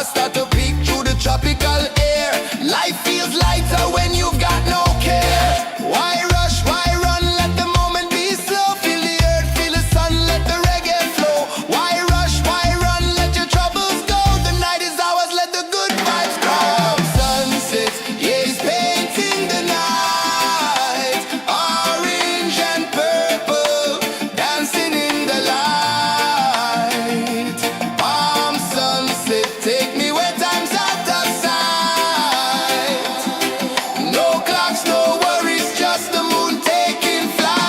start to peek through the tropical air. Life feels lighter when you've got no care. Why rush, why run, let the moment be slow. Feel the earth, feel the sun, let the reggae flow. Why rush, why run, let your troubles go. The night is ours, let the good vibes grow. Sunset, yeah, it's painting the night. Orange and purple, dancing in the light. Palm sunset, take me where time's out of sight. No clocks, no worries, just the moon taking flight. Palm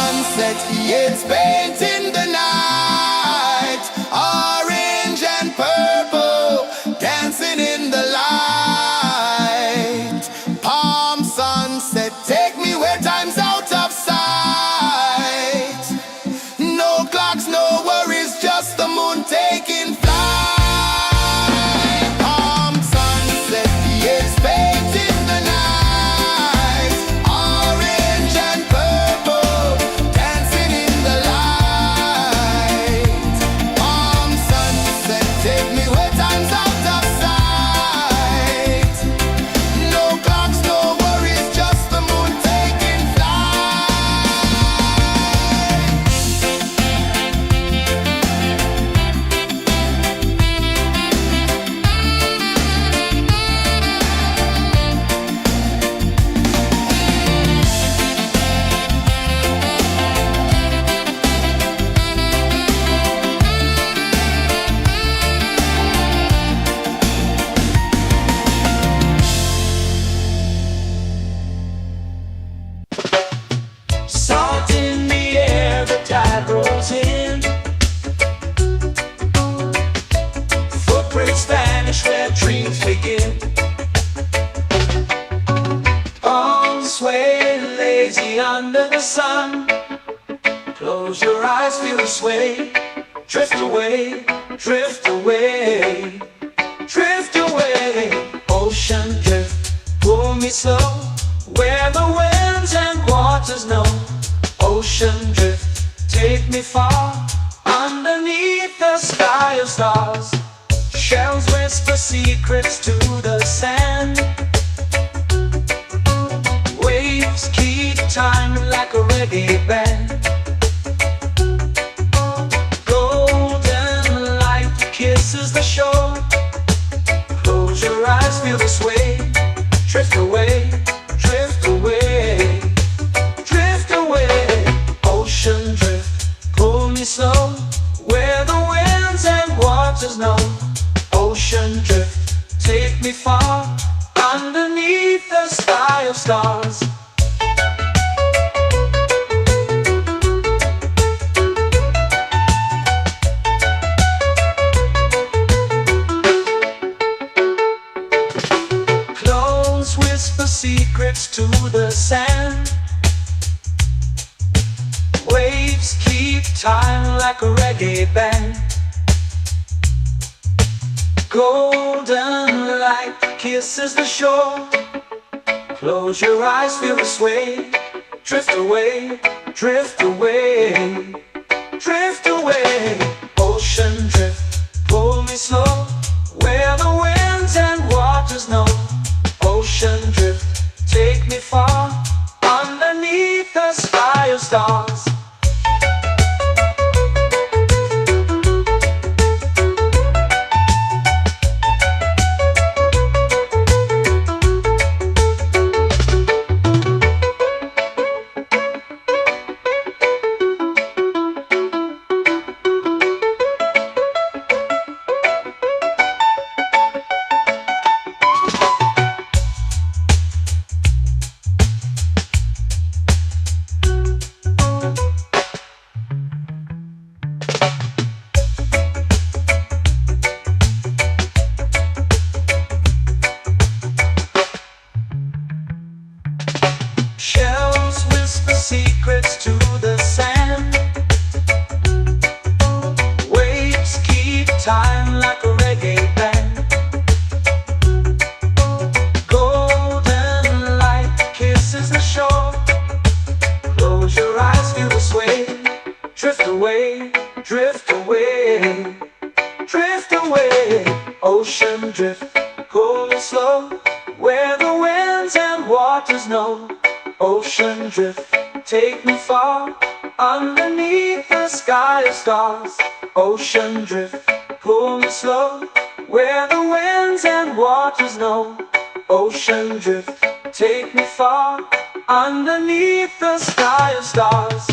sunset, yeah, it's painting the night. Orange and purple, dancing in the light. Palm sunset, take me where time's out of sight. No clocks, no worries, just the moon taking flight. Palm sunset, yeah, it's painting the night. Orange and purple, dancing in the light. Palm sunset, take me where time's out of sight. No clocks, no worries, just the moon taking flight. Salt in the air, the tide rolls in. Footprints vanish where dreams begin. Arms sway lazy under the sun. Close your eyes, feel the sway. Drift away, drift away, drift away. Ocean drift, pull me slow, where the winds and waters know. Ocean drift, take me far, underneath the sky of stars. Shells whisper secrets to the sand. Waves keep time like a reggae band. Golden light kisses the shore. Close your eyes, feel the sway. Drift away, drift away, drift away. Ocean drift, pull me slow, where the winds and waters know. Ocean drift, take me far, underneath the sky of stars. Clothes whisper secrets to the sand. Waves keep time like a reggae band. Golden light kisses the shore. Close your eyes, feel the sway. Drift away, drift away, drift away. Ocean drift, pull me slow, where the winds and waters know. Ocean drift, take me far, underneath the sky of stars. eyes feel the sway. Drift away, drift away, drift away. Ocean drift, cool and slow, where the winds and waters know. Ocean drift, take me far, underneath the sky of stars. Ocean drift, pull me slow, where the winds and waters know. Ocean drift, take me far, underneath the sky of stars.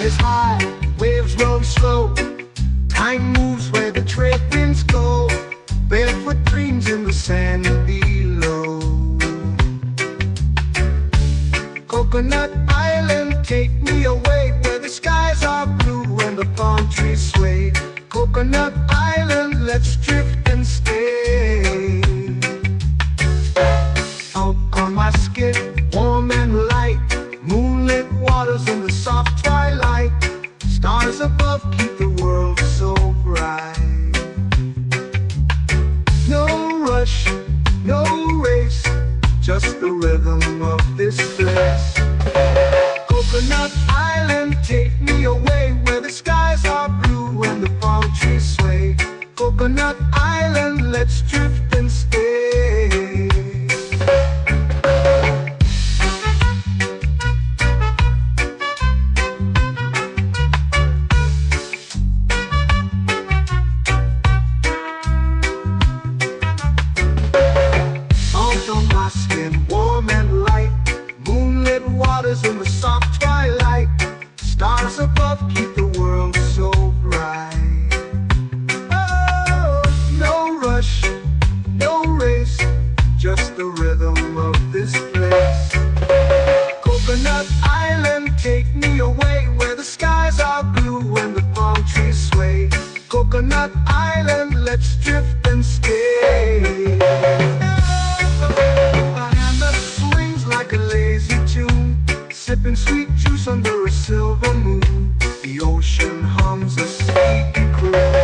Is high, waves roll slow. Time moves where the trade winds go. Barefoot dreams in the sand below. Coconut Island, take me away, where the skies are blue and the palm trees sway. Coconut Island, let's drift and stay. Out on my skin, warm and light, moonlit waters in the soft twilight. Stars above keep the world so bright. No rush, no race, just the rhythm of this place. Coconut Island, take me away, where the skies are blue and the palm trees sway. Coconut Island, let's drift and stay. In the soft twilight, stars above keep the world so bright. Oh, no rush, no race, just the rhythm of this place. Coconut Island, take me away, where the skies are blue and the palm trees sway. Coconut Island, let's drift and stay. A hand that swings like a lazy tune, sipping sweet juice under a silver moon. The ocean hums a sleepy croon.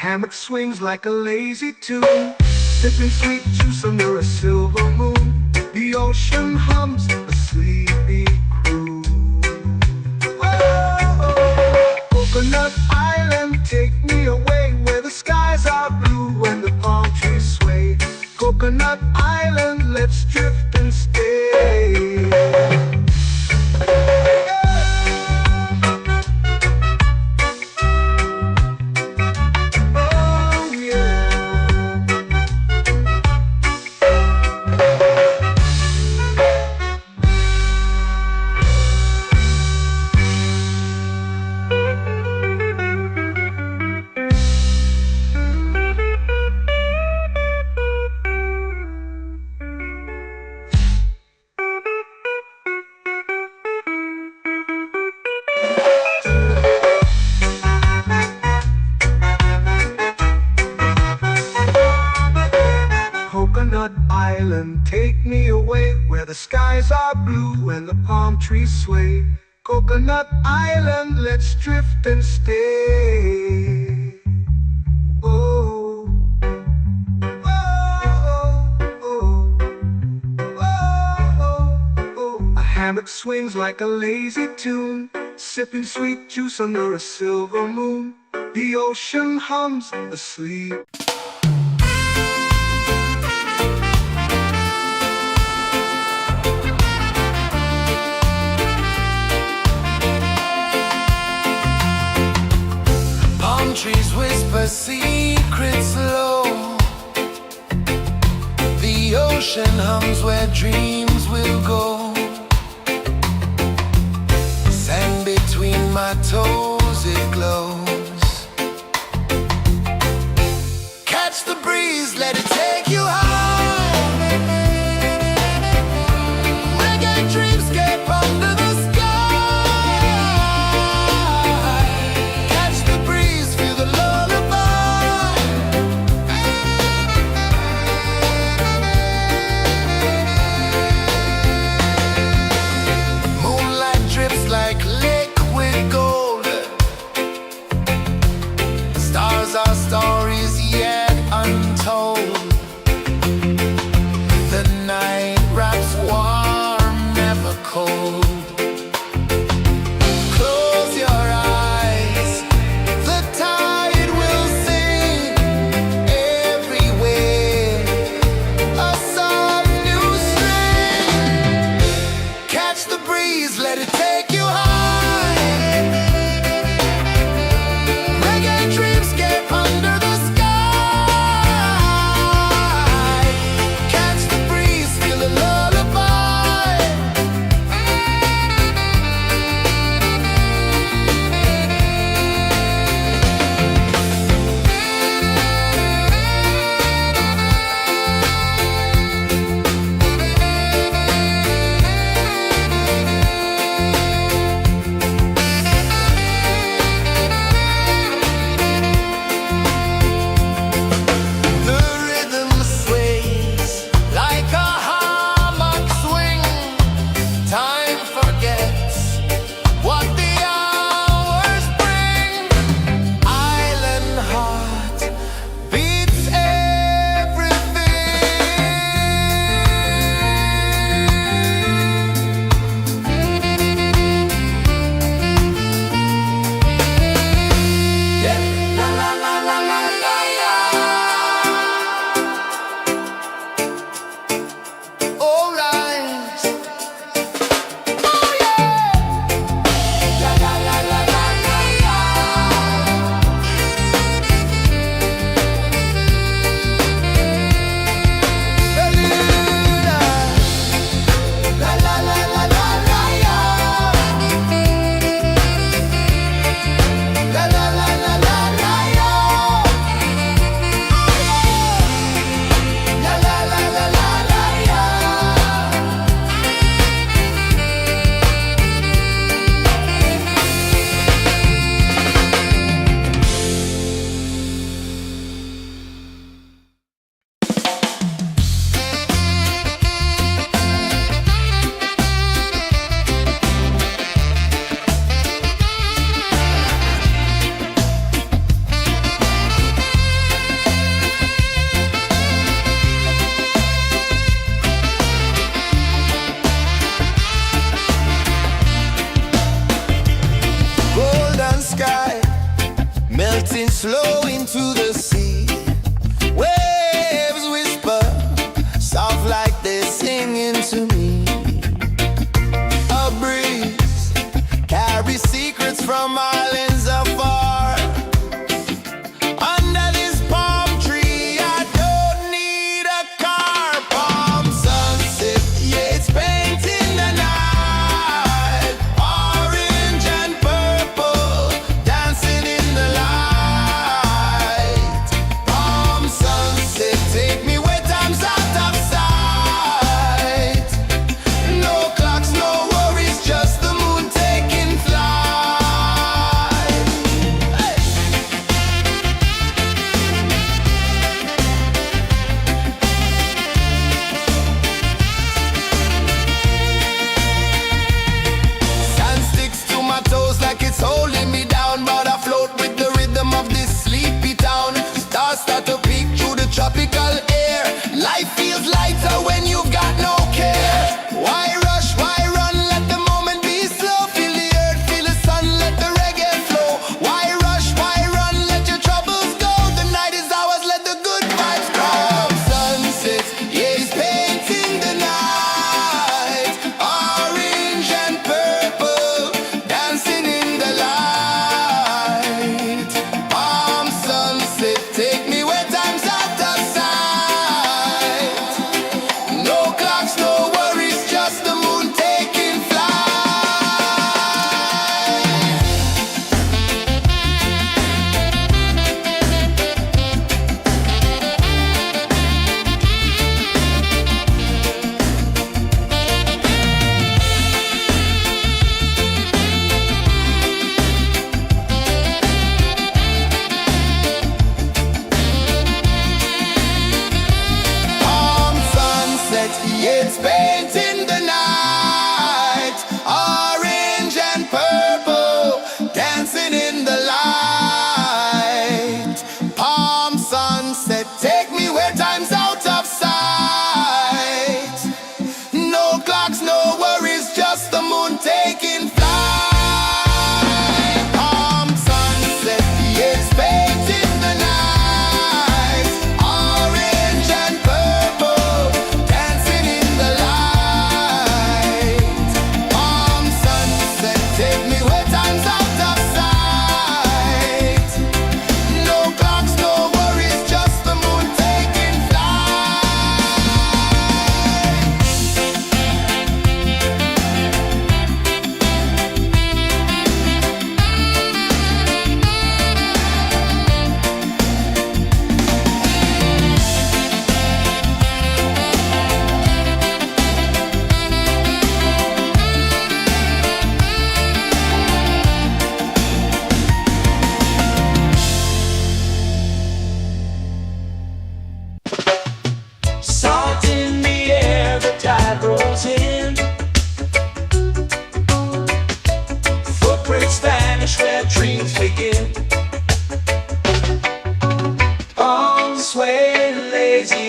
Hammock swings like a lazy tune, sipping sweet juice under a silver moon. The ocean hums a sleepy croon. Oh, Coconut Island, take me away, where the skies are blue and the palm trees sway. Coconut Island, let's drift and stay. Coconut Island, take me away, where the skies are blue and the palm trees sway. Coconut Island, let's drift and stay. Oh, oh, oh, oh, oh. A hammock swings like a lazy tune, sipping sweet juice under a silver moon. The ocean hums asleep. trees whisper secrets low. The ocean hums where dreams will go. Sand between my toes, it glows. Catch the breeze, let it take you high. Reggae dreamscape under the sky. Catch the breeze, feel the lullaby. Moonlight drips like liquid gold. Stars are stories yet untold. The night wraps warm, never cold. Close your eyes, the tide will sing everywhere. A soft new string. Catch the breeze, let it take you high. Reggae dreamscape under the sky. Catch the breeze, feel the lullaby. The rhythm sways like a hammock swing. Time forgets what the hours bring. Island heart beats everything. La la la la la la la. All right. Oh yeah. La la la la la la la. La la la la la la la. La la la la la la la. La la la la la la la. Golden sky melting slow into the sea. Waves whisper soft like they're singing to me. A breeze carries secrets from islands afar. Under this palm tree, I don't need a car. Palm sunset, yeah, it's painting the night. Orange and purple dancing in the light.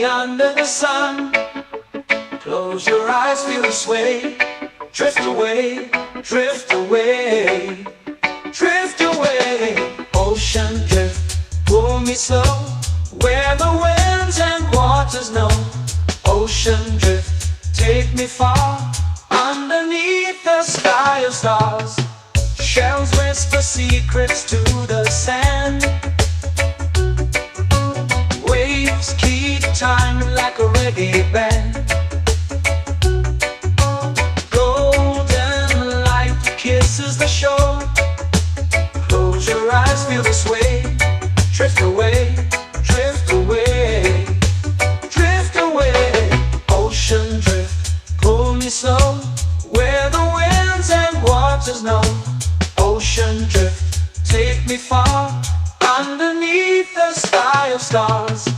lazy under the sun. Close your eyes, feel the sway. Drift away, drift away, drift away. Ocean drift, pull me slow, where the winds and waters know. Ocean drift, take me far, underneath the sky of stars. Shells whisper secrets to the sand. Waves keep time like a reggae band. Golden light kisses the shore. Close your eyes, feel the sway. Drift away, drift away, drift away. Ocean drift, pull me slow, where the winds and waters know. Ocean drift, take me far, underneath the sky of stars.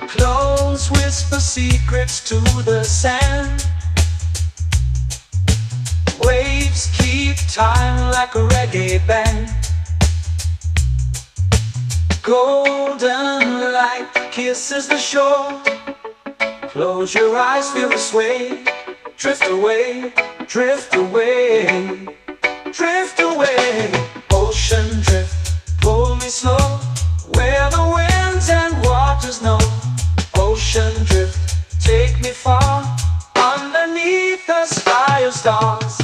Clones whisper secrets to the sand. Waves keep time like a reggae band. Golden light kisses the shore. Close your eyes, feel the sway. Drift away, drift away, drift away. Ocean drift, pull me slow, where the winds and waters know. Ocean drift, take me far, underneath the sky of stars.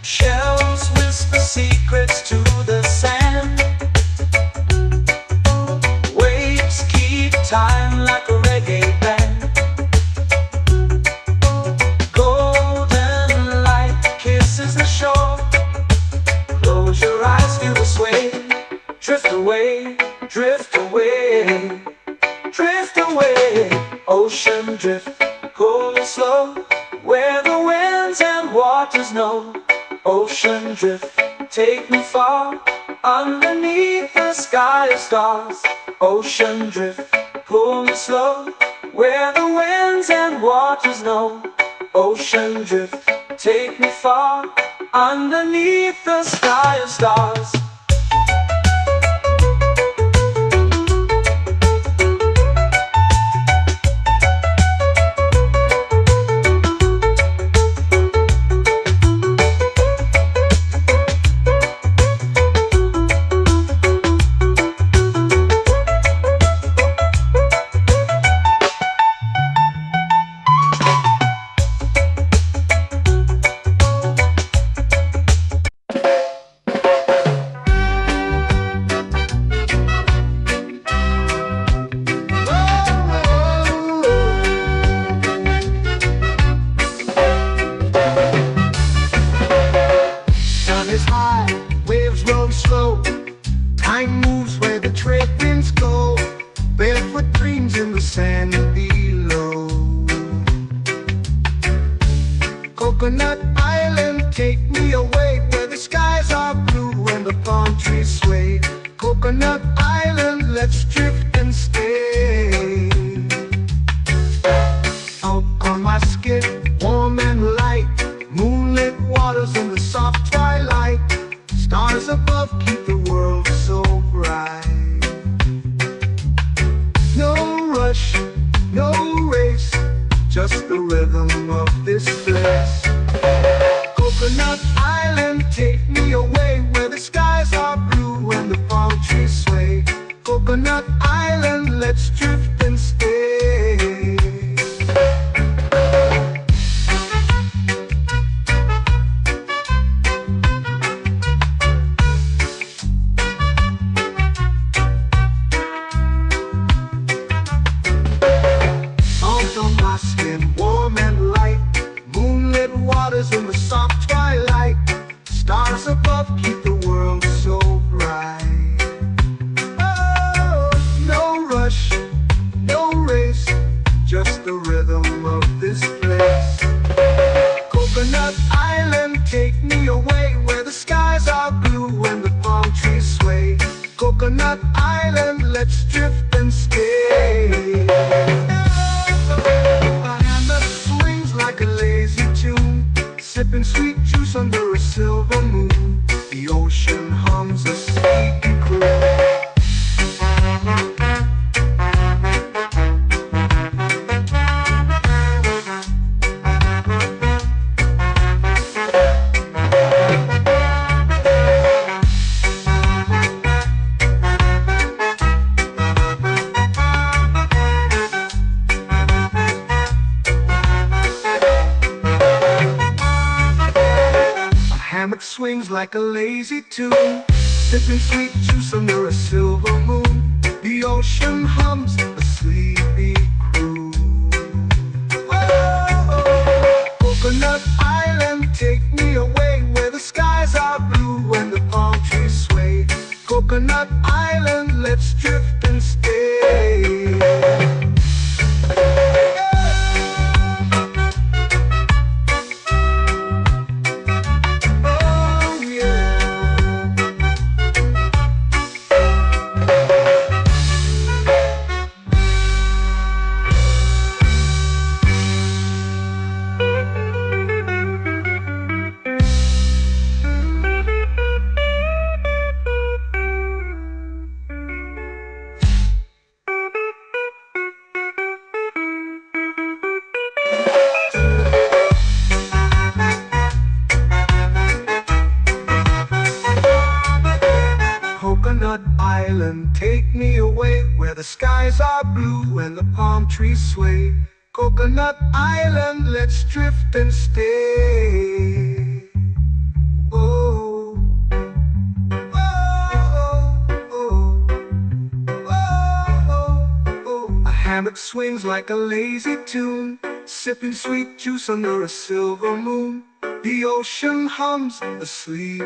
Shells whisper secrets to the sand. Waves keep time like a reggae band. Golden light kisses the shore. Close your eyes, feel the sway. Drift away, drift away, drift away. Ocean drift, pull me slow, where the winds and waters know. Ocean drift, take me far, underneath the sky of stars. Ocean drift, pull me slow, where the winds and waters know. Ocean drift, take me far, underneath the sky of stars. Time moves where the trade winds go. Barefoot dreams in the sand below. Coconut Island, take me away, where the skies are blue and the palm trees sway. Coconut Island, let's drift and stay. Out on my skin, warm and light, moonlit waters in the soft twilight. Stars above keep the world so bright. No rush, no race, just the rhythm of this place. Coconut Island, take me away, where the skies are blue and the palm trees sway. Coconut Island. waters in the soft twilight. Stars above keep the world so bright. Oh, no rush, no race, just the rhythm of this place. Coconut Island, take me away where the skies are blue and the palm trees sway. Coconut Island, let's drift and stay. A hand that swings like a lazy tune, sipping sweet juice under a silver moon. The ocean hums a sleepy croon. Hammock swings like a lazy tune, sipping sweet juice under a silver moon. The ocean hums a sleepy croon. Oh, Coconut Island, take me away where the skies are blue and the palm trees sway. Coconut Island, let's drift and stay. Coconut Island, take me away where the skies are blue and the palm trees sway. Coconut Island, let's drift and stay. Oh, oh, oh, oh, oh. A hammock swings like a lazy tune, sipping sweet juice under a silver moon. The ocean hums asleep.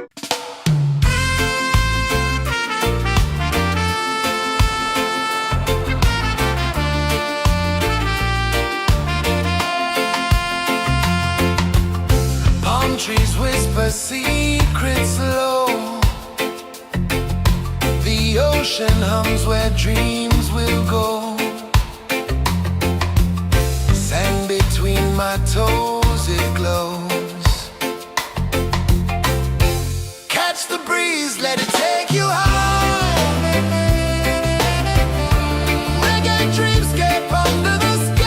Trees whisper secrets low. The ocean hums where dreams will go. Sand between my toes, it glows. Catch the breeze, let it take you high. Reggae dreamscape under the sky.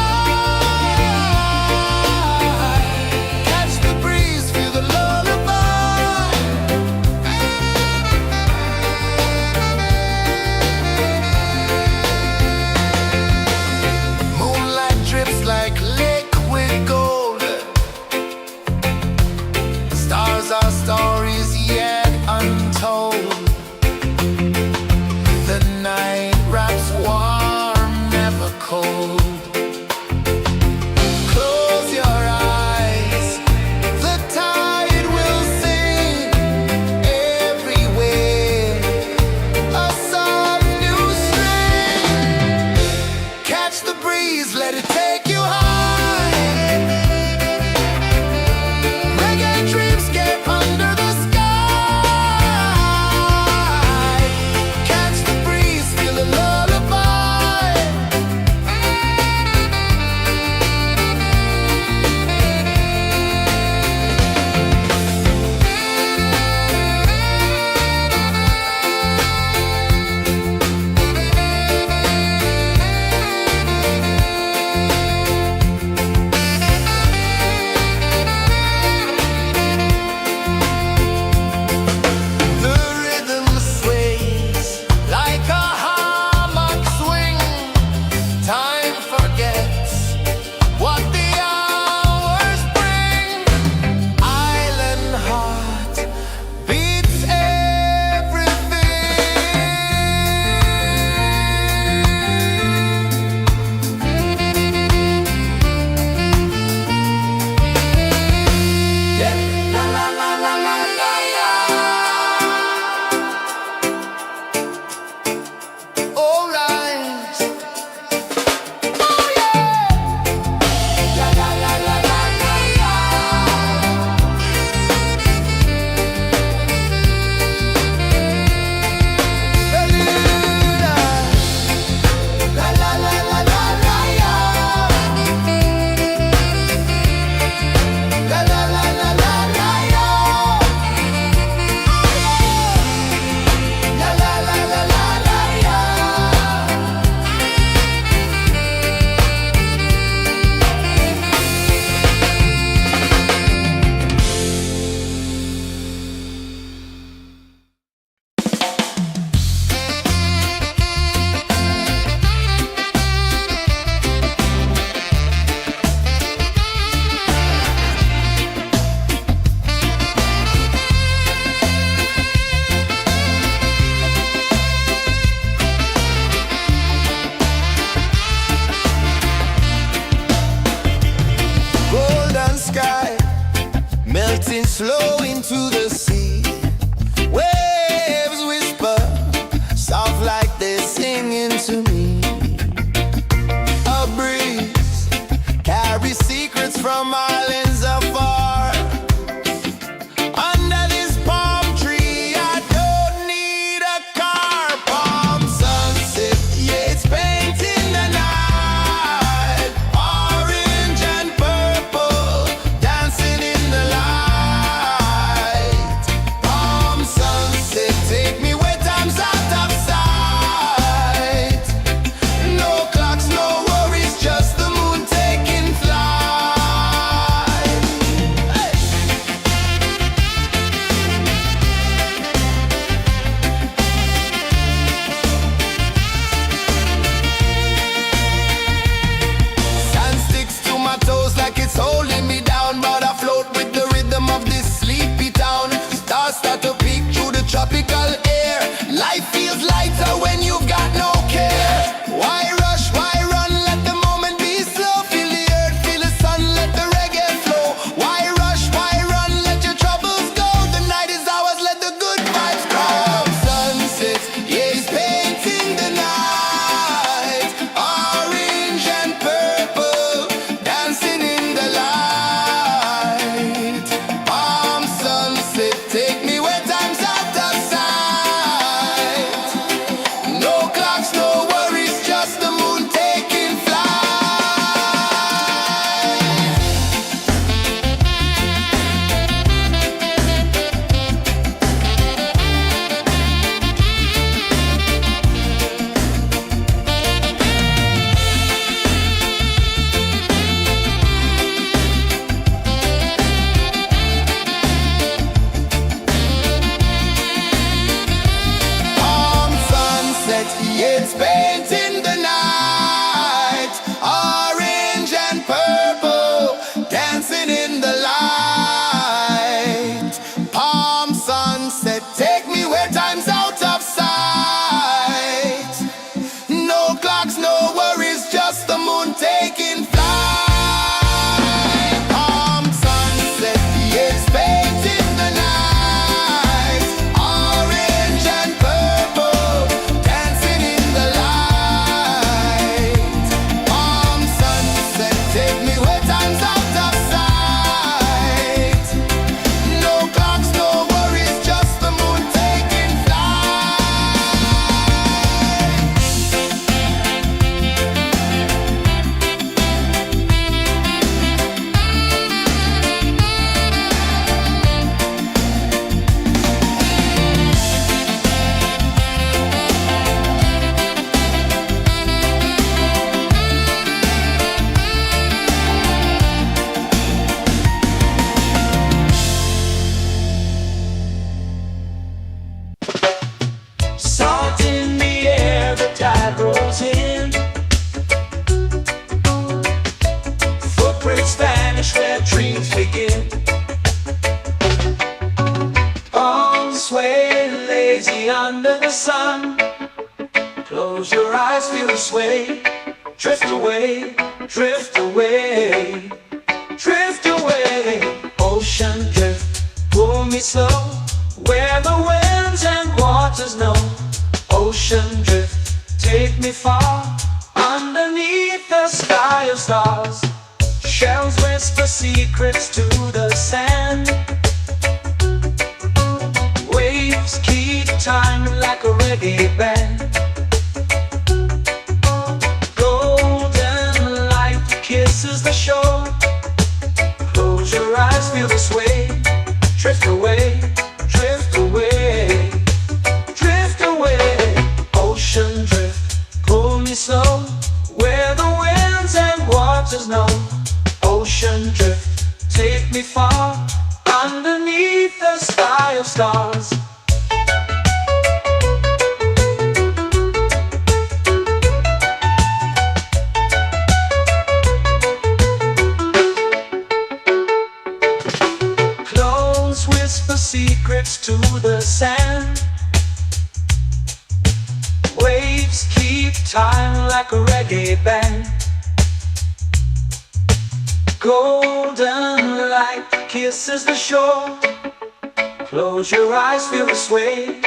melting slow into the sea. Waves whisper, soft like they're singing to me. A breeze carries secrets from islands afar. Under this palm tree, I don't need a car. Palm sunset, yeah, it's painting the night. Orange and purple, dancing in the light. Palm sunset, take me where time's out of sight. No clocks, no worries, just the moon taking flight. Hey! Sand sticks to my toes like it's holding me down, but I float with the rhythm of this sleepy town. Stars start to peek through the tropical air. Life feels lighter when you've got no care. Why rush, why run, let the moment be slow. Feel the earth, feel the sun, let the reggae flow. Why rush, why run, let your troubles go. The night is ours, let the good vibes come. Sunset, yeah, it's painting the night. Orange and purple, dancing in the light. Palm sunset, take me where time's out of sight. No clocks, no worries, just the moon taking flight. Palm sunset, yeah, it's painting the night. Orange and purple, dancing in the light. Palm sunset, take me where time's out of sight. No clocks, no worries, just the moon taking flight. Palm sunset, yeah, it's painting the night. Orange and purple, dancing in the light. Palm sunset, take me where time's out of sight. No clocks, no worries, just the moon taking flight. Salt in the air, the tide rolls in. Footprints vanish where dreams begin. Palms sway lazy under the sun. Close your eyes, feel the sway. Drift away, drift away, drift away. Ocean drift, pull me slow, where the winds and waters know. Ocean drift, take me far, underneath the sky of stars. Shells whisper secrets to the sand. Waves keep time like a reggae band. Golden light kisses the shore. Close your eyes, feel the sway. Drift away, drift away, drift away. Ocean drift, pull me slow, where the winds and waters know. Ocean drift, take me far, underneath the sky of stars. Clones whisper secrets to the sand. Waves keep time like a reggae band. Golden light kisses the shore. Close your eyes, feel the sway.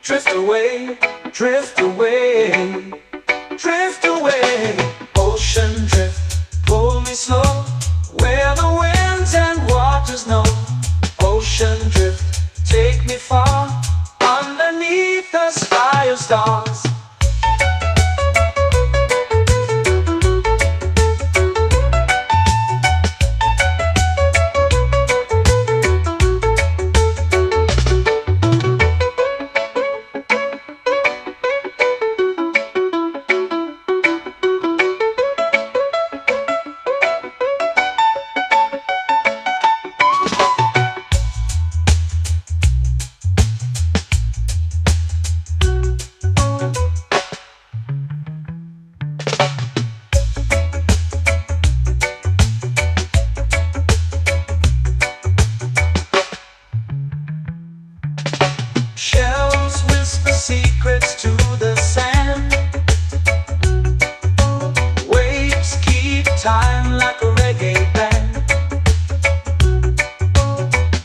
Drift away, drift away, drift away. Ocean drift, pull me slow, where the winds and waters know. Ocean drift, take me far, underneath the sky of stars. Shells whisper secrets to the sand. Waves keep time like a reggae band.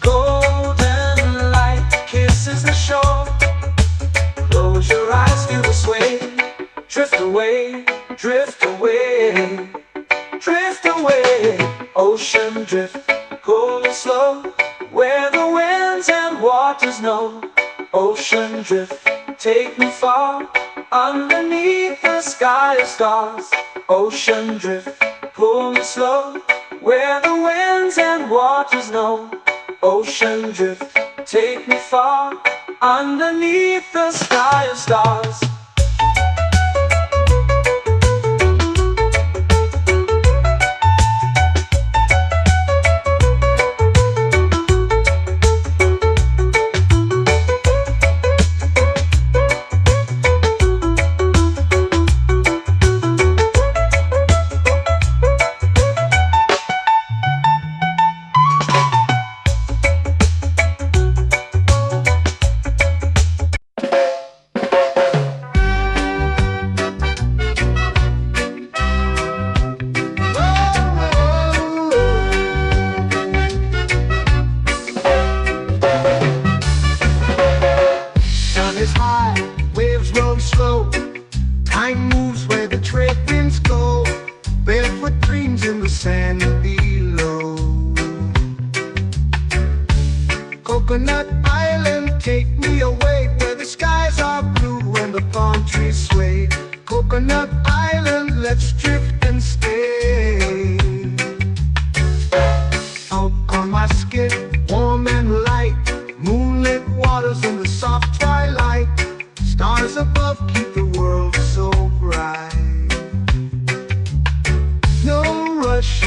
Golden light kisses the shore. Close your eyes, feel the sway. Drift away, drift away, drift away. Ocean drift, cool and slow, where the winds and waters know. Ocean drift, take me far, underneath the sky of stars. Ocean drift, pull me slow, where the winds and waters know. Ocean drift, take me far, underneath the sky of stars. Time moves where the trade winds go. Barefoot dreams in the sand below. Coconut Island, take me away, where the skies are blue and the palm trees sway. Coconut Island, let's drift and stay. Out on my skin, warm and light, moonlit waters in the soft twilight. Stars above keep the world so bright. No rush,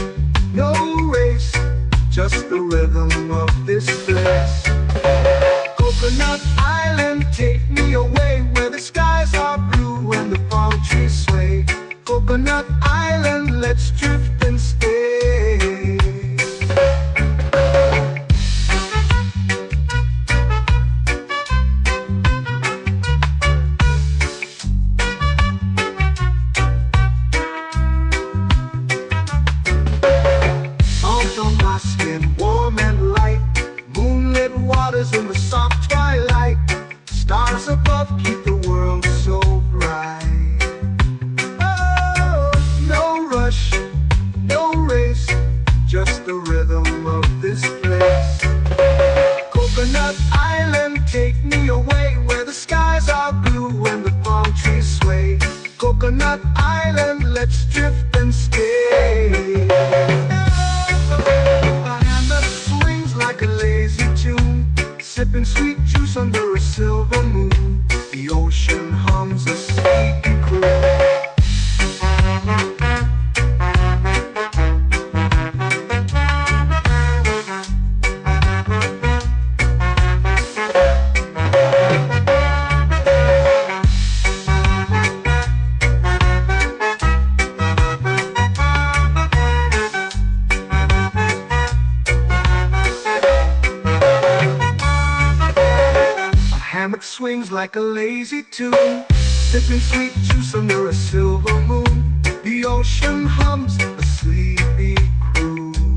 no race, just the rhythm of this place. Coconut Island, take me away, where the skies are blue and the palm trees sway. Coconut Island, let's drift and stay. Warm and light, moonlit waters in the soft twilight. Stars above keep the world so bright. Oh, no rush, no race, just the rhythm of this place. Coconut Island, take me away, where the skies are blue and the palm trees sway. Coconut Island, let's drift and stay. Like a lazy tune, sipping sweet juice under a silver moon. The ocean hums a sleepy croon. Swings like a lazy tune, sipping sweet juice under a silver moon. The ocean hums a sleepy croon.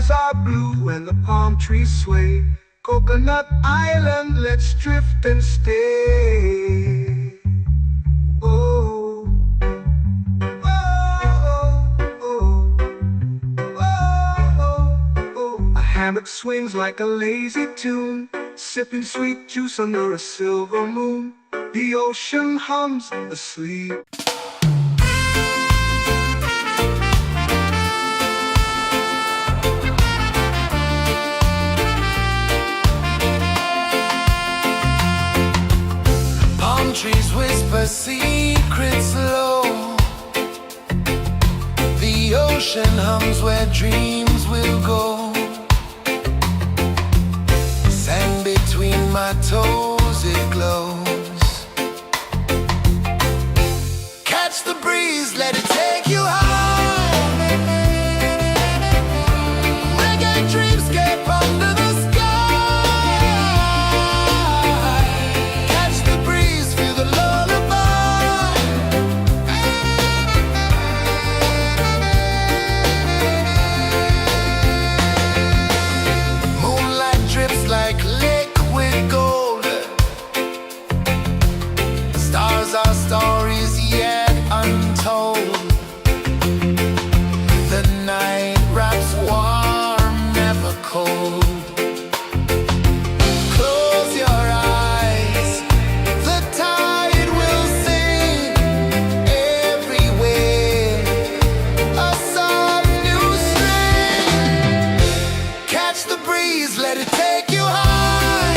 skies are blue and the palm trees sway. Coconut Island, let's drift and stay. Oh, oh, oh, oh, oh. A hammock swings like a lazy tune, sipping sweet juice under a silver moon. The ocean hums asleep. Palm trees whisper secrets low. The ocean hums where dreams will go. Sand between my toes, it glows. Catch the breeze, let it take you high. Reggae dreamscape under the sky. Catch the breeze, feel the lullaby. Moonlight drips like liquid gold. Stars are stories yet untold. The night wraps warm, never cold. Close your eyes, the tide will sing everywhere. A soft new string. Catch the breeze, let it take you high.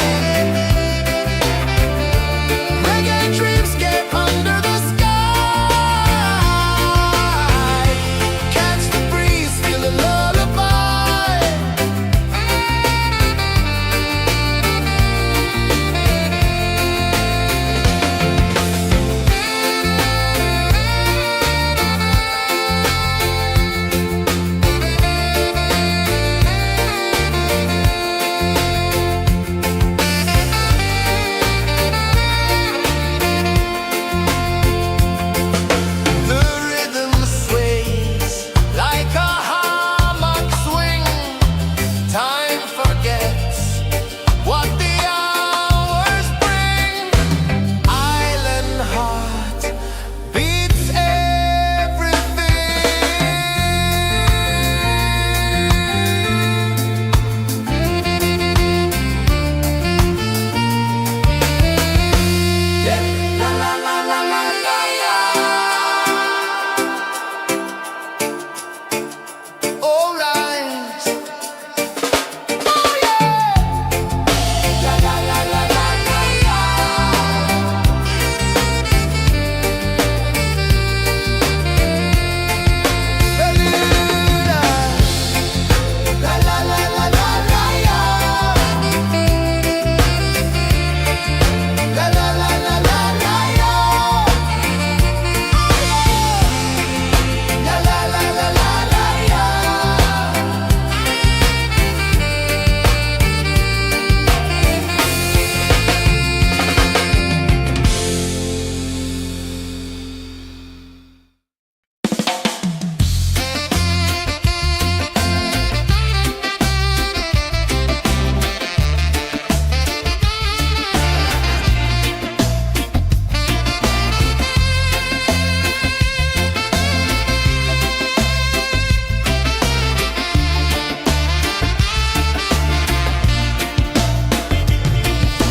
Reggae dreamscape under the sky. Catch the breeze, feel the lullaby. The rhythm sways like a hammock swing. Time forgets what the hours bring. Island heart beats everything. Yeah. La la la la la la la. All right. Oh yeah. La la la la la la la. Beluga. La la la la la la la. La la la la la la la. La la la la la la la.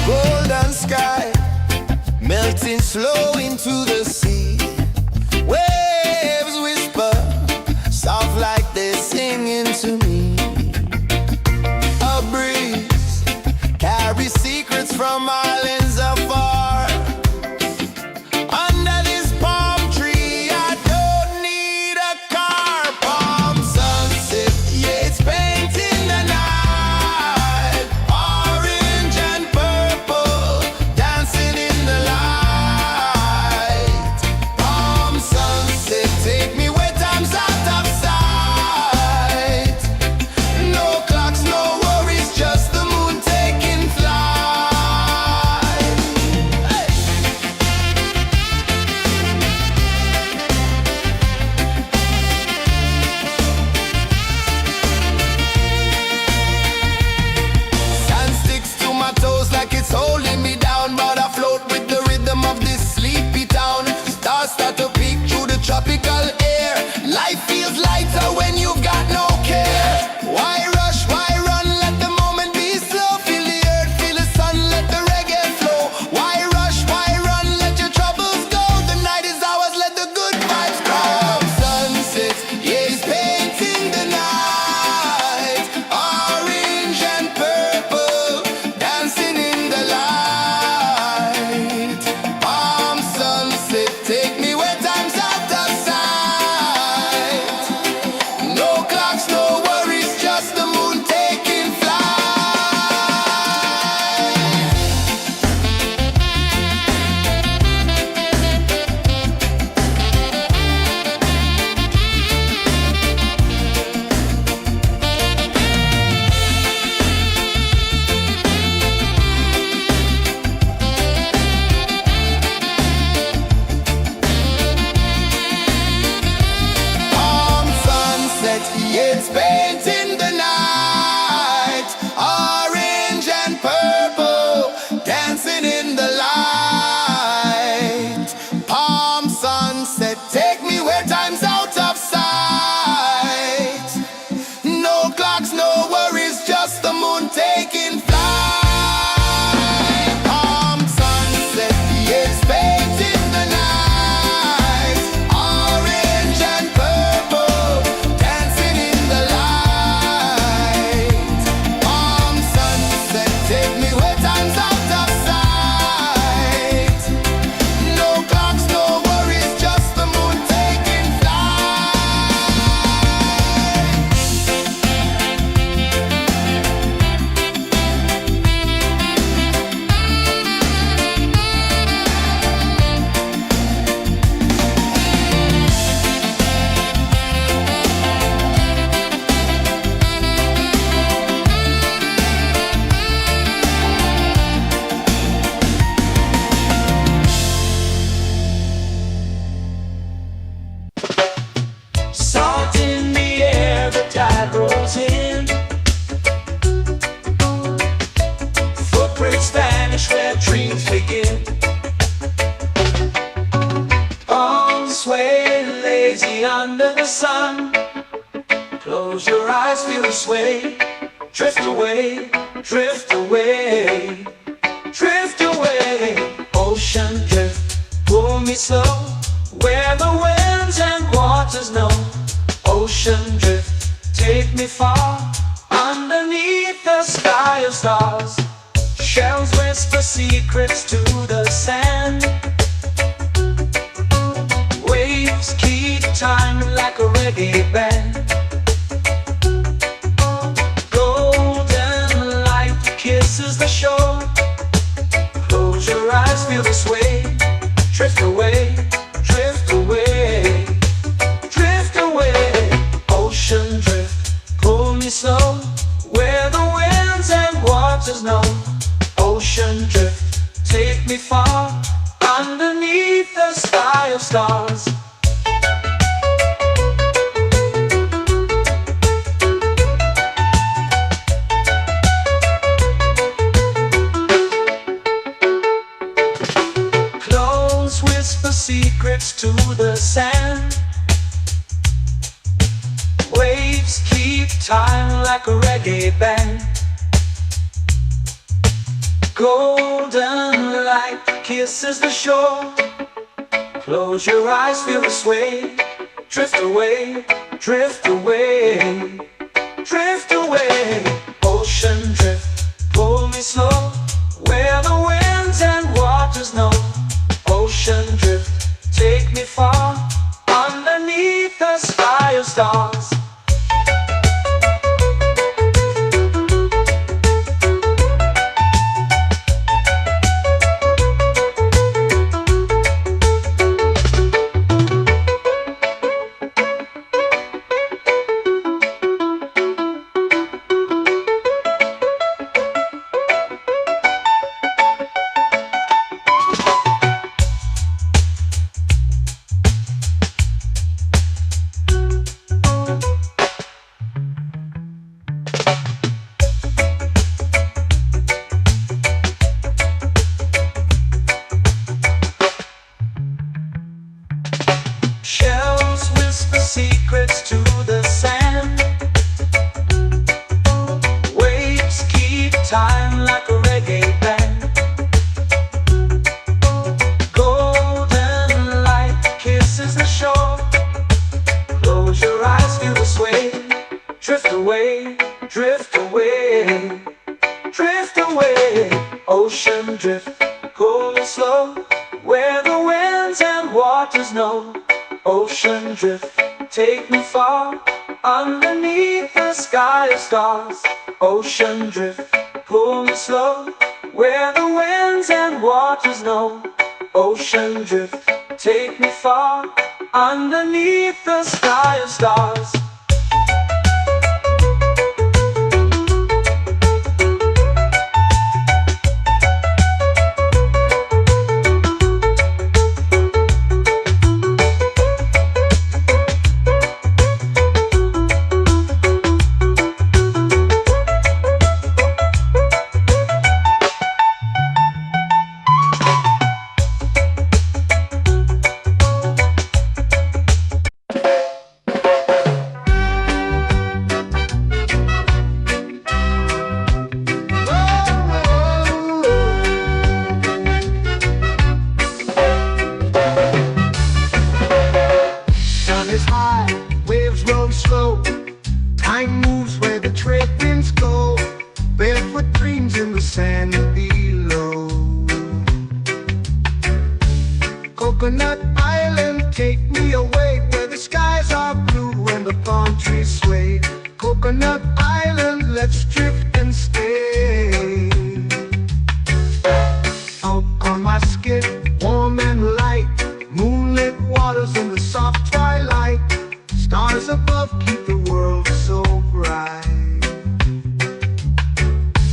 Golden sky melting slow into the sea. Waves whisper soft like they're singing to me. A breeze carries secrets from islands afar. Under this palm tree, I don't need a car. Palm sunset, yeah, it's painting the night. Orange and purple dancing in the light. in the light. Palm sunset, take me where time's out of sight. No clocks, no worries, just the moon taking flight. Palm sunset, it's baked in the night. Orange and purple, dancing in the light. Palm sunset, take me where time's out of sight. No clocks, no worries, just the moon taking Salt in the air, the tide rolls in. Footprints vanish where dreams begin. Arms sway lazy under the sun. Close your eyes, feel the sway. Drift away, drift away, drift away. Ocean drift, pull me slow, where the winds and waters know. Ocean drift, take me far, underneath the sky of stars. Shells whisper secrets to the sand. Waves keep time like a reggae band. Golden light kisses the shore. Close your eyes, feel the sway. Drift away, drift away, drift away. Ocean drift, pull me slow, where the winds and waters know. Ocean drift, take me far, underneath the sky of stars. Close whisper secrets to the sand. Waves keep time like a reggae band. Golden light kisses the shore. Close your eyes, feel the sway. Drift away, drift away, drift away. Ocean drift, pull me slow, where the winds and waters know. Ocean drift, take me far, underneath the sky of stars. Shells whisper secrets to the sand. Waves keep time like a reggae band. Golden light kisses the shore. Close your eyes, feel the sway. Drift away, drift away, drift away. Ocean drift, pull me slow, where the winds and waters know. Ocean drift, take me far, underneath the sky of stars. Ocean drift, pull me slow, where the winds and waters know. Ocean drift, take me far, underneath the sky of stars. Coconut Island, take me away where the skies are blue and the palm trees sway. Coconut Island, let's drift and stay. Out on my skin, warm and light, moonlit waters in the soft twilight. Stars above keep the world so bright.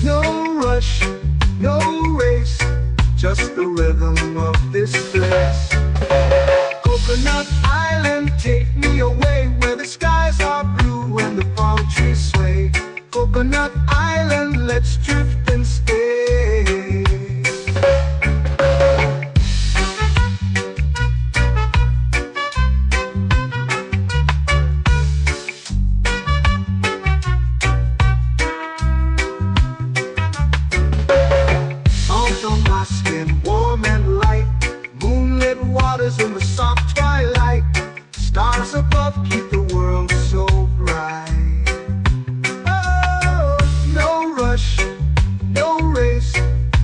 No rush, no race, just the rhythm of this place. Coconut Island, take me away where the skies are blue and the palm trees sway. Coconut Island, let's drift and stay. Out on my skin, warm and light, moonlit waters in the soft twilight. Stars above keep the world so bright. Oh, no rush, no race,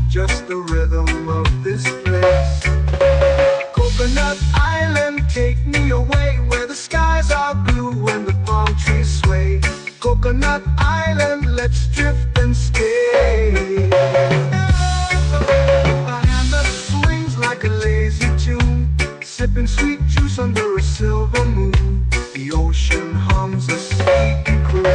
just the rhythm of this place. Coconut Island, take me away where the skies are blue and the palm trees sway. Coconut Island, let's drift and stay. A hand that swings like a lazy tune, sipping sweet juice under a silver moon. The ocean hums a sleepy croon.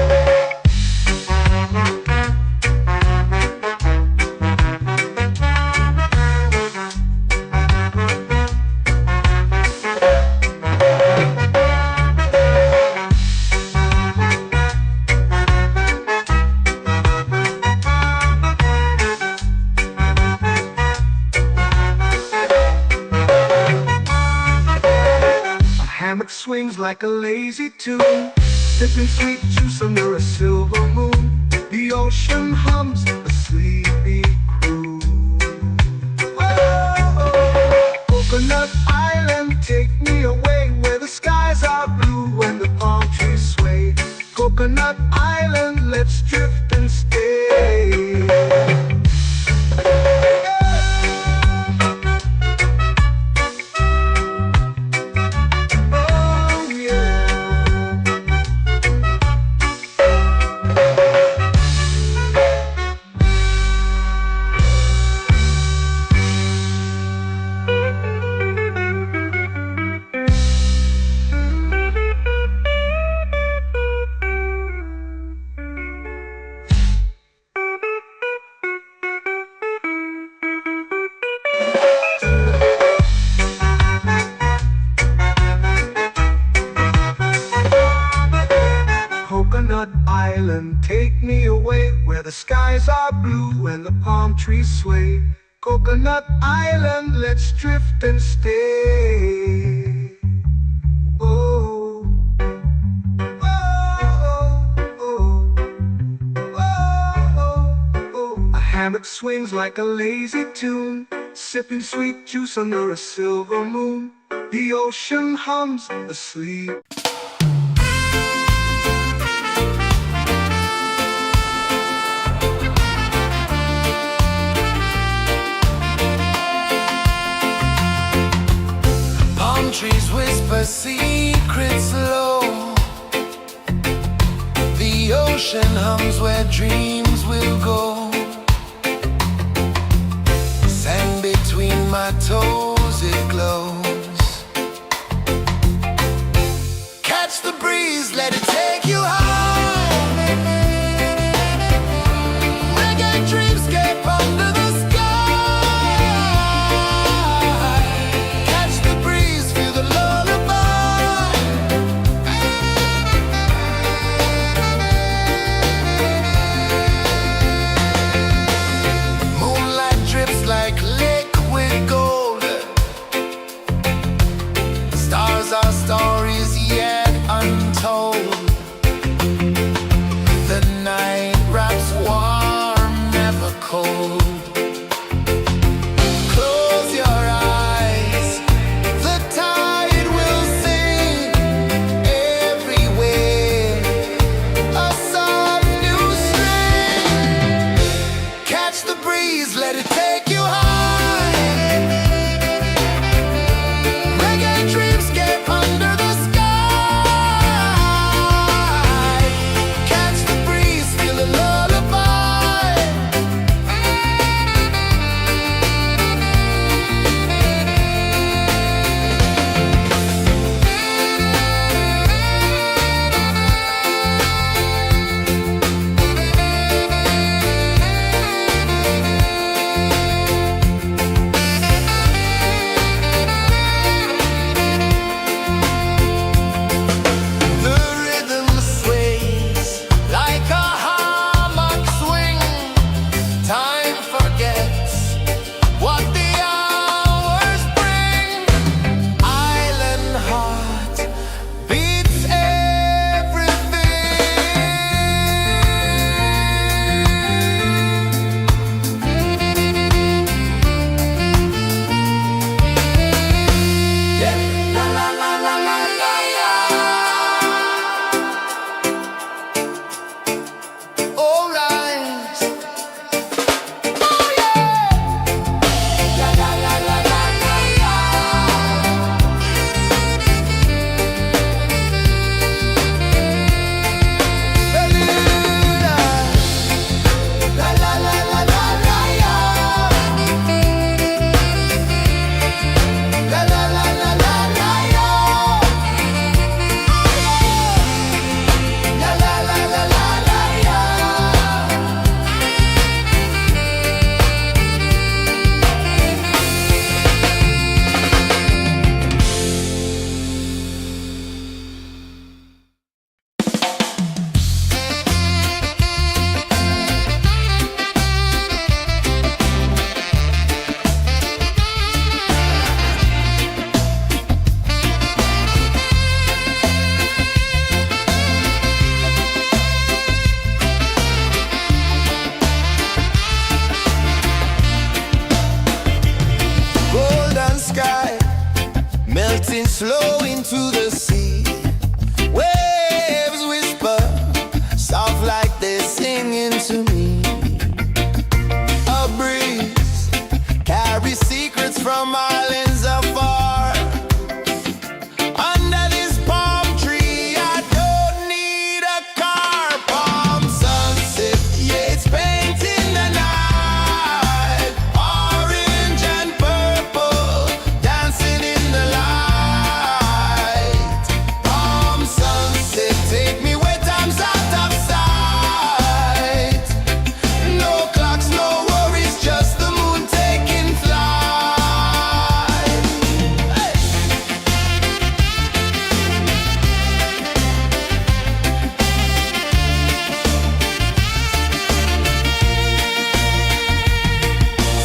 Hammock swings like a lazy tune, sipping sweet juice under a silver moon. The ocean hums a sleepy croon. Oh, Coconut Island, take me away where the skies are blue and the palm trees sway. Coconut Island, let's drift and stay. Coconut Island, take me away where the skies are blue and the palm trees sway. Coconut Island, let's drift and stay. Oh, oh, oh, oh, oh. A hammock swings like a lazy tune, sipping sweet juice under a silver moon. The ocean hums asleep. Trees whisper secrets low. The ocean hums where dreams will go. Sand between my toes, it glows. Catch the breeze, let it take you high. Reggae dreamscape under the sky. Our stories yet untold. sky, melting slow into the sea. Waves whisper, soft like they're singing to me. A breeze carries secrets from islands afar. Under this palm tree, I don't need a car. Palm sunset, yeah, it's painting the night. Orange and purple, dancing in the light. Palm sunset, take me where time's out of sight. No clocks, no worries, just the moon taking flight. Hey!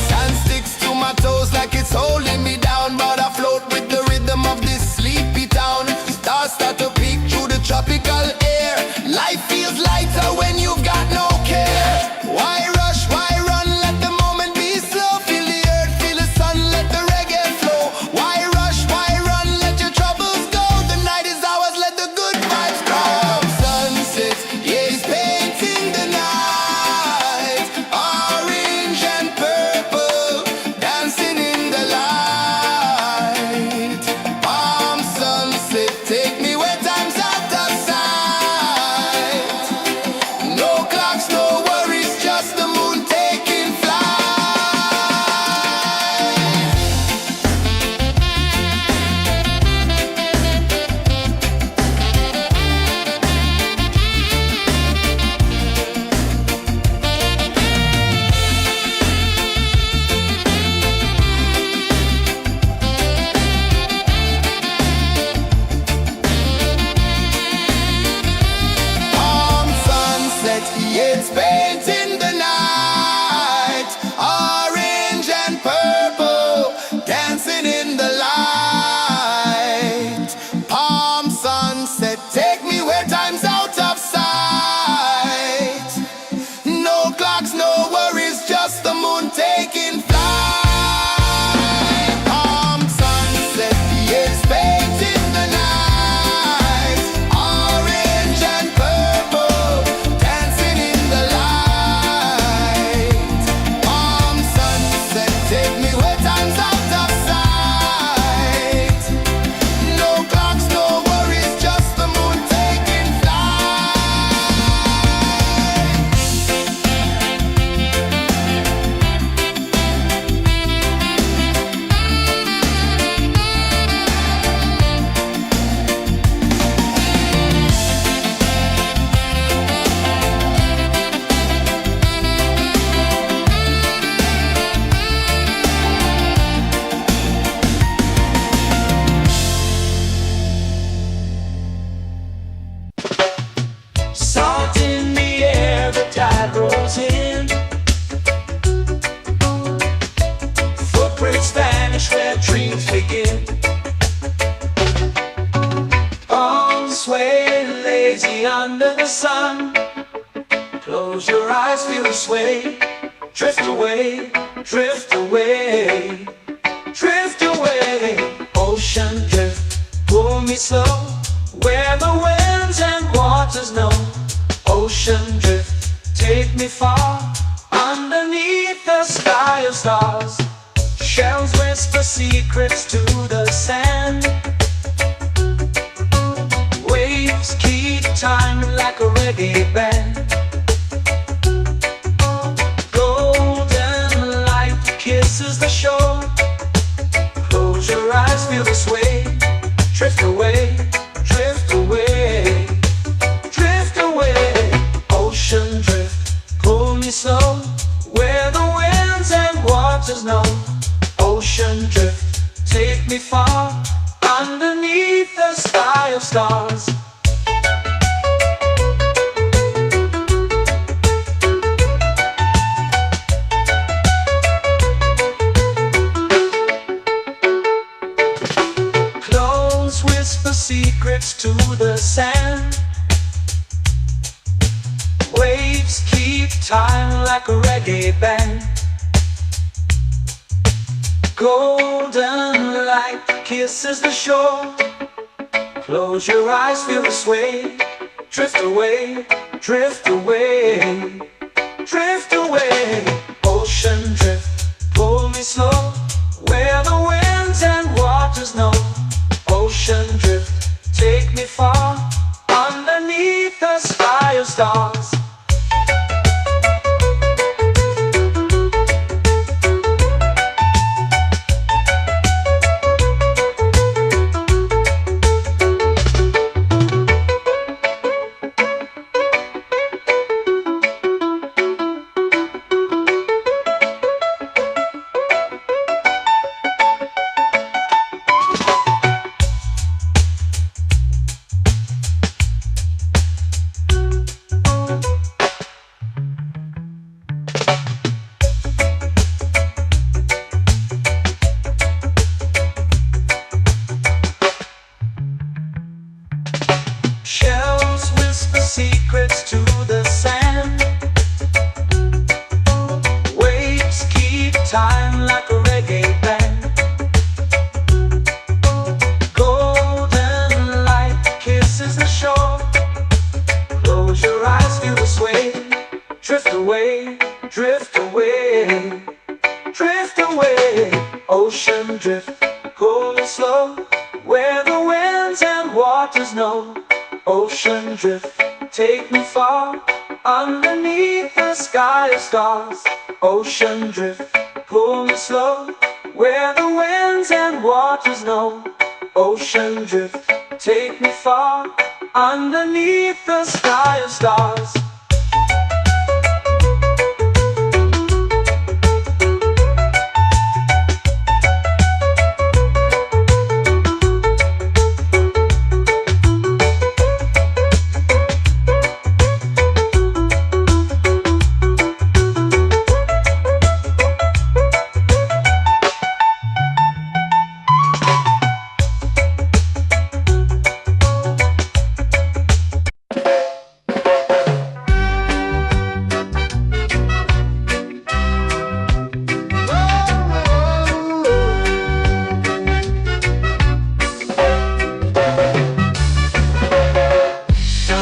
Sand sticks to my toes like it's holding me down, but I float with the rhythm of this sleepy town. Stars start to peek through the tropical air. Life feels lighter when you've got no care. Why rush, why run, let the moment be slow. Feel the earth, feel the sun, let the reggae flow. Why rush, why run, let your troubles go. The night is ours, let the good vibes come. Sunset, yeah, it's painting the night. Orange and purple, dancing in the light. Palm sunset, take me where time's out of sight. No clocks, no worries, just the moon taking flight. Palm sunset, yeah, it's painting the night. Orange and purple, dancing in the light. Palm sunset, take me where time's out of sight. No clocks, no worries, just the moon taking flight. Palm sunset, yeah, it's painting the night. Orange and purple, dancing in the light. Palm sunset, take me where time's out of sight. No clocks, no worries, just the moon taking flight. Salt in the air, the tide rolls in. Footprints vanish where dreams begin. Arms sway lazy under the sun. Close your eyes, feel the sway. Drift away, drift away, drift away. Ocean drift, pull me slow, where the winds and waters know. Ocean drift, take me far, underneath the sky of stars. Shells whisper secrets to the sand. Waves keep time like a reggae band. Golden light kisses the shore. Close your eyes, feel the sway. Drift away, drift away, drift away. Ocean drift, pull me slow, where the winds and waters know. Ocean drift, take me far, underneath the sky of stars. Close whisper secrets to the sand. Waves keep time like a reggae band. Golden kisses the shore. Close your eyes, feel the sway. Drift away, drift away, drift away. Ocean drift, pull me slow, where the winds and waters know. Ocean drift, take me far, underneath the sky of stars. Shells whisper secrets to the sand. Waves keep time like a reggae band. Golden light kisses the shore. Close your eyes, feel the sway. Drift away, drift away, drift away. Ocean drift, cool and slow, where the winds and waters know. Ocean drift, take me far, underneath the sky of stars. Ocean drift, pull me slow, where the winds and waters know. Ocean drift, take me far, underneath the sky of stars.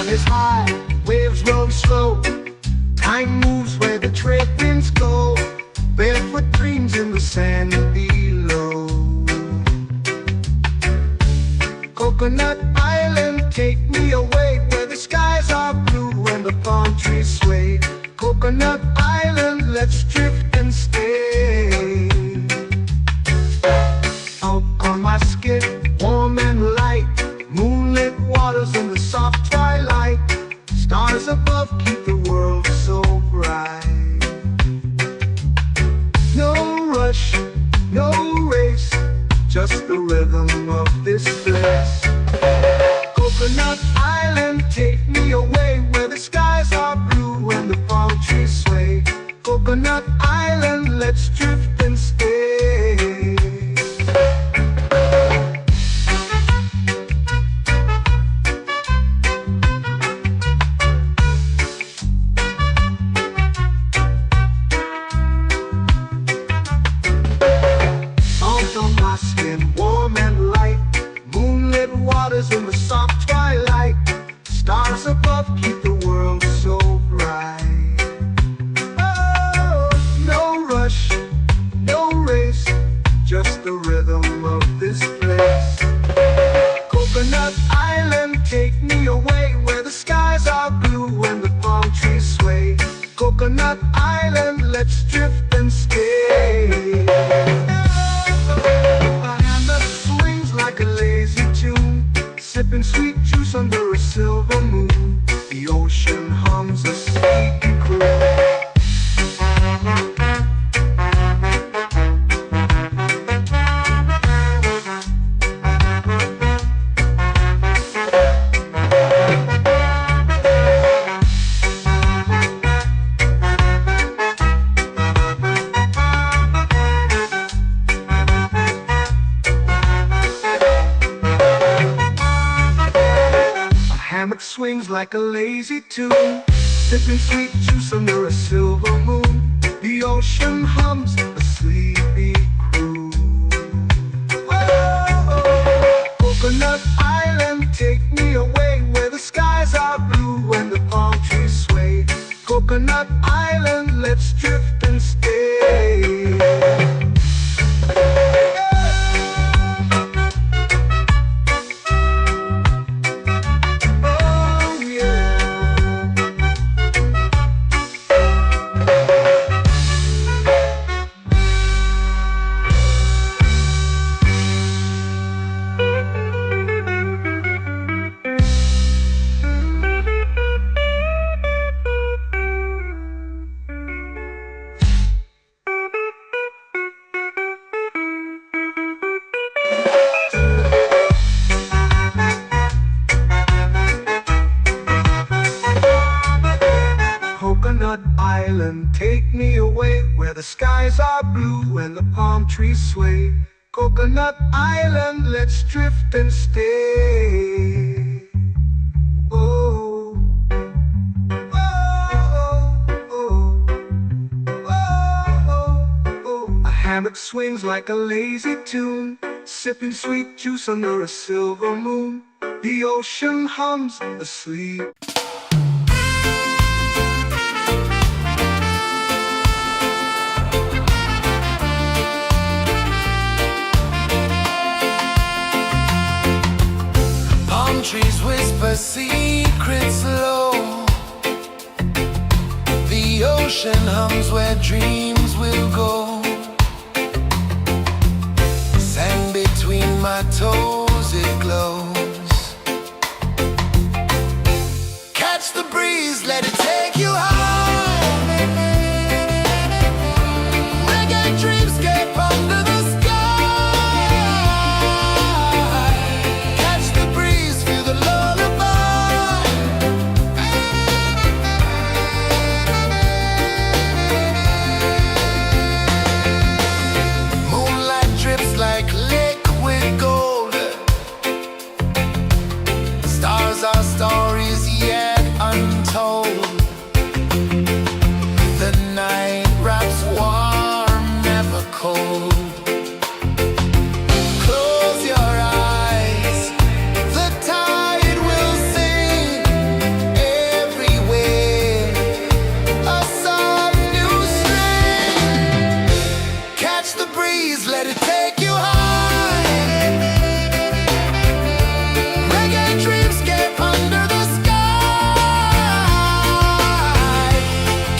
Is high, waves roll slow. Time moves where the trade winds go. Barefoot dreams in the sand below. Coconut Island, take me away, where the skies are blue and the palm trees sway. Coconut Island, let's drift and stay. Out on my skin, warm and light, moonlit waters in the soft twilight. Stars above keep the world so bright. No rush, no race, just the rhythm of this place. Coconut Island, take me away, where the skies are blue and the palm trees sway. Coconut Island, let's drift and stay. Warm and light, moonlit waters in the soft twilight. Stars above keep the world so bright. Oh, no rush, no race, just the rhythm of this place. Coconut Island, take me away, where the skies are blue and the palm trees sway. Coconut Island, let's drift and stay. Like a lazy tune, sipping sweet juice under a silver moon. The ocean hums a sleepy croon. Swings like a lazy tune, sipping sweet juice under a silver moon. The ocean hums a sleepy croon. Whoa. Take me away where the skies are blue and the palm trees sway. Coconut Island, let's drift and stay. Oh, oh, oh, oh, oh. A hammock swings like a lazy tune, sipping sweet juice under a silver moon. The ocean hums asleep. Palm trees whisper secrets low. The ocean hums where dreams will go. Sand between my toes, it glows. Catch the breeze, let it take you high. Reggae dreamscape under the sky. Catch the breeze, feel the lullaby. Moonlight drips like liquid gold. Stars are stories yet untold. The night wraps warm, never cold. Close your eyes, the tide will sing everywhere. A soft new string. Catch the breeze, let it take you high. Reggae dreamscape under the sky.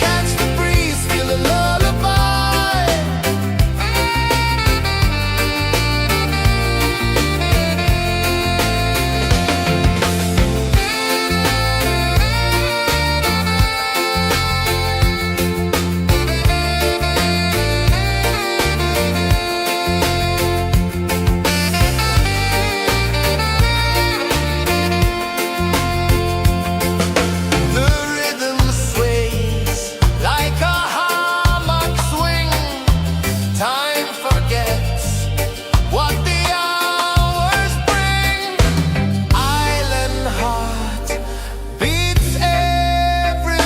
Catch the breeze, feel a lullaby. The rhythm sways like a hammock swing. Time forgets what the hours bring. Island heart beats everything.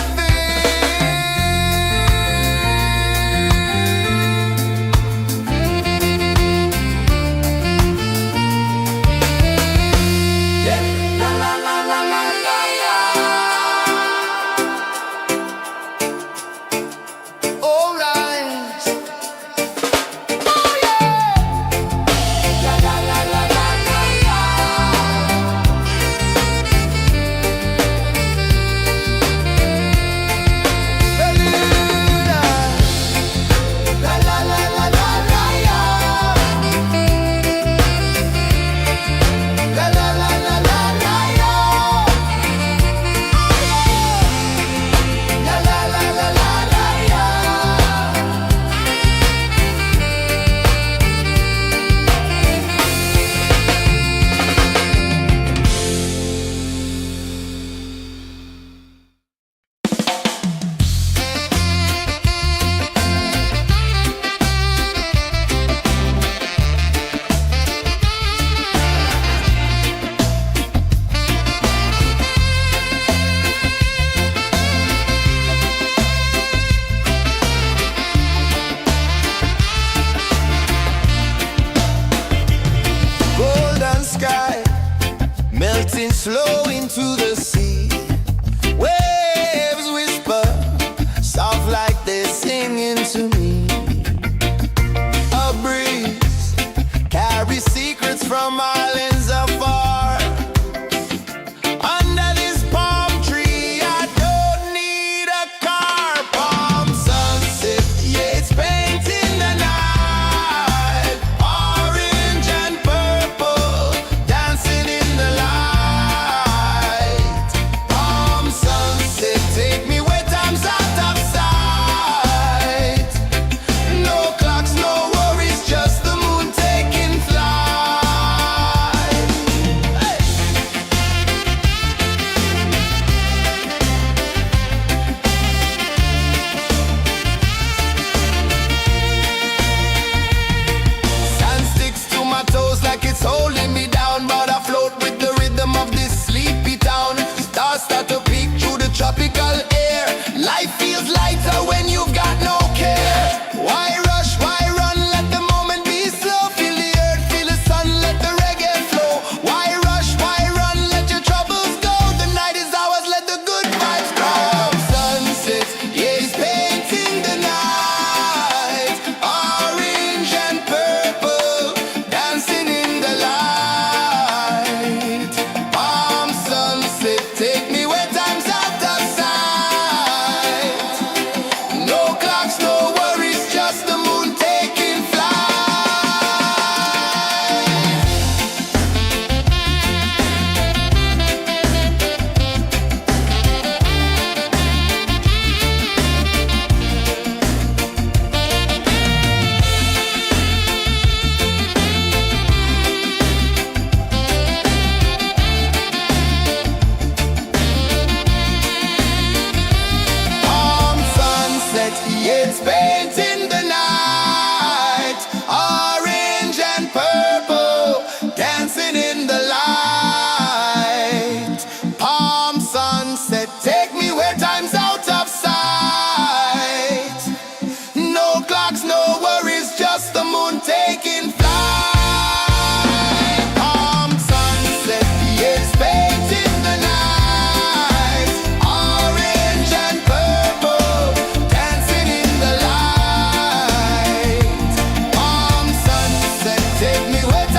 Yeah. La la la la la la la. All rise. Oh yeah. La la la la la la la. Beluga. La la la la la la la. La la la la la la la. La la la la la la la. Golden sky melting slow into the sea. Waves whisper soft like they're singing to me. A breeze carries secrets from islands afar. Under this palm tree, I don't need a car. Palm sunset, yeah, it's painting the night. Orange and purple, dancing in the light. Palm sunset, take me where time's out of sight. No clocks, no worries, just the moon taking flight.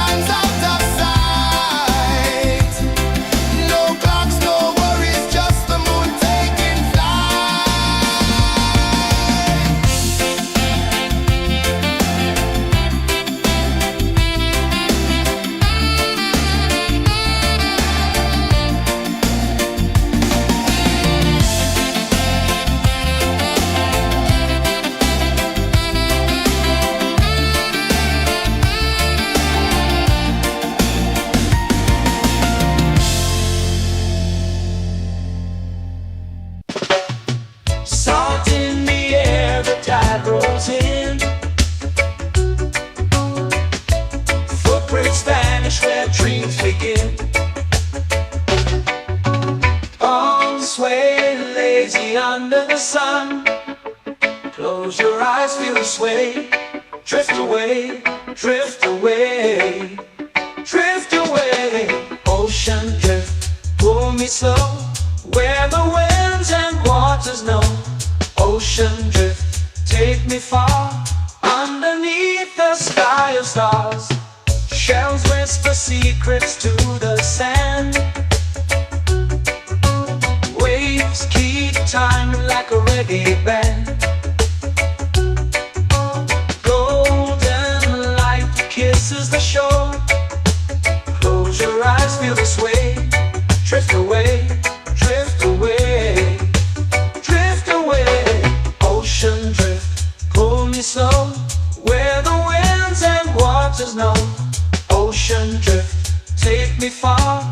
time's out of sight. No clocks, no worries, just the moon taking flight. Salt in the air, the tide rolls in. Footprints vanish where dreams begin. Arms sway lazy under the sun. Close your eyes, feel the sway. Drift away, drift away, drift away. Ocean drift, pull me slow, where the winds and waters know. Ocean drift, take me far, underneath the sky of stars. Shells whisper secrets to the sand. Waves keep time like a reggae band. Golden light kisses the shore. Close your eyes, feel the sway. Drift away, drift away, drift away. Ocean drift, pull me slow, where the winds and waters know. Ocean drift, take me far,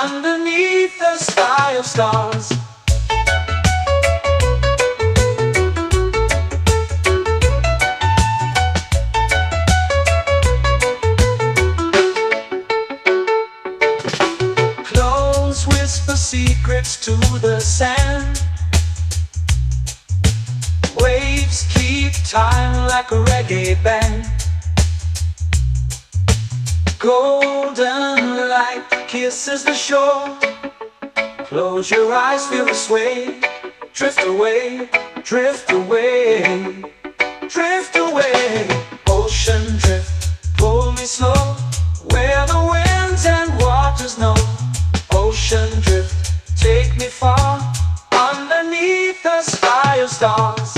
underneath the sky of stars. Close whisper secrets to the sand. Waves keep time like a reggae band. Golden light kisses the shore. Close your eyes, feel the sway. Drift away, drift away, drift away. Ocean drift, pull me slow, where the winds and waters know. Ocean drift, take me far, underneath the sky of stars.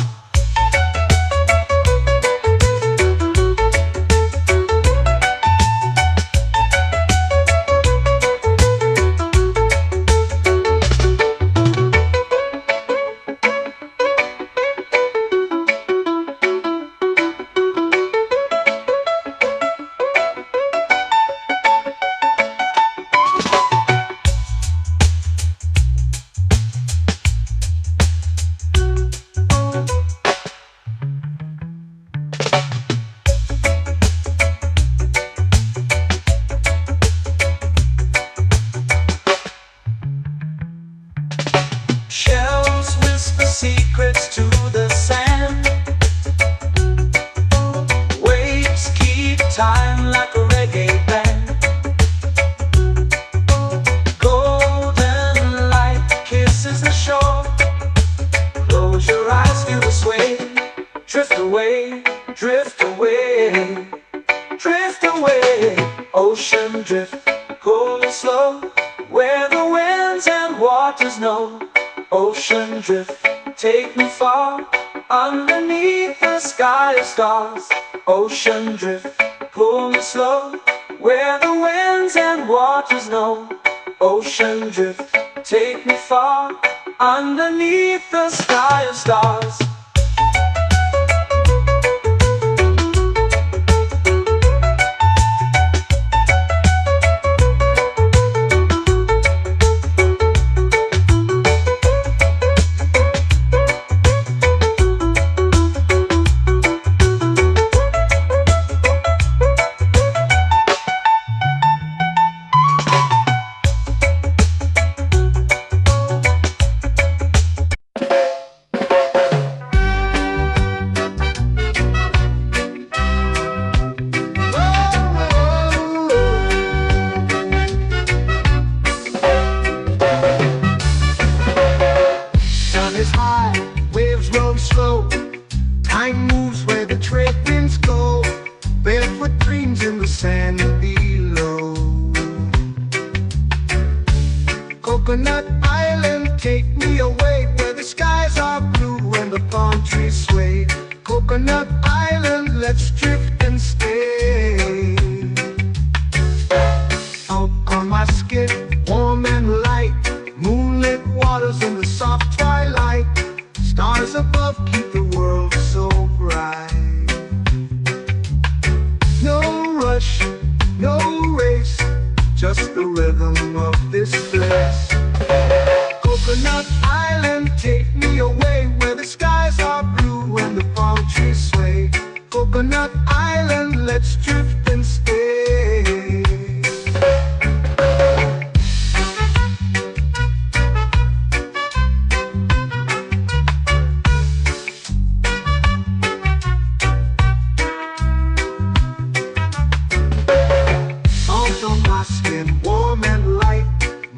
Shells whisper secrets to the sand. Waves keep time like a reggae band. Golden light kisses the shore. Close your eyes, feel the sway. Drift away, drift away, drift away. Ocean drift, pull me slow, where the winds and waters know. Ocean drift, take me far, underneath the sky of stars. Ocean drift, pull me slow, where the winds and waters know. Ocean drift, take me far, underneath the sky of stars. Coconut Island, take me away where the skies are blue and the palm trees sway. Coconut Island, let's drift and stay. Out on my skin, warm and light, moonlit waters in the soft twilight. Stars above keep the world so bright. No rush, no race, just the rhythm of this place. Coconut Island, take me away where the skies are blue and the palm trees sway. Coconut Island, let's drift and stay. Salt on my skin, warm and light,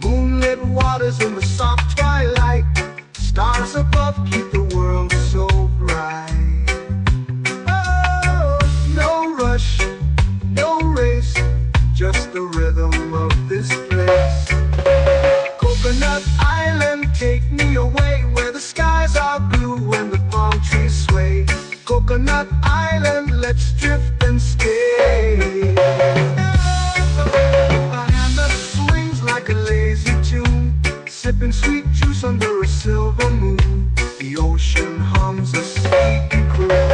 moonlit waters in the soft twilight. Stars above keep the world so bright. Oh, no rush, no race, just the rhythm of this place. Coconut Island, take me away where the skies are blue and the palm trees sway. Coconut Island, let's drift and stay. A hand that swings like a lazy tune, sipping sweet juice under a silver moon. The ocean hums a sleepy croon.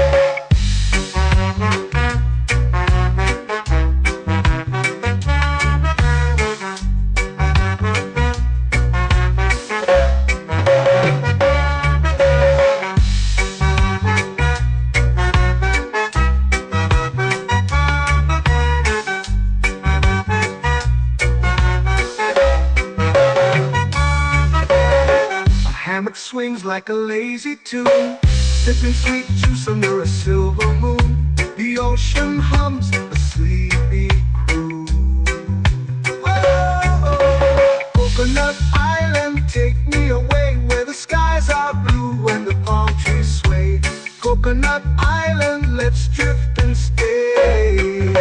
Hammock swings like a lazy tune, sipping sweet juice under a silver moon. The ocean hums a sleepy croon. Whoa, Coconut Island, take me away where the skies are blue and the palm trees sway. Coconut Island, let's drift and stay.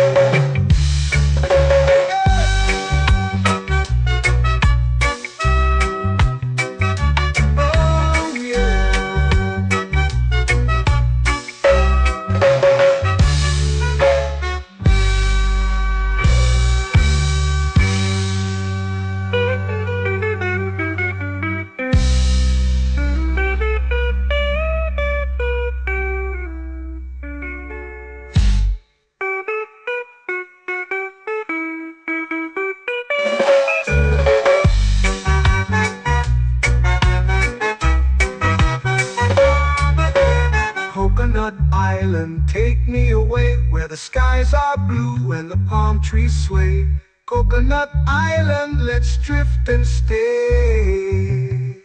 Coconut Island, take me away where the skies are blue and the palm trees sway. Coconut Island, let's drift and stay.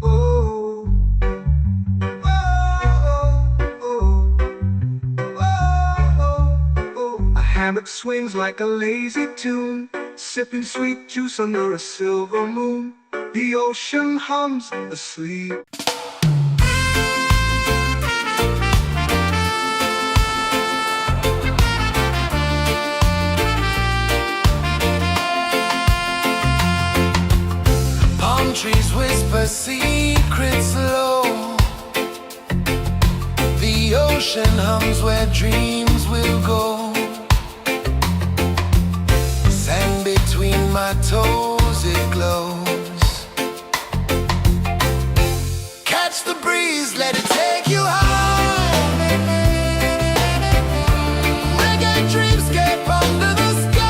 Oh, oh, oh, oh, oh. A hammock swings like a lazy tune, sipping sweet juice under a silver moon. The ocean hums asleep. Trees whisper secrets low. The ocean hums where dreams will go. Sand between my toes, it glows. Catch the breeze, let it take you high. Reggae dreamscape under the sky.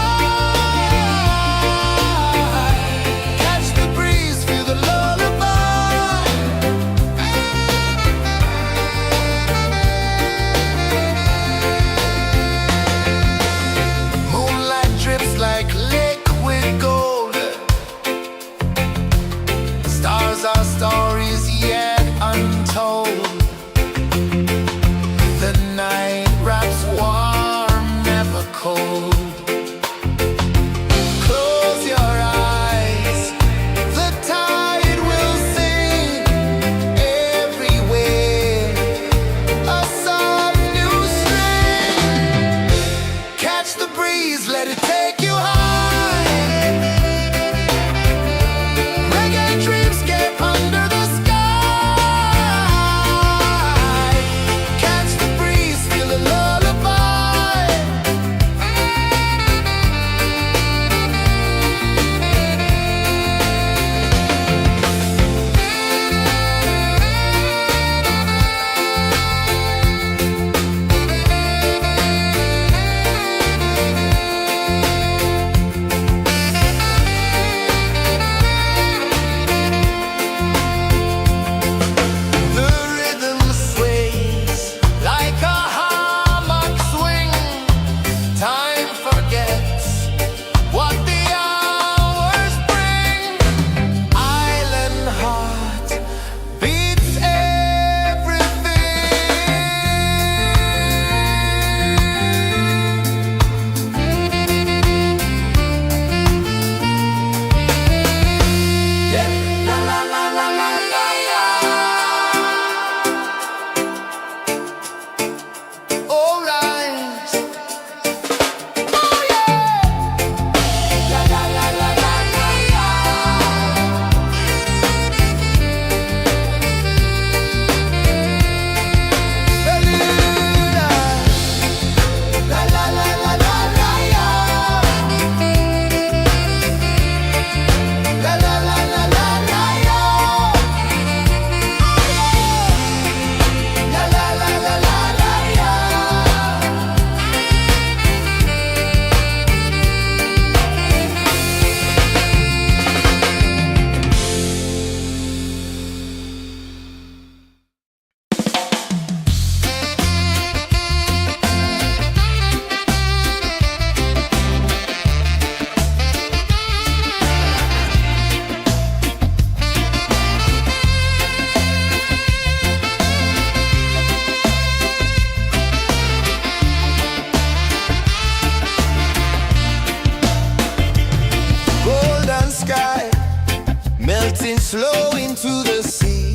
flow into the sea.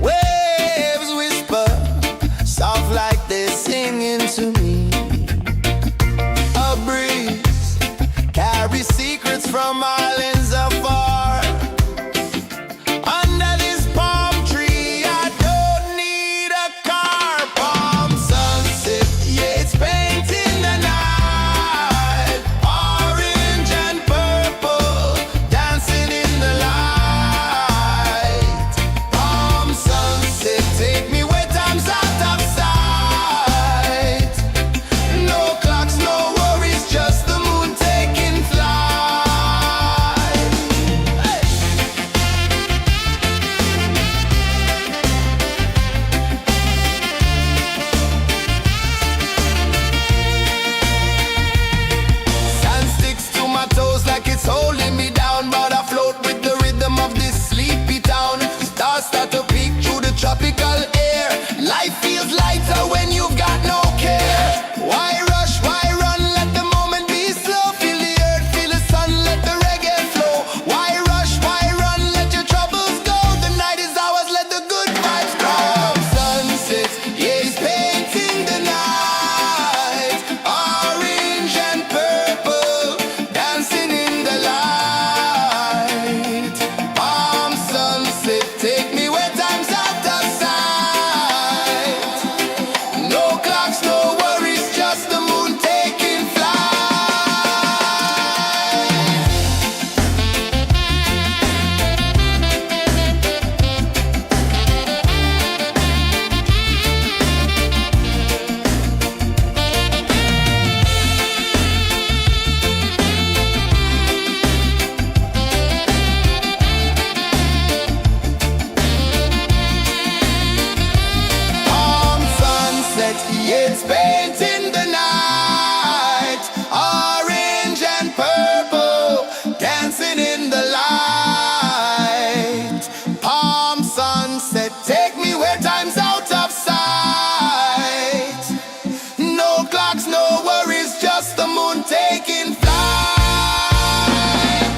Waves whisper, soft like they're singing to me. A breeze carries secrets from islands afar. Under this palm tree, I don't need a car. Palm sunset, yeah, it's painting the night. Orange and purple, dancing in the light. Palm sunset, take me where time's out of sight. No clocks, no worries, just the moon taking flight. Hey! Sand sticks to my toes like it's holding me down, but I float with the rhythm of this sleepy town. Stars start to peek through the tropical air. Life feels lighter when you've got no care. Why rush, why run, let the moment be slow. Feel the earth, feel the sun, let the reggae flow. Why rush, why run, let your troubles go. The night is ours, let the good vibes grow. Sunset, yeah, it's painting the night. Orange and purple, dancing in the light. Palm sunset, take me where time's out of sight. No clocks, no worries, just the moon taking flight. Palm sunset, yeah, it's painting the night. Orange and purple, dancing in the light. Palm sunset, take me where time's out of sight. No clocks, no worries, just the moon taking flight.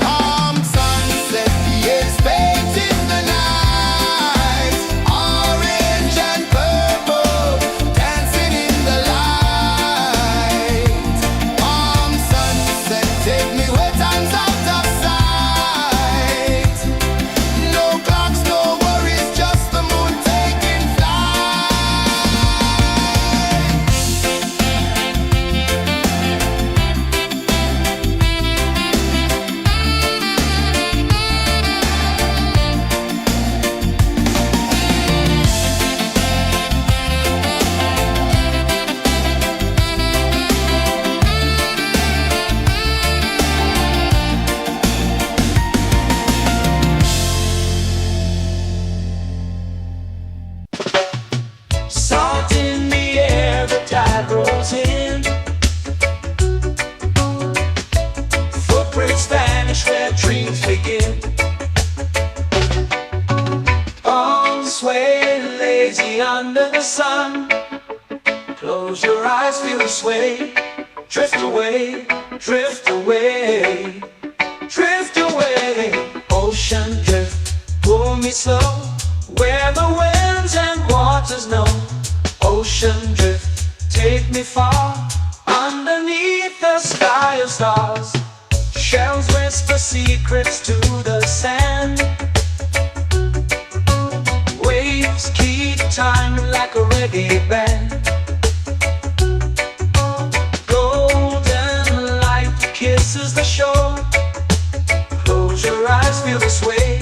Palm sunset, yeah, it's painting the night. Orange and purple, dancing in the light. Palm sunset, take me where time's out of sight. No clocks, no worries, just the moon taking flight. Salt in the air, the tide rolls in. Footprints vanish where dreams begin. Arms sway lazy under the sun. Close your eyes, feel the sway. Drift away, drift away, drift away. Ocean drift, pull me slow, where the winds and waters know. Ocean drift, take me far, underneath the sky of stars. Shells whisper secrets to the sand. Waves keep time like a reggae band. Golden light kisses the shore. Close your eyes, feel the sway.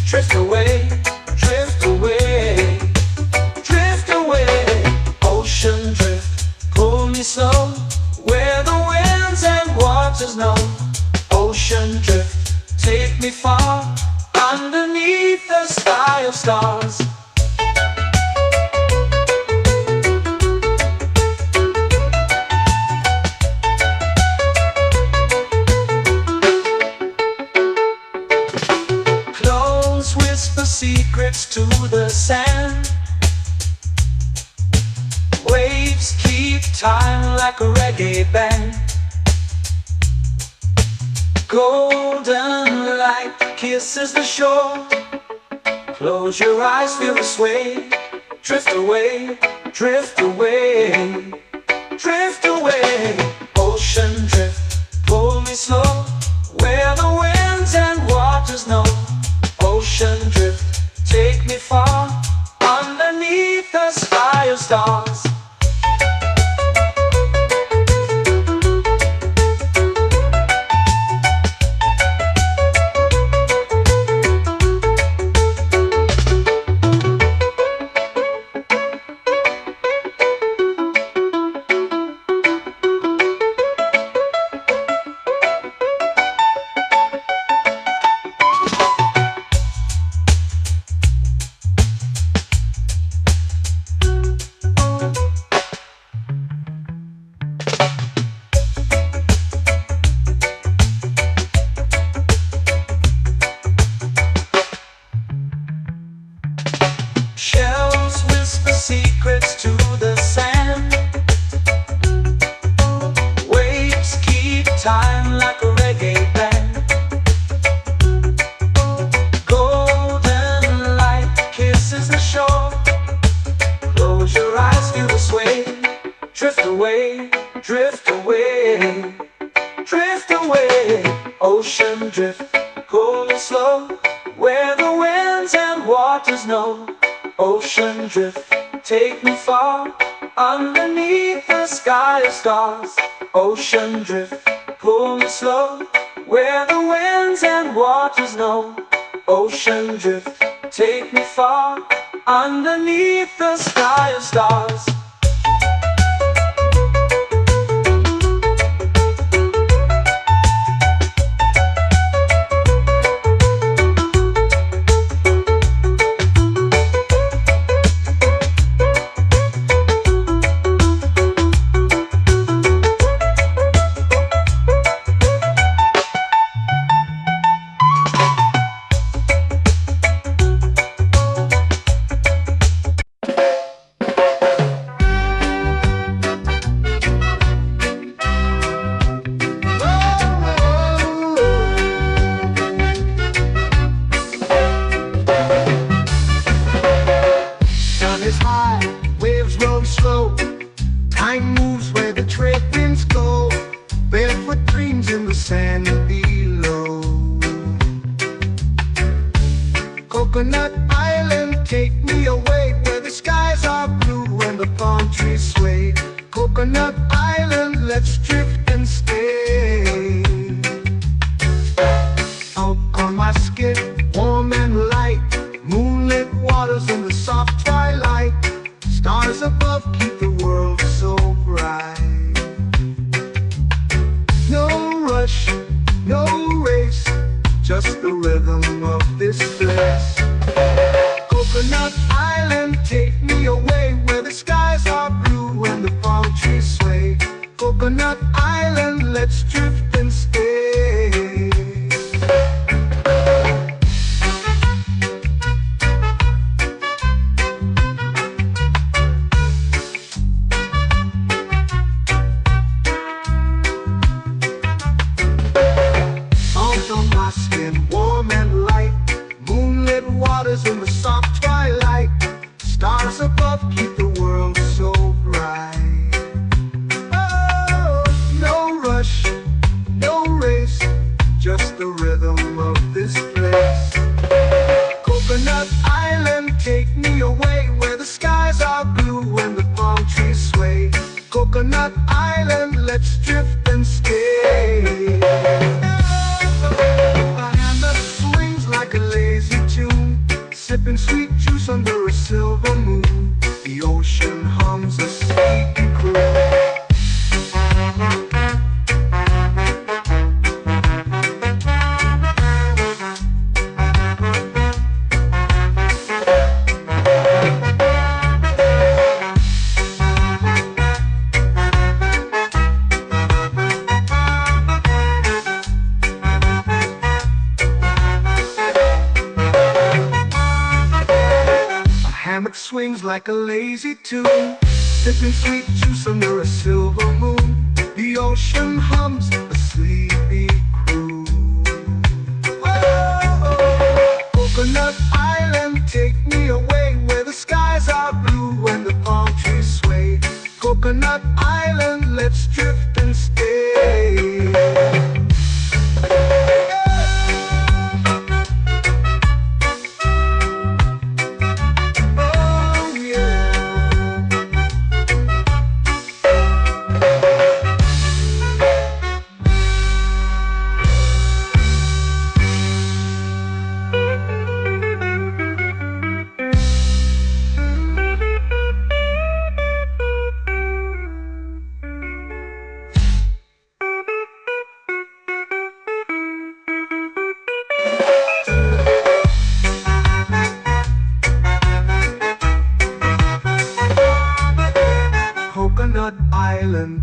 Drift away, drift away, drift away. Ocean drift, pull me slow, where the winds and waters know. Ocean drift, take me far, underneath the sky of stars. Close whisper secrets to the sand. Waves keep time like a reggae band. Golden light kisses the shore. Close your eyes, feel the sway. Drift away, drift away, drift away. Ocean drift, pull me slow, where the winds and waters know. Ocean drift, take me far, underneath the sky of stars. Shells whisper secrets to the sand. Waves keep time like a reggae band. Golden light kisses the shore. Close your eyes, feel the sway. Drift away, drift away, drift away. Ocean drift, cool and slow, where the winds and waters know. Ocean drift, take me far, underneath the sky of stars. Ocean drift, pull me slow, where the winds and waters know. Ocean drift, take me far, underneath the sky of stars. Time moves where the trade winds go. Barefoot dreams in the sand below. Coconut Island, take me away, where the skies are blue and the palm trees sway. Coconut Island, let's drift and stay. Out on my skin, warm and light, moonlit waters in the soft twilight. Stars above keep the world so bright. No rush, no race, just the rhythm of this place. Coconut Island, take me away, where the skies are blue and the palm trees sway. Coconut Island, let's drift and stay. Warm and light, moonlit waters in the soft twilight. Stars above keep the world so bright. Oh, no rush, no race, just the rhythm of this place. Coconut Island, take me away, where the skies are blue and the palm trees sway. Coconut Island, let's drift and stay. Sipping sweet juice under a silver moon. The ocean hums a sleepy croon. Hammock swings like a lazy tune, sipping sweet juice under a silver moon. The ocean hums a sleepy croon. Whoa.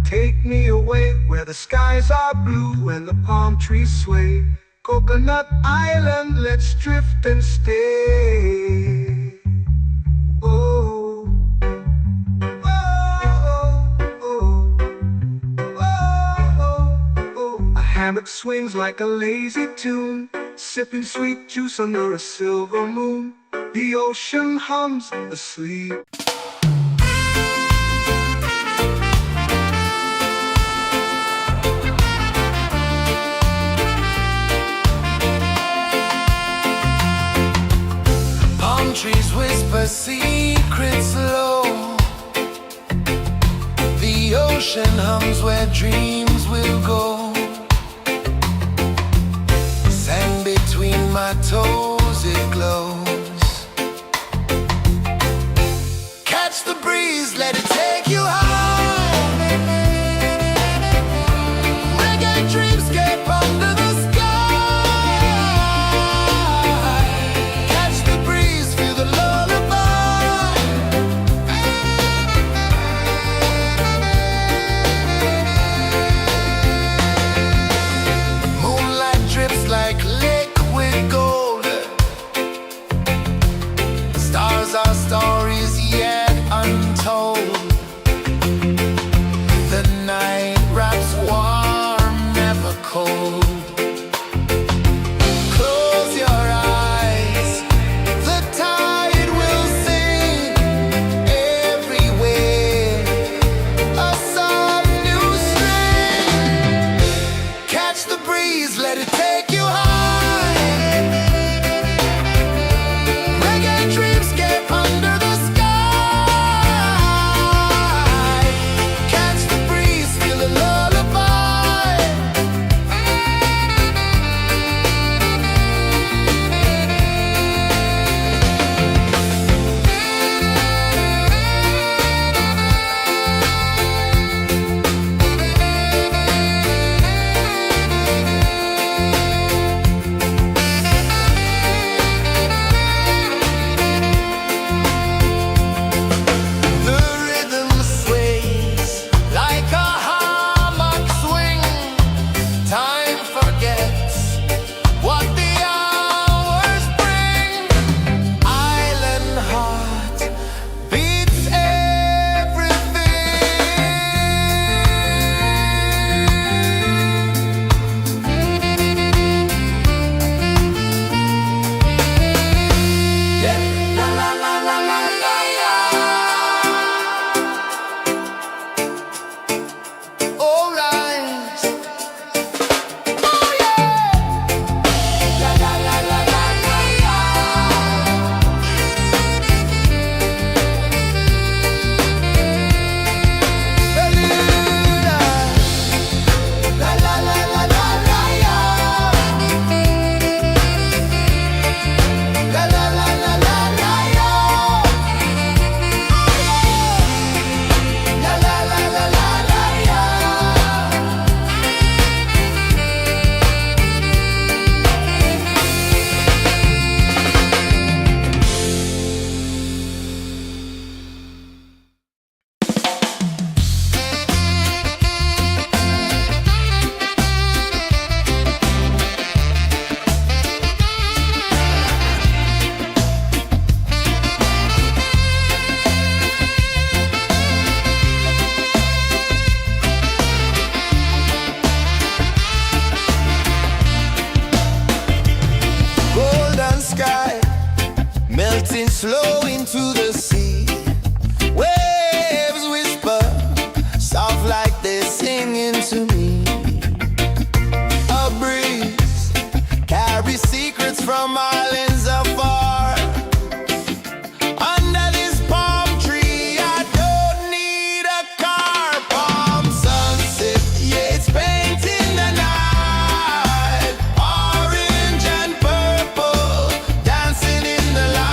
Take me away where the skies are blue and the palm trees sway. Coconut Island, let's drift and stay. Oh, oh, oh, oh, oh. A hammock swings like a lazy tune, sipping sweet juice under a silver moon. The ocean hums asleep. Trees whisper secrets low. The ocean hums where dreams will go. Sand between my toes, it glows. Catch the breeze, let it take you high. Reggae dreamscape under the sky. Our stories yet untold. The night wraps warm, never cold. Close your eyes, the tide will sing everywhere. A soft new string. Catch the breeze, let it take you high. Slow into the sea. Waves whisper, soft like they're singing to me. A breeze carries secrets from islands afar. Under this palm tree, I don't need a car. Palm sunset, yeah, it's painting the night. Orange and purple, dancing in the light.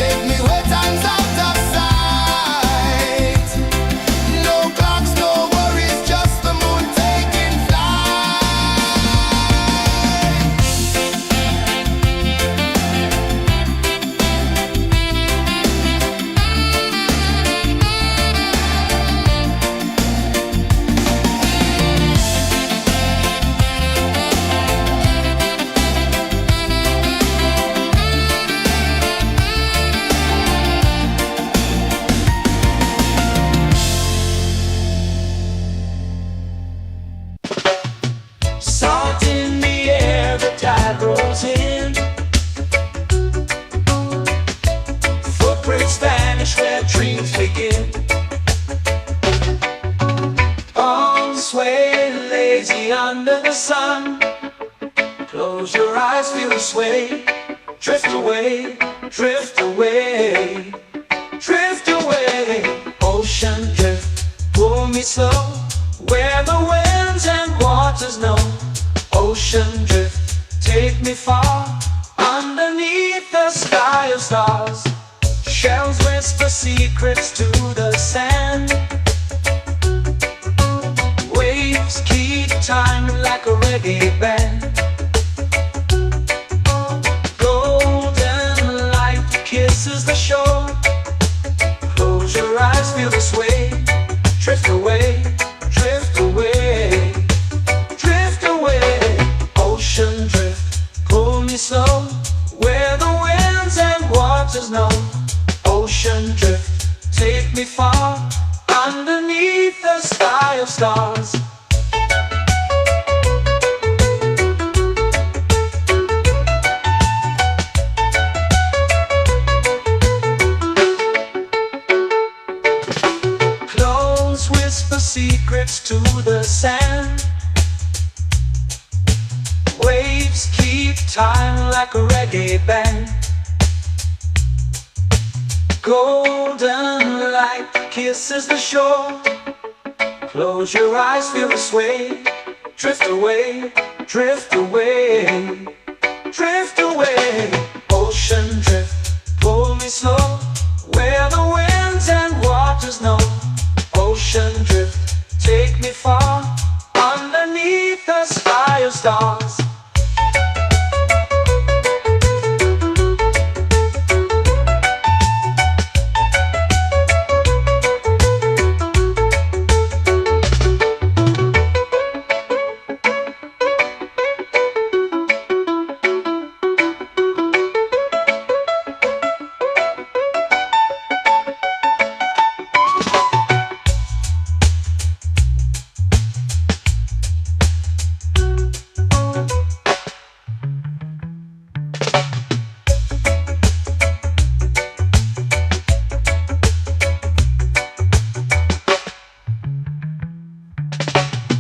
take me where time's out of sight. No clocks, no worries, just the moon taking flight. Salt in the air, the tide rolls in. Footprints vanish where dreams begin. Arms sway lazy under the sun. Close your eyes, feel the sway. Drift away, drift away, drift away. Ocean drift, pull me slow, where the winds and waters know. Ocean drift, take me far, underneath the sky of stars. Shells whisper secrets to the sand. Waves keep time like a reggae band. Golden light kisses the shore. Close your eyes, feel the sway. Drift away, drift away, drift away. Ocean drift, pull me slow, where the winds and waters know. Ocean drift, take me far, underneath the sky of stars. Close whisper secrets to the sand. Waves keep time like a reggae band. Golden light kisses the shore. Close your eyes, feel the sway. Drift away, drift away, drift away. Ocean drift, pull me slow, where the winds and waters know. Ocean drift, take me far, underneath the sky of stars.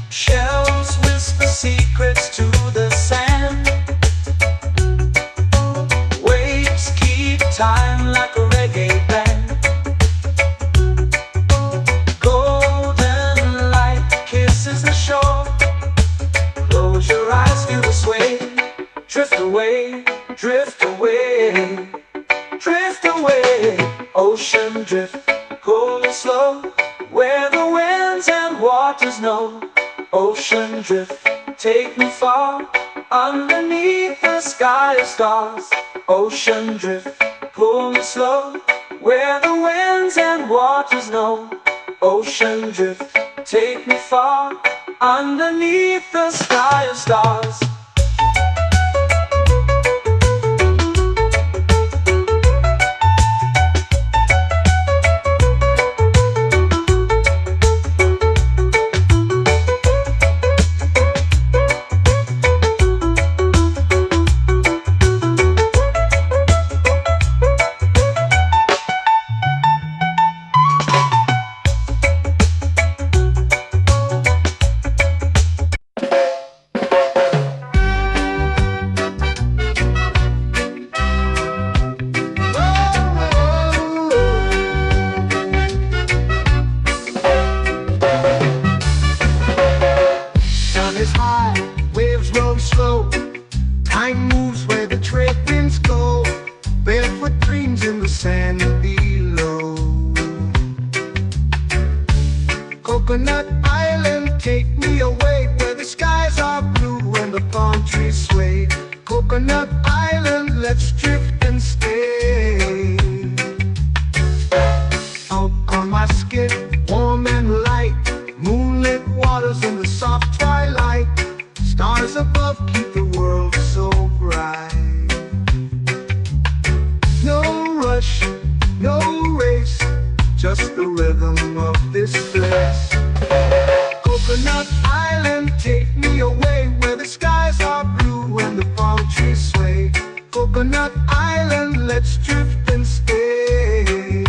Shells whisper secrets to the sand. Waves keep time like a reggae band. Golden light kisses the shore. Close your eyes, feel the sway. Drift away, drift away, drift away. Ocean drift, pull me slow, where the winds and waters know. Ocean drift, take me far, underneath the sky of stars. Ocean drift, pull me slow, where the winds and waters know. Ocean drift, take me far, underneath the sky of stars. with dreams in the sand below. Coconut Island, take me away where the skies are blue and the palm trees sway. Coconut Island, let's drift and stay. Out on my skin, warm and light, moonlit waters in the soft twilight. Stars above keep the world so bright. No rush, no race, just the rhythm of this place. Coconut Island, take me away where the skies are blue and the palm trees sway. Coconut Island, let's drift and stay.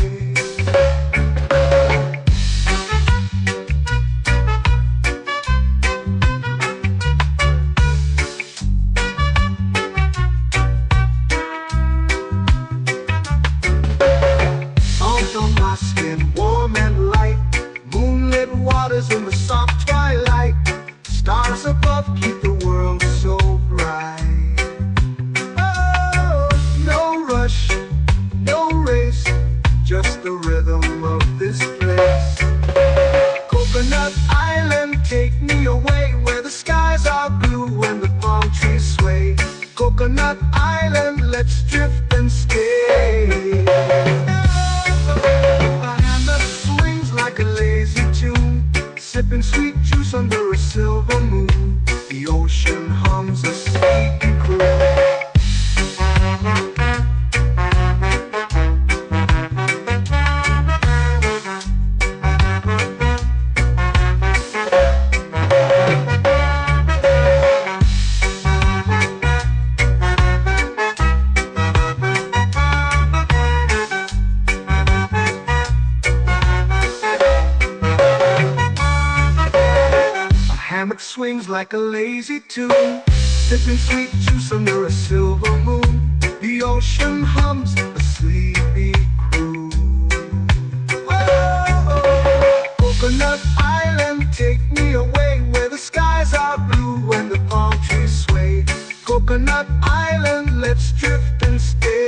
Out on my skin, warm and light, moonlit waters in the soft twilight. Stars above keep the world so bright. Oh, no rush, no race, just the rhythm of this place. Coconut Island, take me away where the skies are blue and the palm trees sway. Coconut Island, let's drift and stay. A hand that swings like a lazy tune, sipping sweet juice under a silver moon. The ocean hums a sleepy croon. Hammock swings like a lazy tune, sipping sweet juice under a silver moon. The ocean hums a sleepy croon. Whoa, Coconut Island, take me away where the skies are blue and the palm trees sway. Coconut Island, let's drift and stay.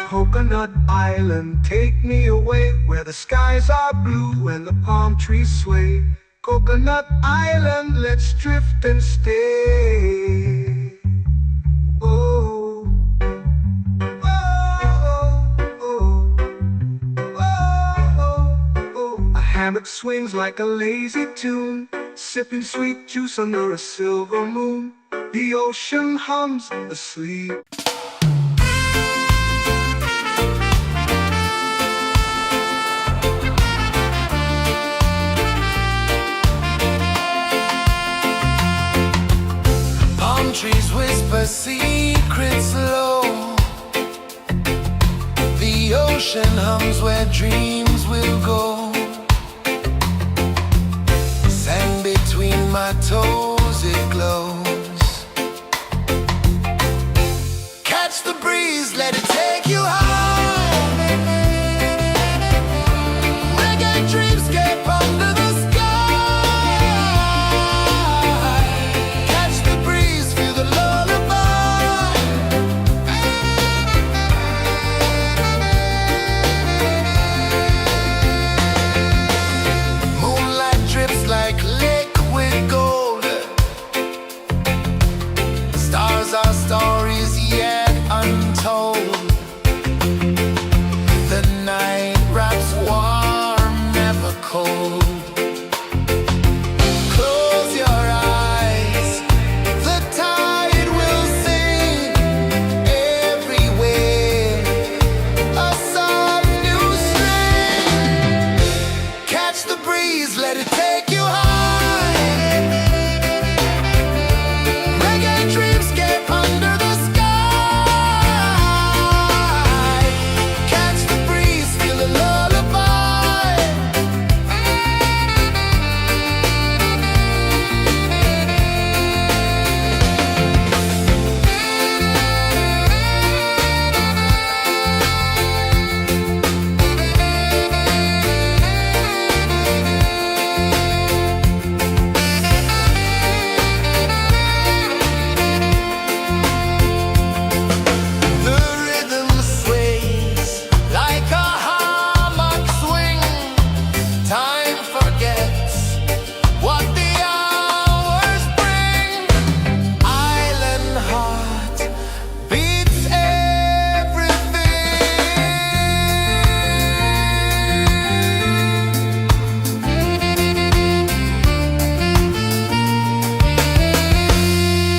Coconut Island, take me away where the skies are blue and the palm trees sway. Coconut Island, let's drift and stay. Oh, oh, oh, oh, oh. A hammock swings like a lazy tune, sipping sweet juice under a silver moon. The ocean hums asleep. Trees whisper secrets low. The ocean hums where dreams will go. Sand between my toes, it glows. Catch the breeze, let it take you home. Reggae dreamscape under the sky. breeze, let it take you high. Reggae dreams get under the sky. Catch the breeze, feel the lullaby. The rhythm sways like a hammock swing. Time forgets what the hours bring. Island heart beats everything.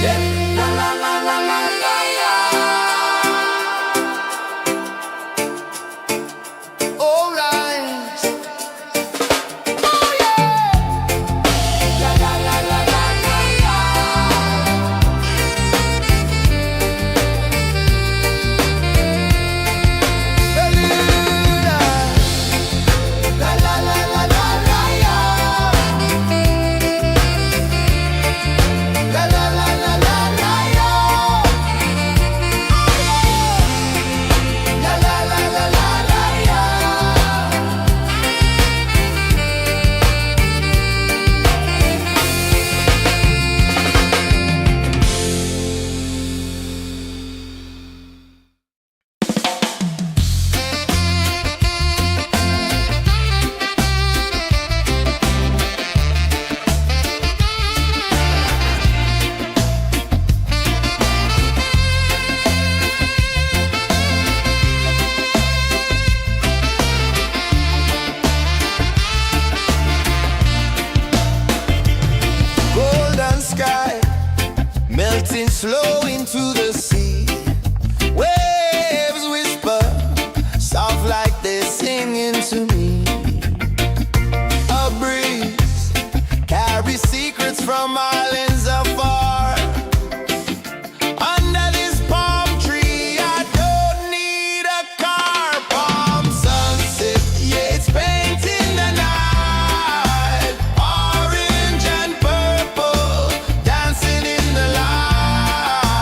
Yeah. La la la la la la la. All right. Oh yeah. La la la la la la la. La la la la la la la. La la la la la la la. La la la la la la la. Golden sky melting slow into the sea. Waves whisper soft like they're singing to me. A breeze carries secrets from islands afar. Under this palm tree, I don't need a car. Palm sunset, yeah, it's painting the night. Orange and purple dancing in the light.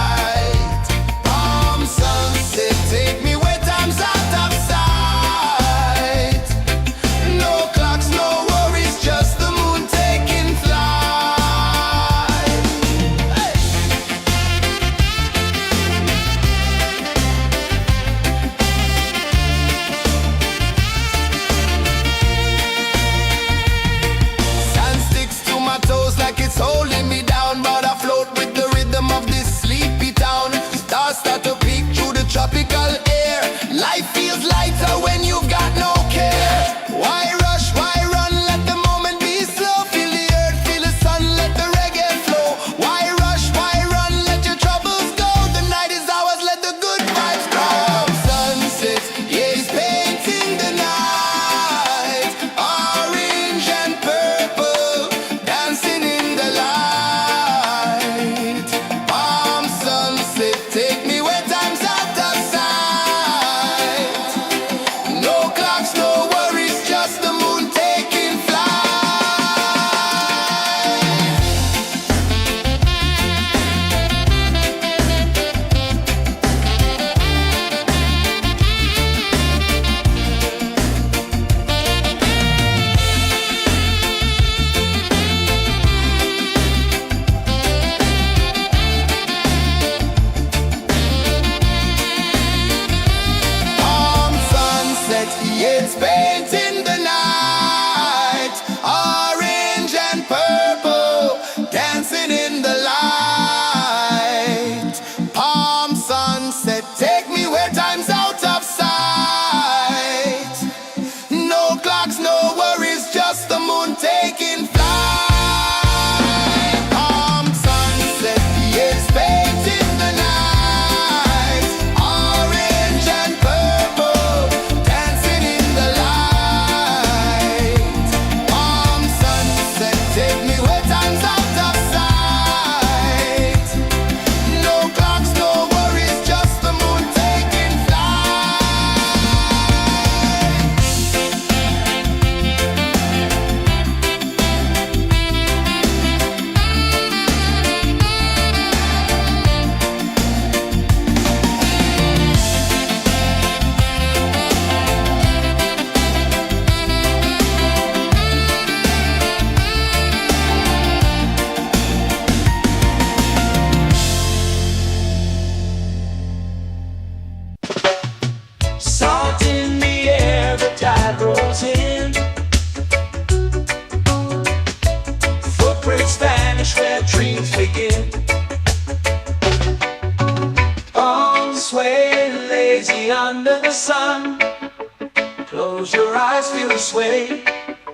eyes feel the sway.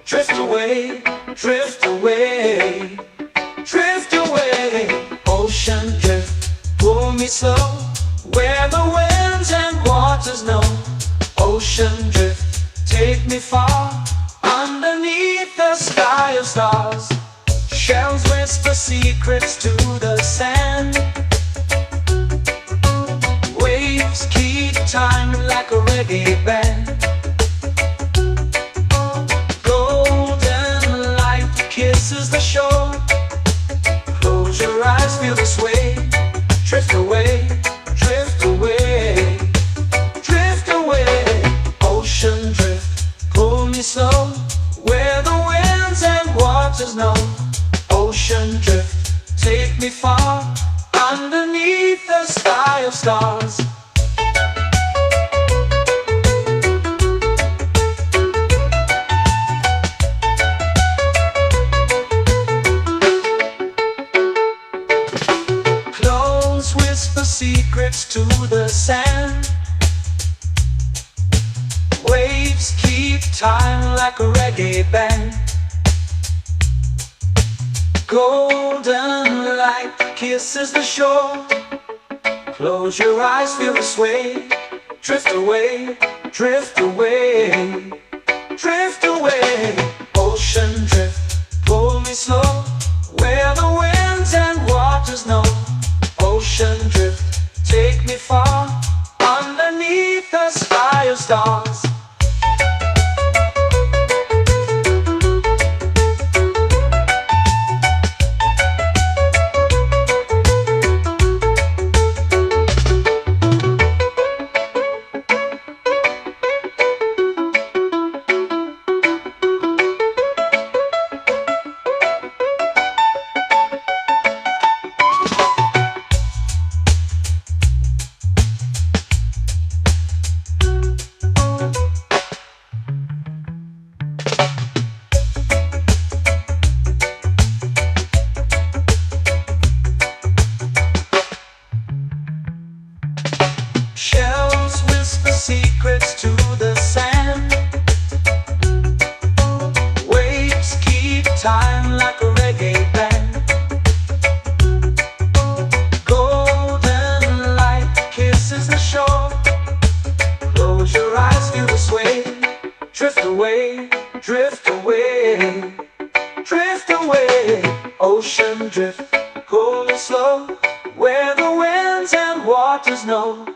Drift away, drift away, drift away. Ocean drift, pull me slow, where the winds and waters know. Ocean drift, take me far, underneath the sky of stars. Shells whisper secrets to the sand. Waves keep time like a reggae band. Golden light kisses the shore. Close your eyes, feel the sway. Drift away, drift away, drift away. Ocean drift, pull me slow, where the winds and waters know. Ocean drift, take me far, underneath the sky of stars. Close whisper secrets to the sand. Waves keep time like a reggae band. Golden light kisses the shore. Close your eyes, feel the sway. Drift away, drift away, drift away. Ocean drift, pull me slow, where the winds and waters know. Ocean drift, take me far, underneath the sky of stars. Shells whisper secrets to the sand. Waves keep time like a reggae band. Golden light kisses the shore. Close your eyes, feel the sway. Drift away, drift away, drift away. Ocean drift, pull me slow, where the winds and waters know.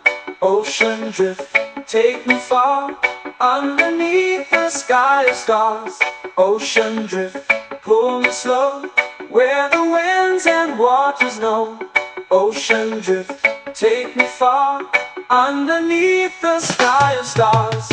Ocean drift, take me far, underneath the sky of stars. Ocean drift, pull me slow, where the winds and waters know. Ocean drift, take me far, underneath the sky of stars.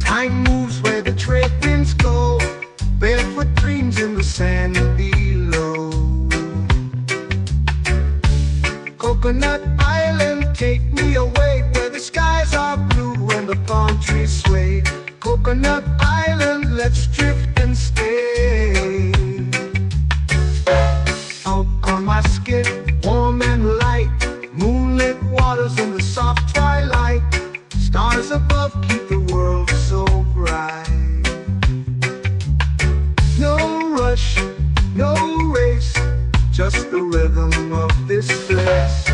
Time moves where the trade winds go. Barefoot dreams in the sand below. Coconut Island, take me away, where the skies are blue and the palm trees sway. Coconut Island, let's drift and stay. Out on my skin, warm and light, moonlit waters in the soft twilight. Stars above keep the world so bright. No rush, no race, just the rhythm of this place.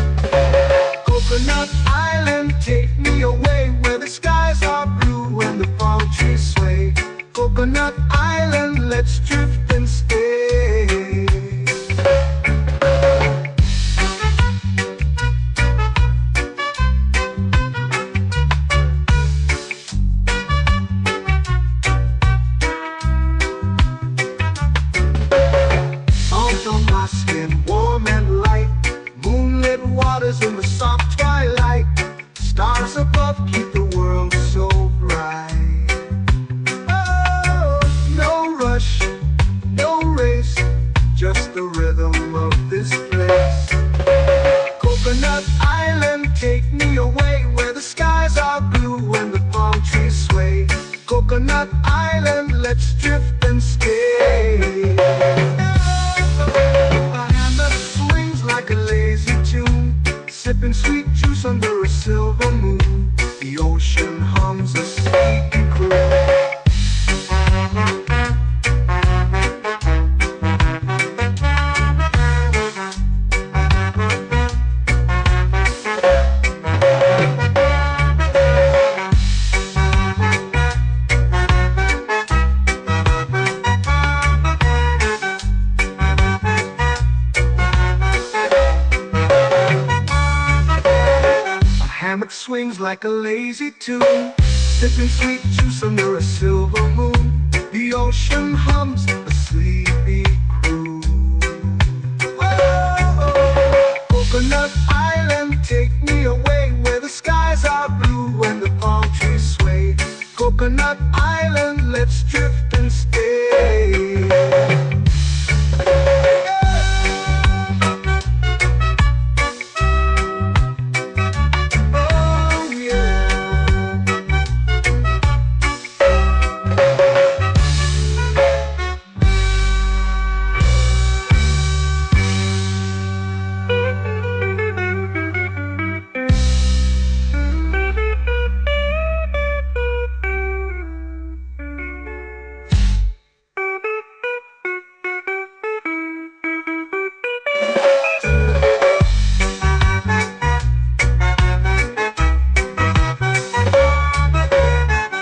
Coconut Island, take me away, where the skies are blue and the palm trees sway. Coconut Island, let's drift and stay. let's drift and stay. A hand that swings like a lazy tune, sipping sweet juice under a silver moon. The ocean hums a sleepy croon. Hammock swings like a lazy tune, sipping sweet juice under a silver moon. The ocean hums a sleepy croon. Whoa, Coconut Island, take me away where the skies are blue and the palm trees sway. Coconut Island, let's drift and stay.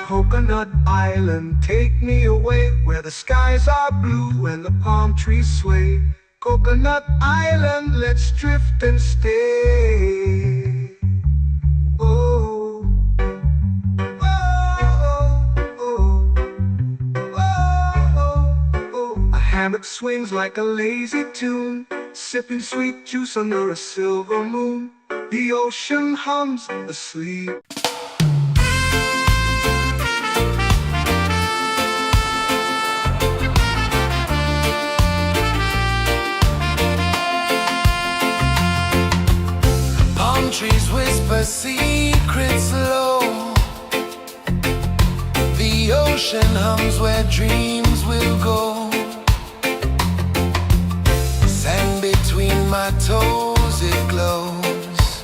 Coconut Island, take me away where the skies are blue and the palm trees sway. Coconut Island, let's drift and stay. Oh, oh, oh, oh, oh. A hammock swings like a lazy tune, sipping sweet juice under a silver moon. The ocean hums asleep. Trees whisper secrets low. The ocean hums where dreams will go. Sand between my toes, it glows.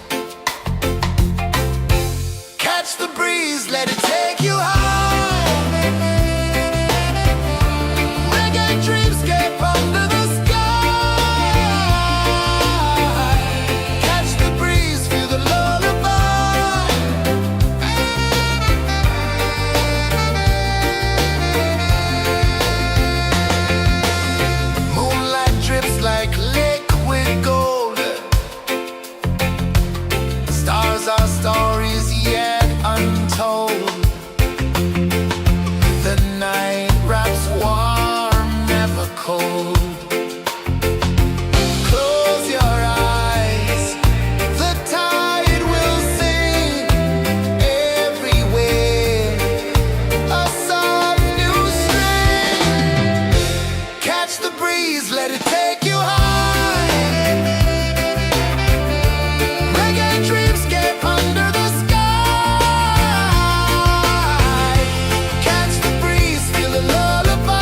Catch the breeze, let it take you high. Reggae dreamscape under the sky. Our stories yet untold. The night wraps warm, never cold. Close your eyes, the tide will sing everywhere. A soft new string. Catch the breeze, let it take you high. Reggae dreamscape under the sky. Catch the breeze, feel a lullaby.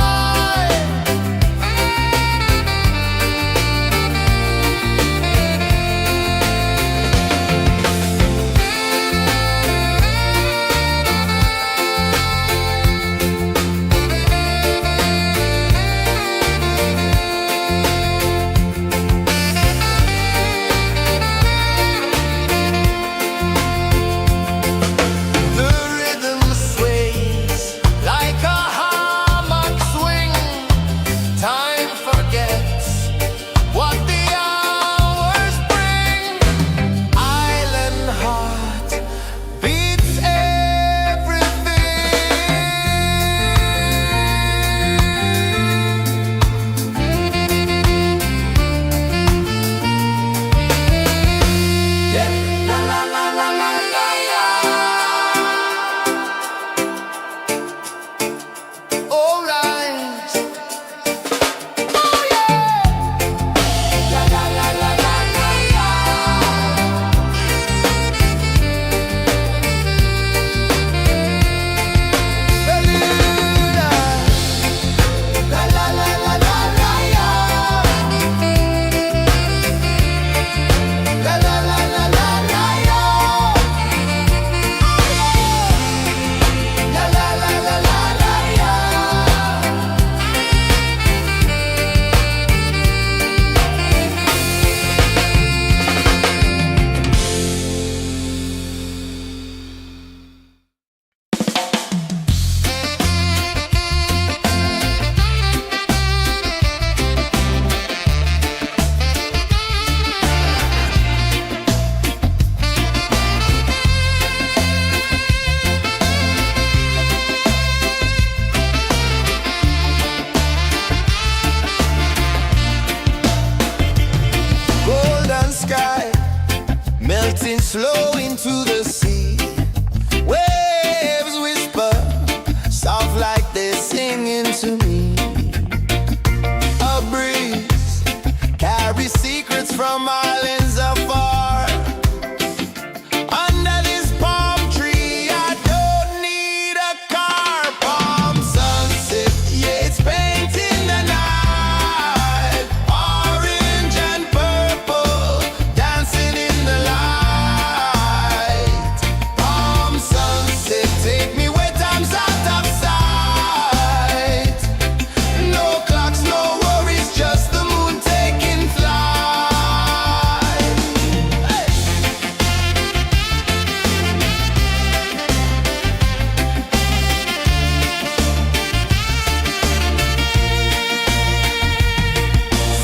flow into the sea. Waves whisper, soft like they're singing to me. A breeze carries secrets from islands afar. Under this palm tree, I don't need a car. Palm sunset, yeah, it's painting the night. Orange and purple, dancing in the light. Palm sunset, take me where time's out of sight. No clocks, no worries, just the moon taking flight. Hey!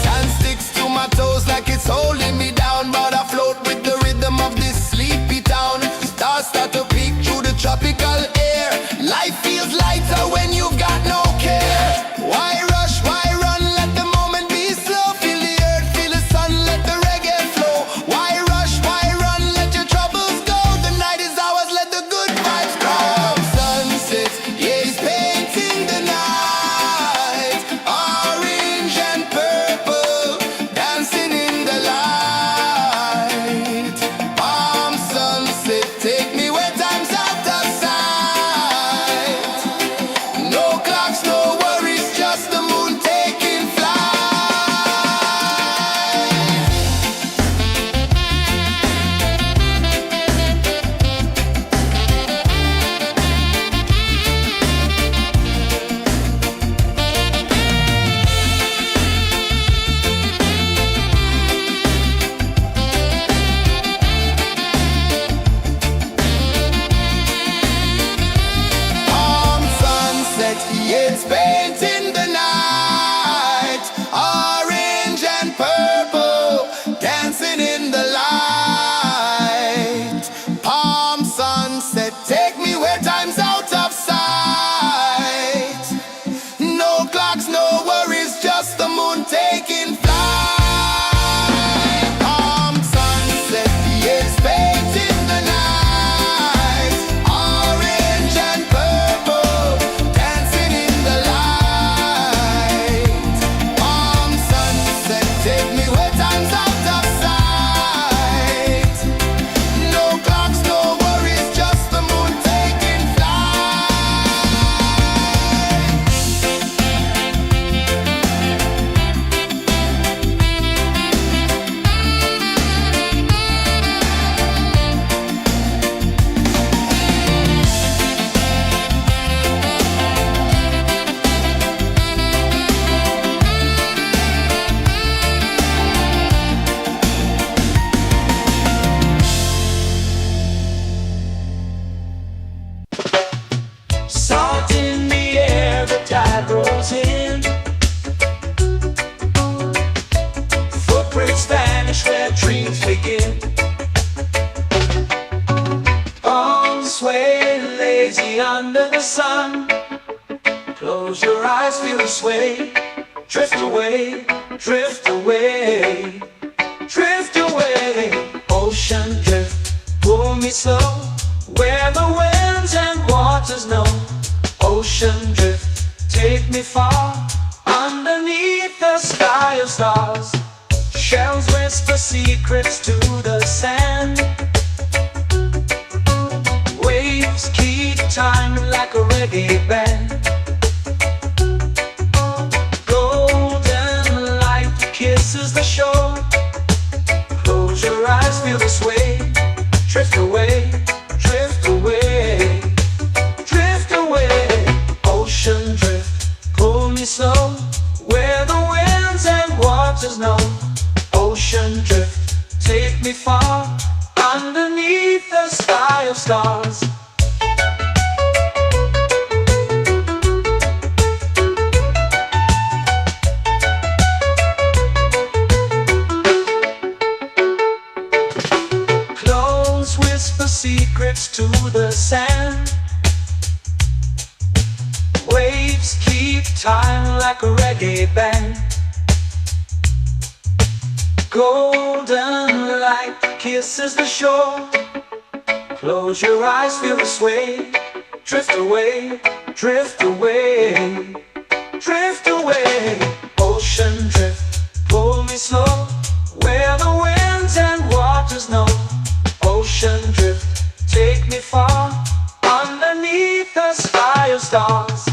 Sand sticks to my toes like it's holding me down, but I float with the rhythm of this sleepy town. Stars start to peek through the tropical air. Life feels lighter when you've got no care. Why rush, why run, let the moment be slow. Feel the earth, feel the sun, let the reggae flow. Why rush, why run, let your troubles go. The night is ours, let the good vibes grow. Sunset, yeah, it's painting the night. Orange and purple, dancing in the light. Palm sunset, take me where time's out of sight. No clocks, no worries, just the moon taking flight. Palm sunset, yeah, it's painting the night. Orange and purple, dancing in the light. Palm sunset, take me where time's out of sight. No clocks, no worries, just the moon taking flight. Palm sunset, yeah, it's painting the night. Orange and purple, dancing in the light. Palm sunset, take me where time's out of sight. No clocks, no worries, just the moon taking flight. Salt in the air, the tide rolls in. Footprints vanish where dreams begin. Arms sway lazy under the sun. Close your eyes, feel the sway. Drift away, drift away, drift away. Ocean drift, pull me slow, where the winds and waters know. Ocean drift, take me far, underneath the sky of stars. Shells whisper secrets to the sand. Waves keep time like a reggae band. Golden light kisses the shore. Close your eyes, feel the sway. Drift away, drift away, drift away. Ocean drift, pull me slow, where the winds and waters know. Ocean drift, take me far, underneath the sky of stars. Close whisper secrets to the sand. Waves keep time like a reggae band. Golden light kisses the shore. Close your eyes, feel the sway. Drift away, drift away, drift away. Ocean drift, pull me slow, where the winds and waters know. Ocean drift, take me far, underneath the sky of stars.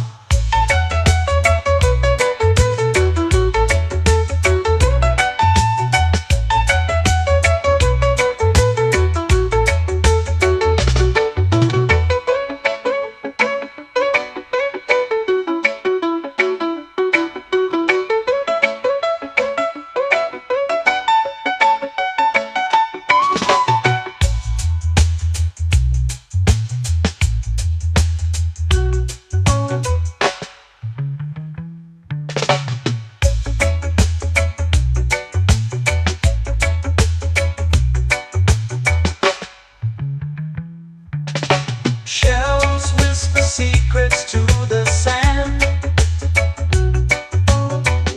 Shells whisper secrets to the sand.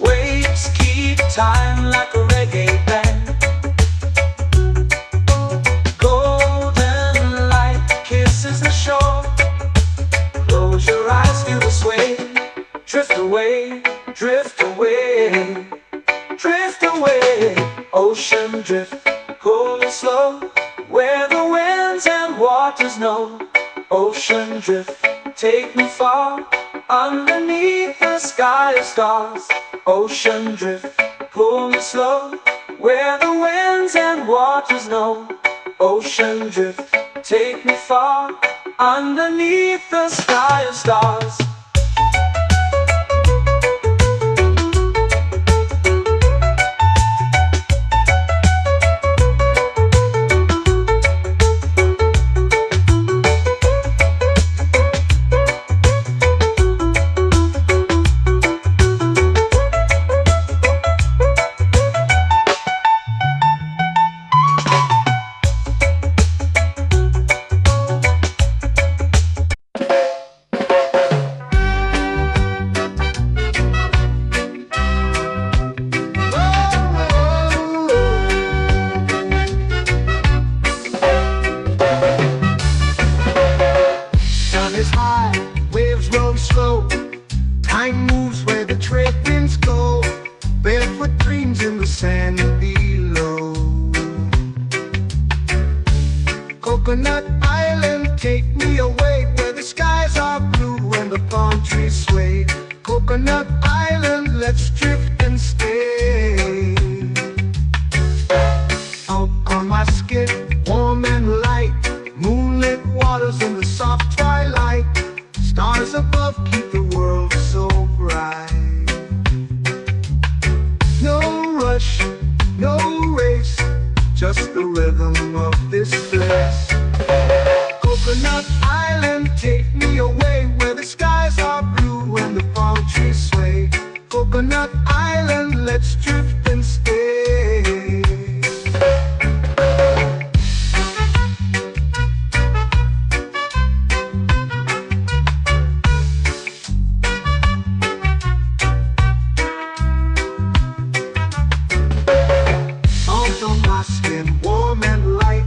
Waves keep time like a reggae band. Golden light kisses the shore. Close your eyes, feel the sway. Drift away, drift away, drift away. Ocean drift, pull me slow, where the winds and waters know. Ocean drift, take me far, underneath the sky of stars. Ocean drift, pull me slow, where the winds and waters know. Ocean drift, take me far, underneath the sky of stars. Waves roll slow, time moves where the trade winds go. Barefoot dreams in the sand below. Coconut Island, take me away, where the skies are blue and the palm trees sway. Coconut Island, let's drift and stay. Out on my skin, warm and light, moonlit waters in the soft twilight. Stars above keep the world so bright. No rush, no race, just the rhythm of this place. Coconut Island, take me away, where the skies are blue and the palm trees sway. Coconut Island, let's drift and stay. Warm and light,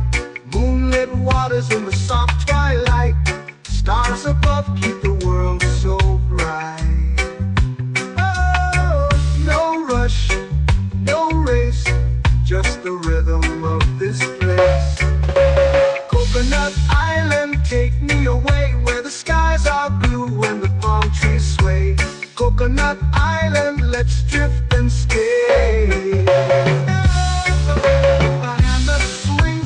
moonlit waters in the soft twilight. Stars above keep the world so bright. Oh, no rush, no race, just the rhythm of this place. Coconut Island, take me away, where the skies are blue and the palm trees sway. Coconut Island, let's drift and stay.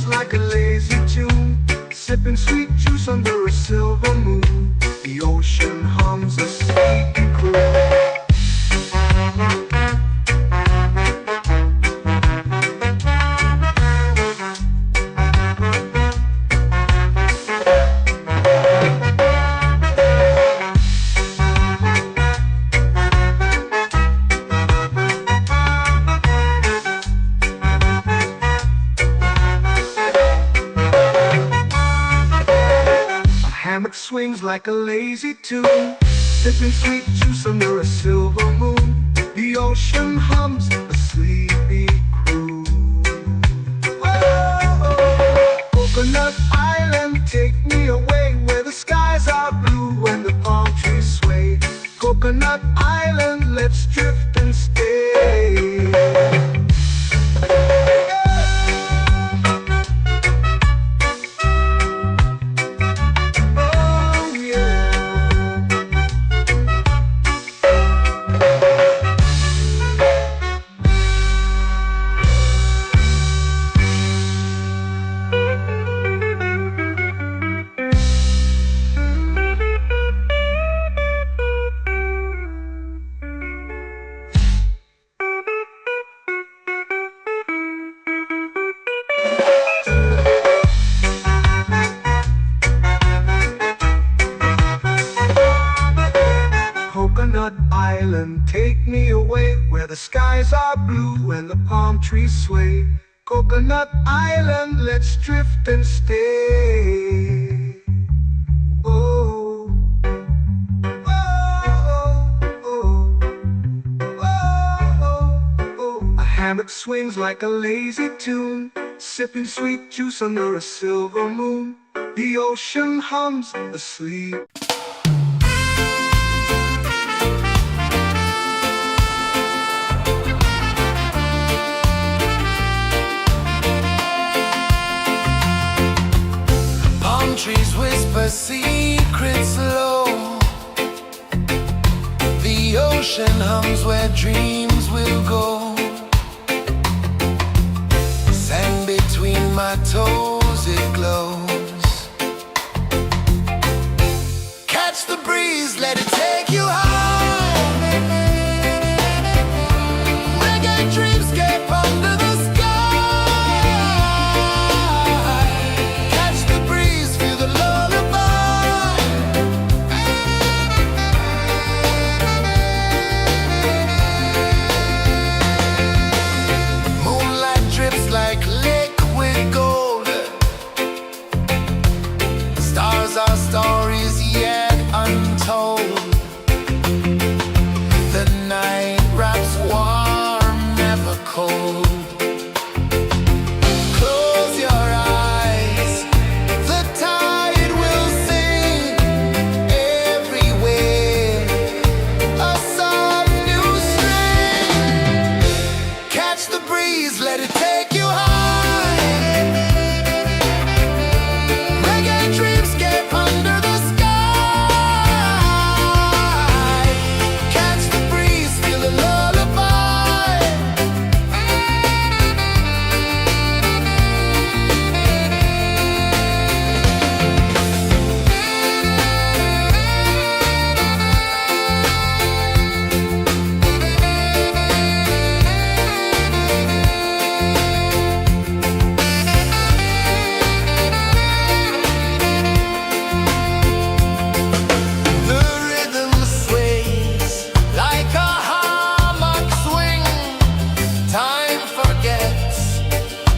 Like a lazy tune, sipping sweet juice under a silver moon. The ocean hums a sleepy croon. Swings like a lazy tune, sipping sweet juice under a silver moon. The ocean hums a sleepy croon. let's drift and stay. Oh yeah. Coconut Island, take me away where the skies are blue and the palm trees sway. Coconut Island, let's drift and stay. Oh, oh, oh, oh, oh. A hammock swings like a lazy tune, sipping sweet juice under a silver moon. The ocean hums asleep. Palm trees whisper secrets low. The ocean hums where dreams will go. Sand between my toes, it glows. Catch the breeze, let it take you high. Reggae dreamscape under the sky. Catch the breeze, feel the lullaby. Moonlight drips like liquid gold. Stars are stories yet untold. The night wraps warm, never cold. Close your eyes, the tide will sing everywhere. A soft new string. Catch the breeze, let it take you high. Reggae dreamscape under the sky. Catch the breeze, feel the lullaby. The rhythm sways like a hammock swing. Time forgets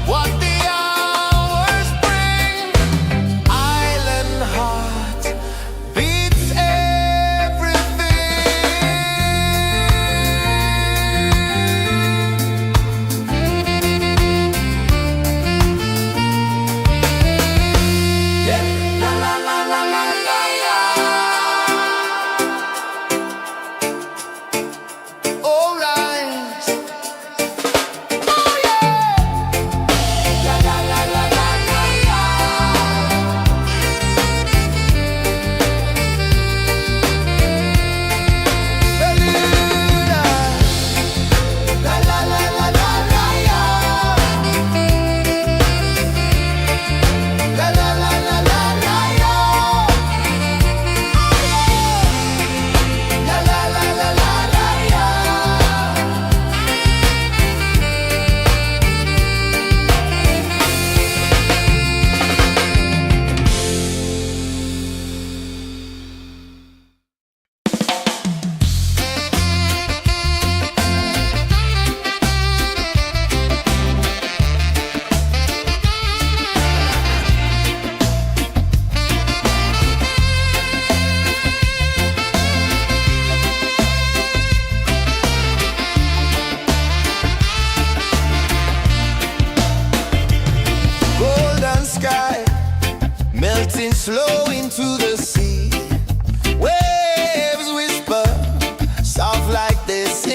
what the hours bring. Island heart beats everything. Yeah. La la la la la la la. All right. Oh yeah. La la la la la la la. Beluga. La la la la la la la. La la la la la la la. La la la la la la la. Golden sky melting slow into the sea. Waves whisper soft like they sing.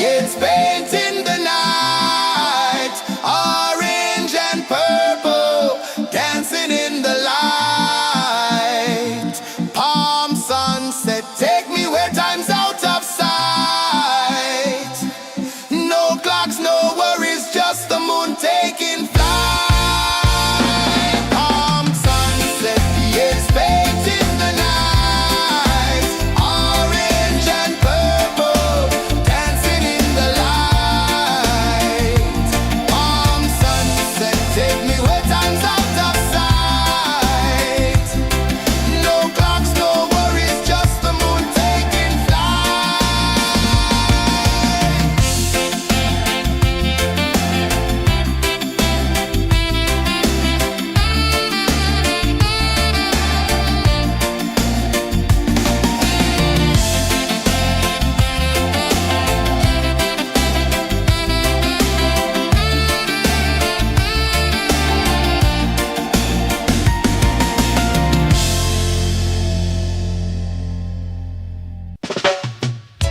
It's painting the night, orange and purple, dancing in the light. Palm sunset, take me where time's out of sight. No clocks, no worries, just the moon taking flight. Palm sunset, it's painting the night, orange and purple, dancing in the light. Palm sunset, take me where time's out of sight. No clocks, no worries, just the moon taking flight.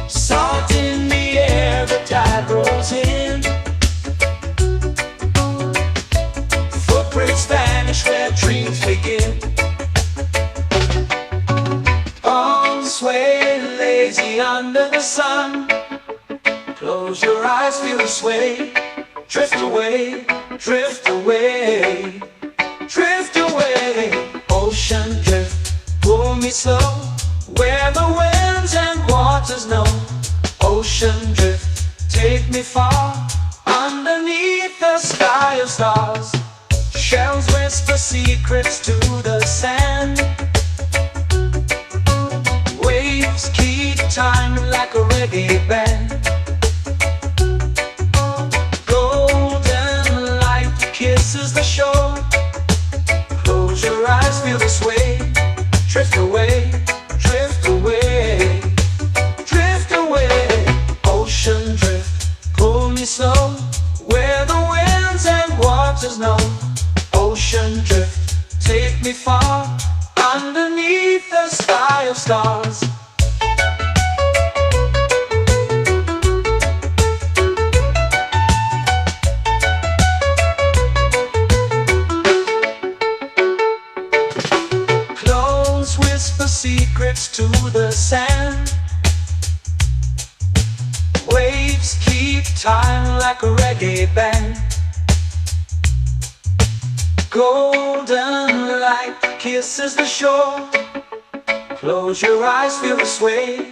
Salt in the air, the tide rolls in. Footprints vanish where dreams begin. Arms sway lazy under the sun. Close your eyes, feel the sway. Drift away, drift away, drift away. Ocean drift, pull me slow, where the winds and waters know. Ocean drift, take me far, underneath the sky of stars. Shells whisper secrets to the sand. Waves keep time like a reggae band. Golden light kisses the shore. Close your eyes, feel the sway. Drift away, drift away, drift away. Ocean drift, pull me slow, where the winds and waters know. Ocean drift, take me far, underneath the sky of stars. Close whisper secrets to the sand. Waves keep time like a reggae band. Golden light kisses the shore. Close your eyes, feel the sway.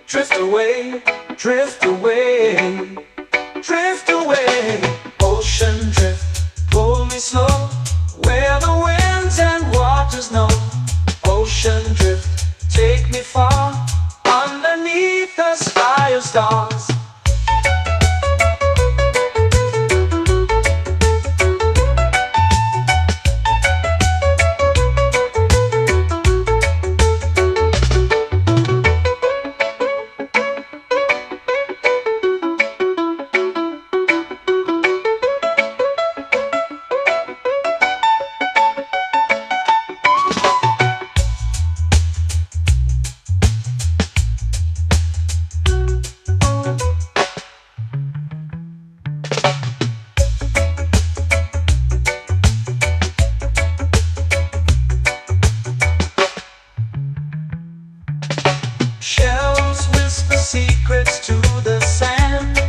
Drift away, drift away, drift away. Ocean drift, pull me slow, where the winds and waters know. Ocean drift, take me far, underneath the sky of stars. Shells whisper secrets to the sand.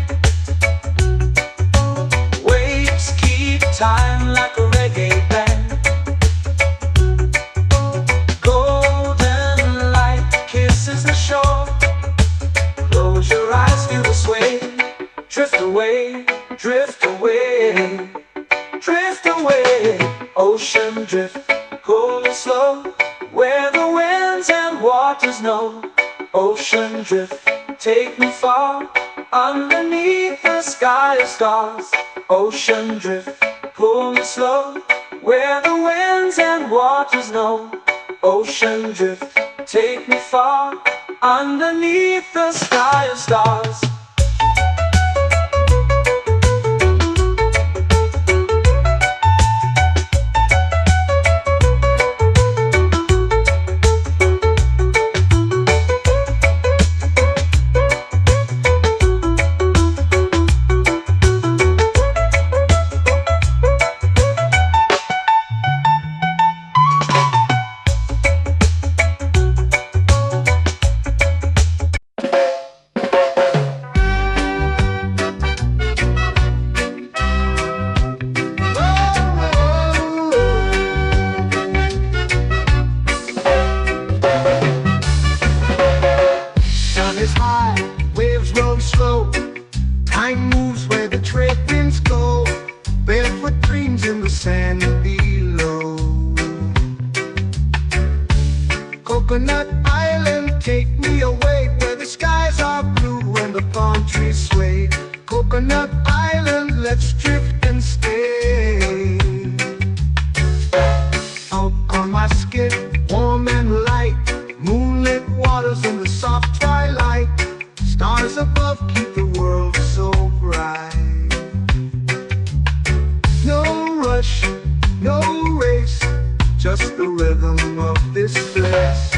Waves keep time like a reggae band. Golden light kisses the shore. Close your eyes, feel the sway. Drift away, drift away, drift away. Ocean drift, pull me slow, where the winds and waters know. Ocean drift, take me far, underneath the sky of stars. Ocean drift, pull me slow, where the winds and waters know. Ocean drift, take me far, underneath the sky of stars. moves where the trade winds go, barefoot dreams in the sand below. Coconut Island, take me away where the skies are blue and the palm trees sway. Coconut Island, let's drift and stay. Out on my skin, warm and light, moonlit waters in the soft twilight. Stars above keep the world so bright. No rush, no race, just the rhythm of this place.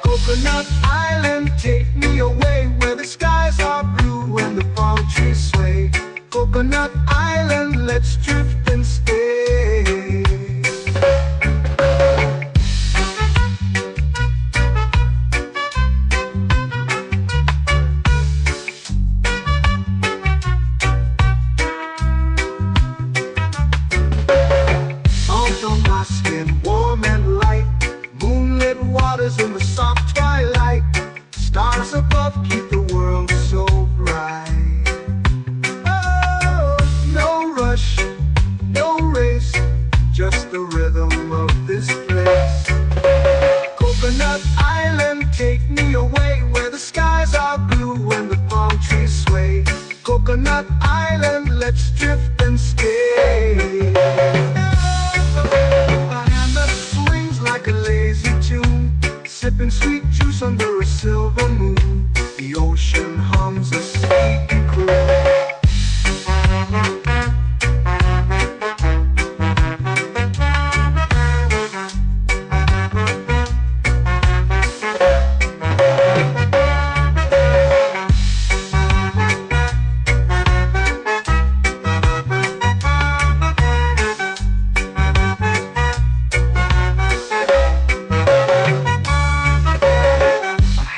Coconut Island, take me away where the skies are blue and the palm trees sway. Coconut Island, let's drift and stay. Salt on my skin, warm and light, moonlit waters in the soft twilight. Stars above keep the world so bright. Oh, no rush, no race, just the rhythm of this place. Coconut Island, take me away where the skies are blue and the palm trees sway. Coconut Island, let's drift and stay. A hand that swings like a lazy tune, sipping sweet juice under a silver moon. The ocean hums a sleepy croon.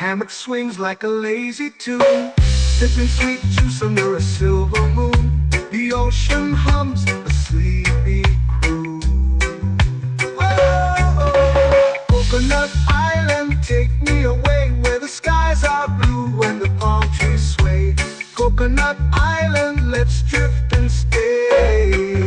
Hammock swings like a lazy tune, sipping sweet juice under a silver moon. The ocean hums a sleepy croon. Whoa, Coconut Island, take me away where the skies are blue and the palm trees sway. Coconut Island, let's drift and stay.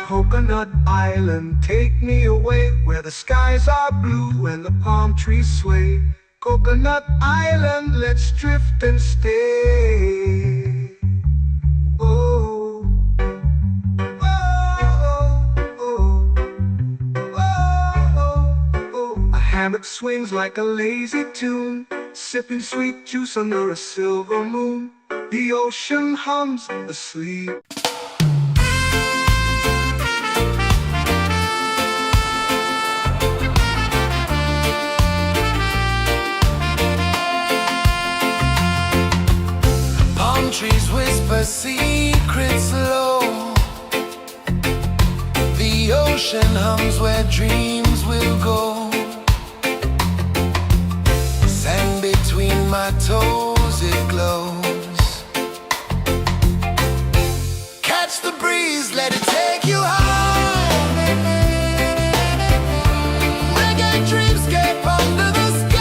Coconut Island, take me away where the skies are blue and the palm trees sway. Coconut Island, let's drift and stay. Oh, oh, oh, oh, oh. A hammock swings like a lazy tune, sipping sweet juice under a silver moon. The ocean hums asleep. Trees whisper secrets low. The ocean hums where dreams will go. Sand between my toes, it glows. Catch the breeze, let it take you high. Reggae dreamscape under the sky.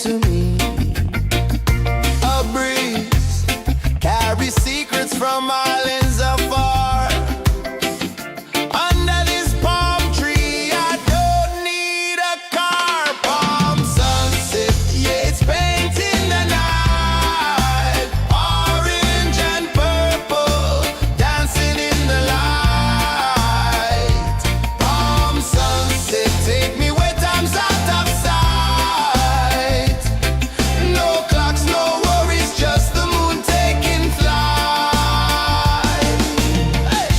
to me. A breeze carries secrets from islands afar. Under this palm tree, I don't need a car. Palm sunset, yeah, it's painting the night. Orange and purple, dancing in the light. Palm sunset, take me where time's out of sight. No clocks, no worries, just the moon taking flight. Hey!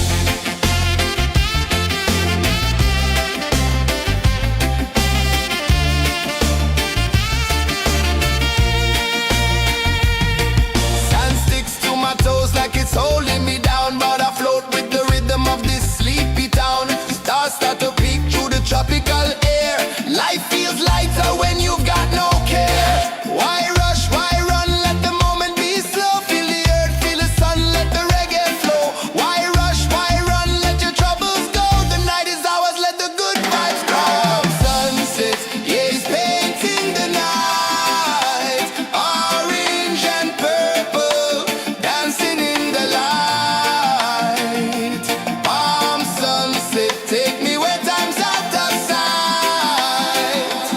Sand sticks to my toes like it's holding me down, but I float with the rhythm of this sleepy town. Stars start to peek through the tropical air. Life feels lighter when you've got no care. Why rush, why run, let the moment be slow. Feel the earth, feel the sun, let the reggae flow. Why rush, why run, let your troubles go. The night is ours, let the good vibes grow. Sunset, yeah, it's painting the night. Orange and purple, dancing in the light. Palm sunset, take me where time's out of sight.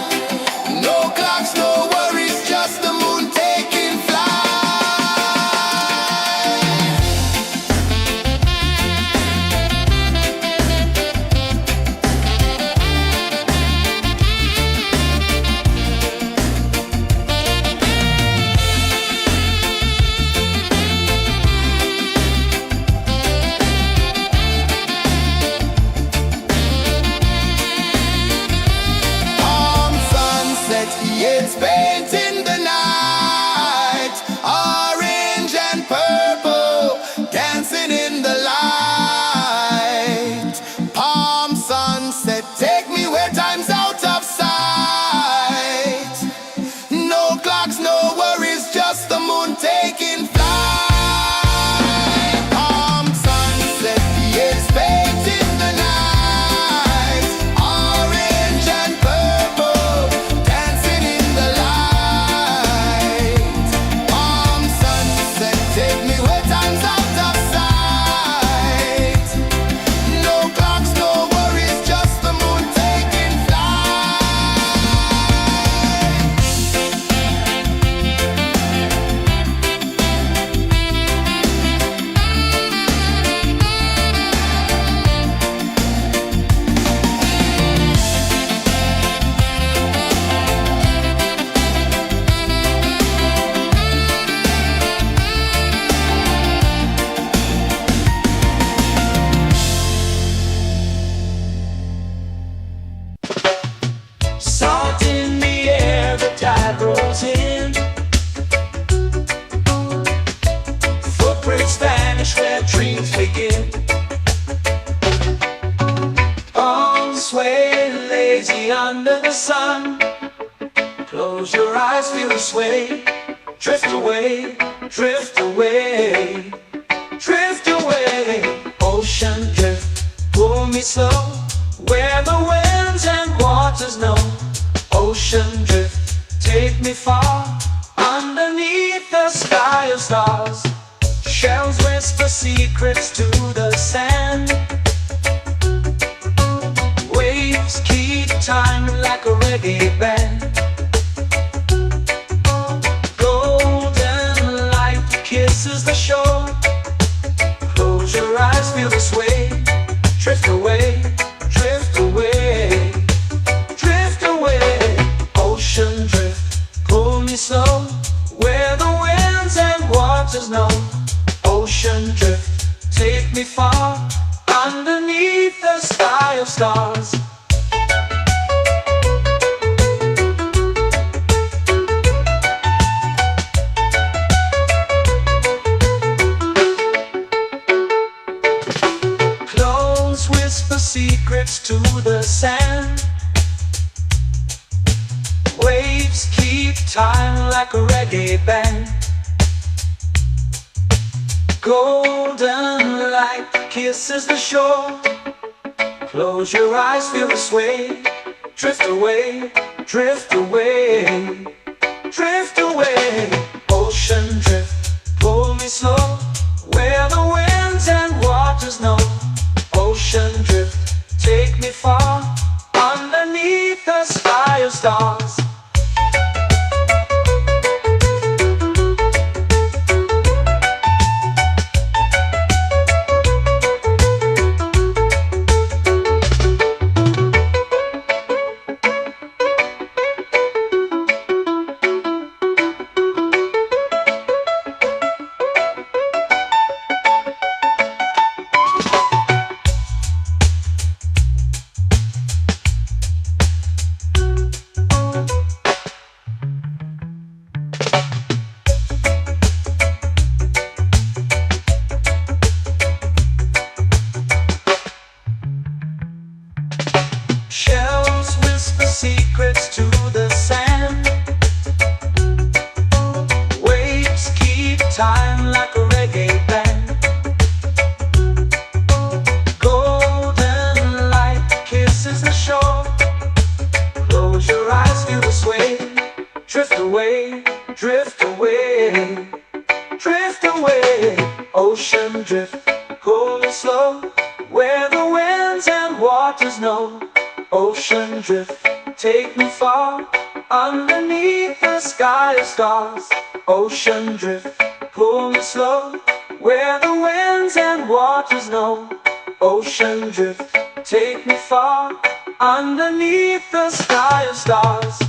No clocks, no worries, just the moon taking flight. Palm sunset, yeah, it's painting the night. Orange and purple, dancing in the light. Palm sunset, take me where time's out of sight. No clocks, no worries, just the moon taking flight. Palm sunset, yeah, it's painting the night. Orange and purple, dancing in the light. Palm sunset, take me where time's out of sight. No clocks, no worries, just the moon taking flight. Salt in the air, the tide rolls in. Footprints vanish where dreams begin. Arms sway lazy under the sun. Close your eyes, feel the sway. Drift away, drift away, drift away. Ocean drift, pull me slow. Where the winds and waters know. Ocean drift, take me far. Underneath the sky of stars. Shells whisper secrets to the sand. Waves keep time like a reggae band. Golden light kisses the shore. Close your eyes, feel the sway. Drift away, drift away, drift away. Ocean drift, pull me slow. Where the winds and waters know. Ocean drift, take me far. Underneath the sky of stars. Clones whisper secrets to the sand. Waves keep time like a reggae band. Golden light kisses the shore. Close your eyes, feel the sway. Drift away, drift away, drift away, drift away, drift away. Ocean drift, cool and slow, where the winds and waters know. Ocean drift, take me far, underneath the sky of stars. Ocean drift, pull me slow, where the winds and waters know. Ocean drift, take me far, underneath the sky of stars.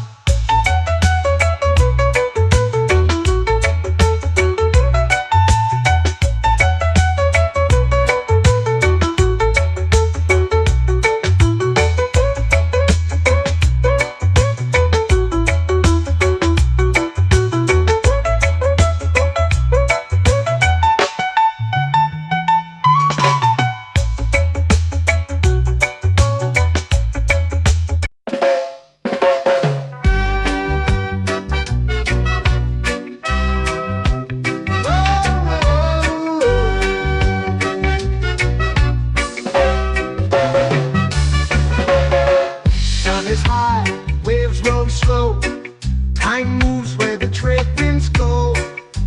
Time moves where the trade winds go,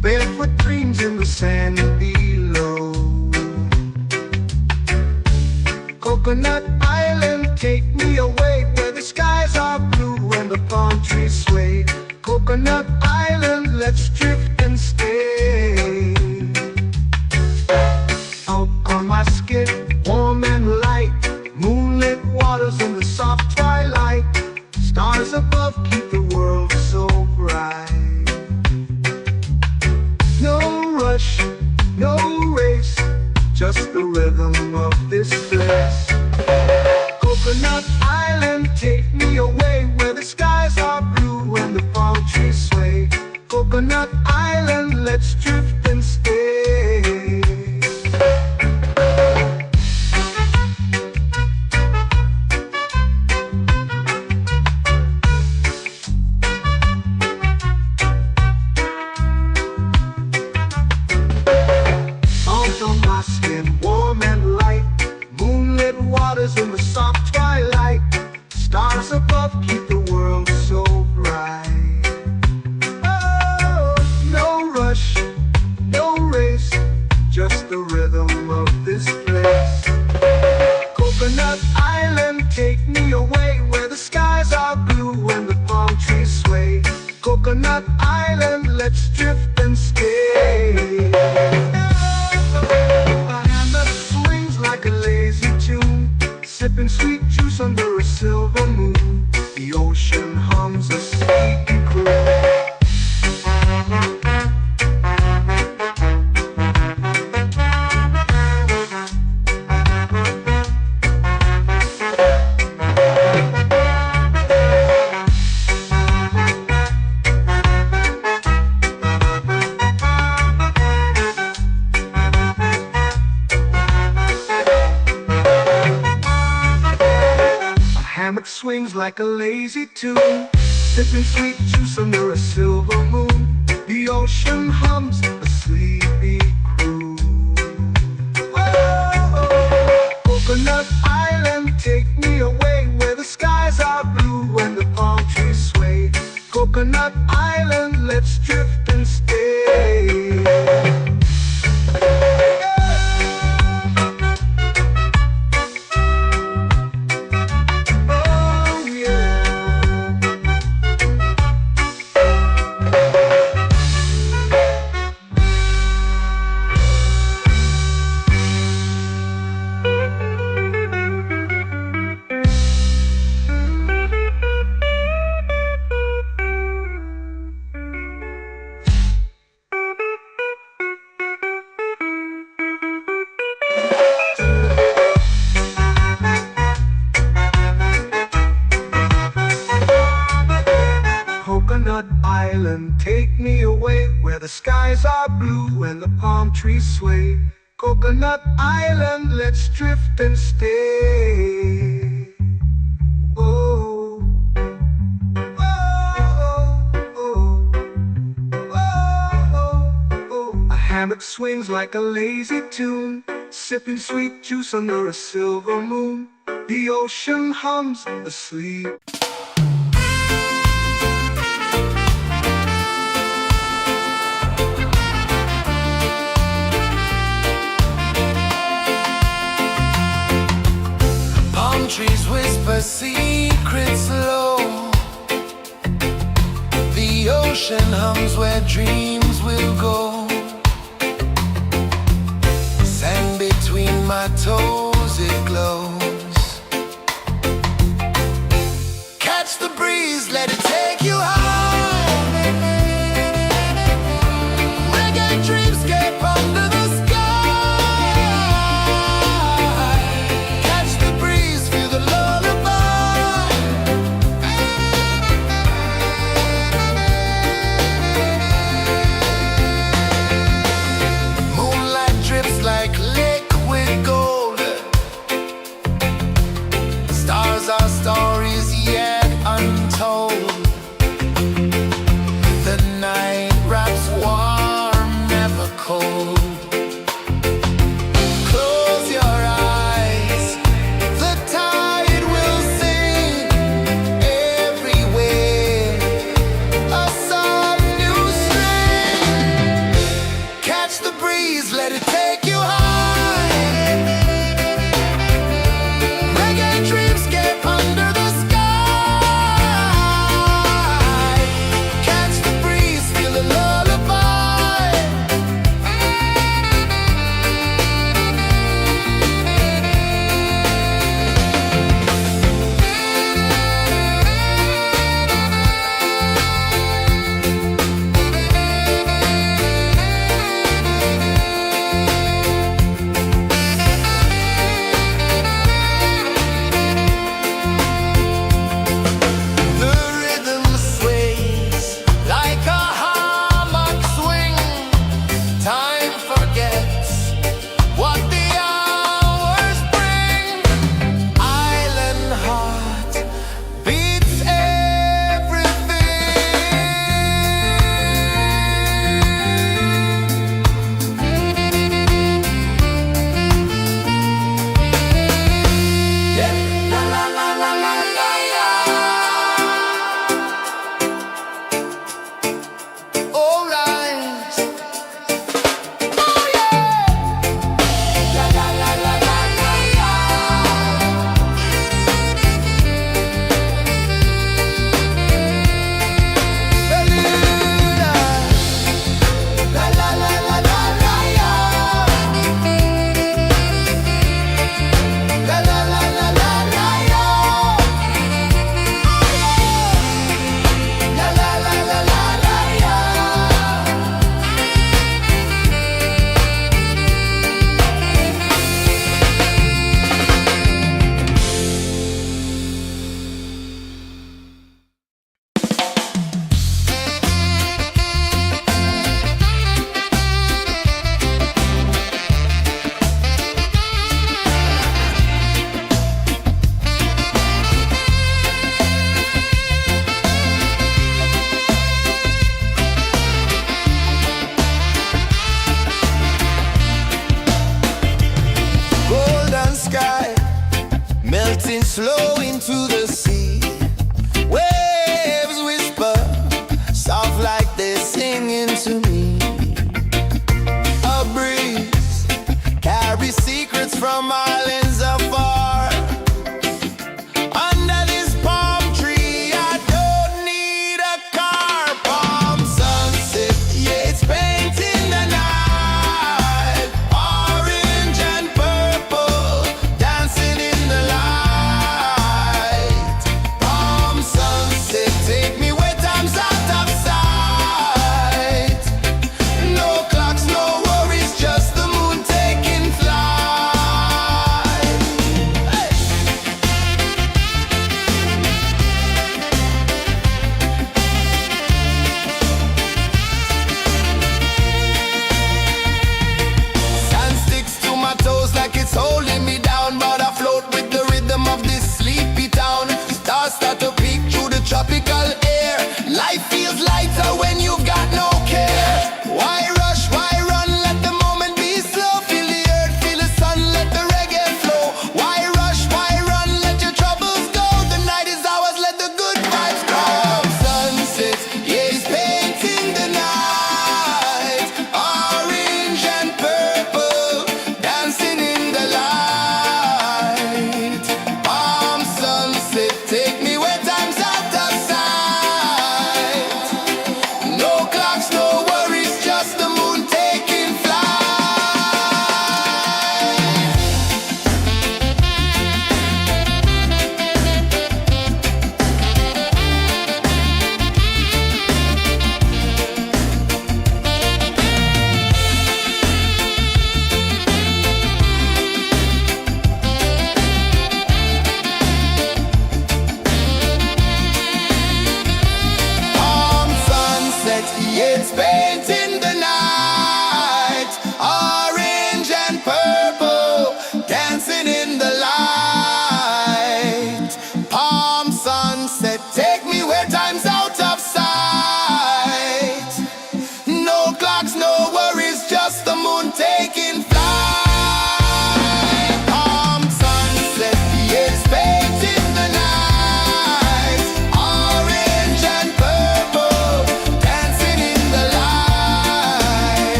barefoot dreams in the sand below. Coconut Island, take me away, where the skies are blue and the palm trees sway. Coconut Island, let's drift and stay. Out on my skin, warm and light, moonlit waters in the soft twilight. Stars above keep the world so bright. No rush, no race, just the rhythm of this place. Coconut Island, take me away, where the skies are blue and the palm trees sway. Coconut Island, let's drift and stay. In the soft twilight, stars above keep the world so bright. Oh, no rush, no race, just the rhythm of this place. Coconut Island, take me away, where the skies are blue and the palm trees sway. Coconut Island, let's drift and stay. A hand that swings like a lazy tune, sipping sweet juice under a silver moon. The ocean hums a sleepy croon. Hammock swings like a lazy tune, sipping sweet juice under a silver moon. The ocean hums a sleepy croon. Oh, Coconut Island, take me away, where the skies are blue and the palm trees sway. Coconut Island, let's drift and stay. Coconut Island, take me away, where the skies are blue and the palm trees sway. Coconut Island, let's drift and stay. Oh, oh, oh, oh, oh. A hammock swings like a lazy tune, sipping sweet juice under a silver moon. The ocean hums asleep. a secret slow. The ocean hums where dreams will go. Sand between my toes, it glows. Catch the breeze, let it take you high. Reggae dreamscape under the sky. Catch the breeze, feel the lullaby. Moonlight drips like liquid gold.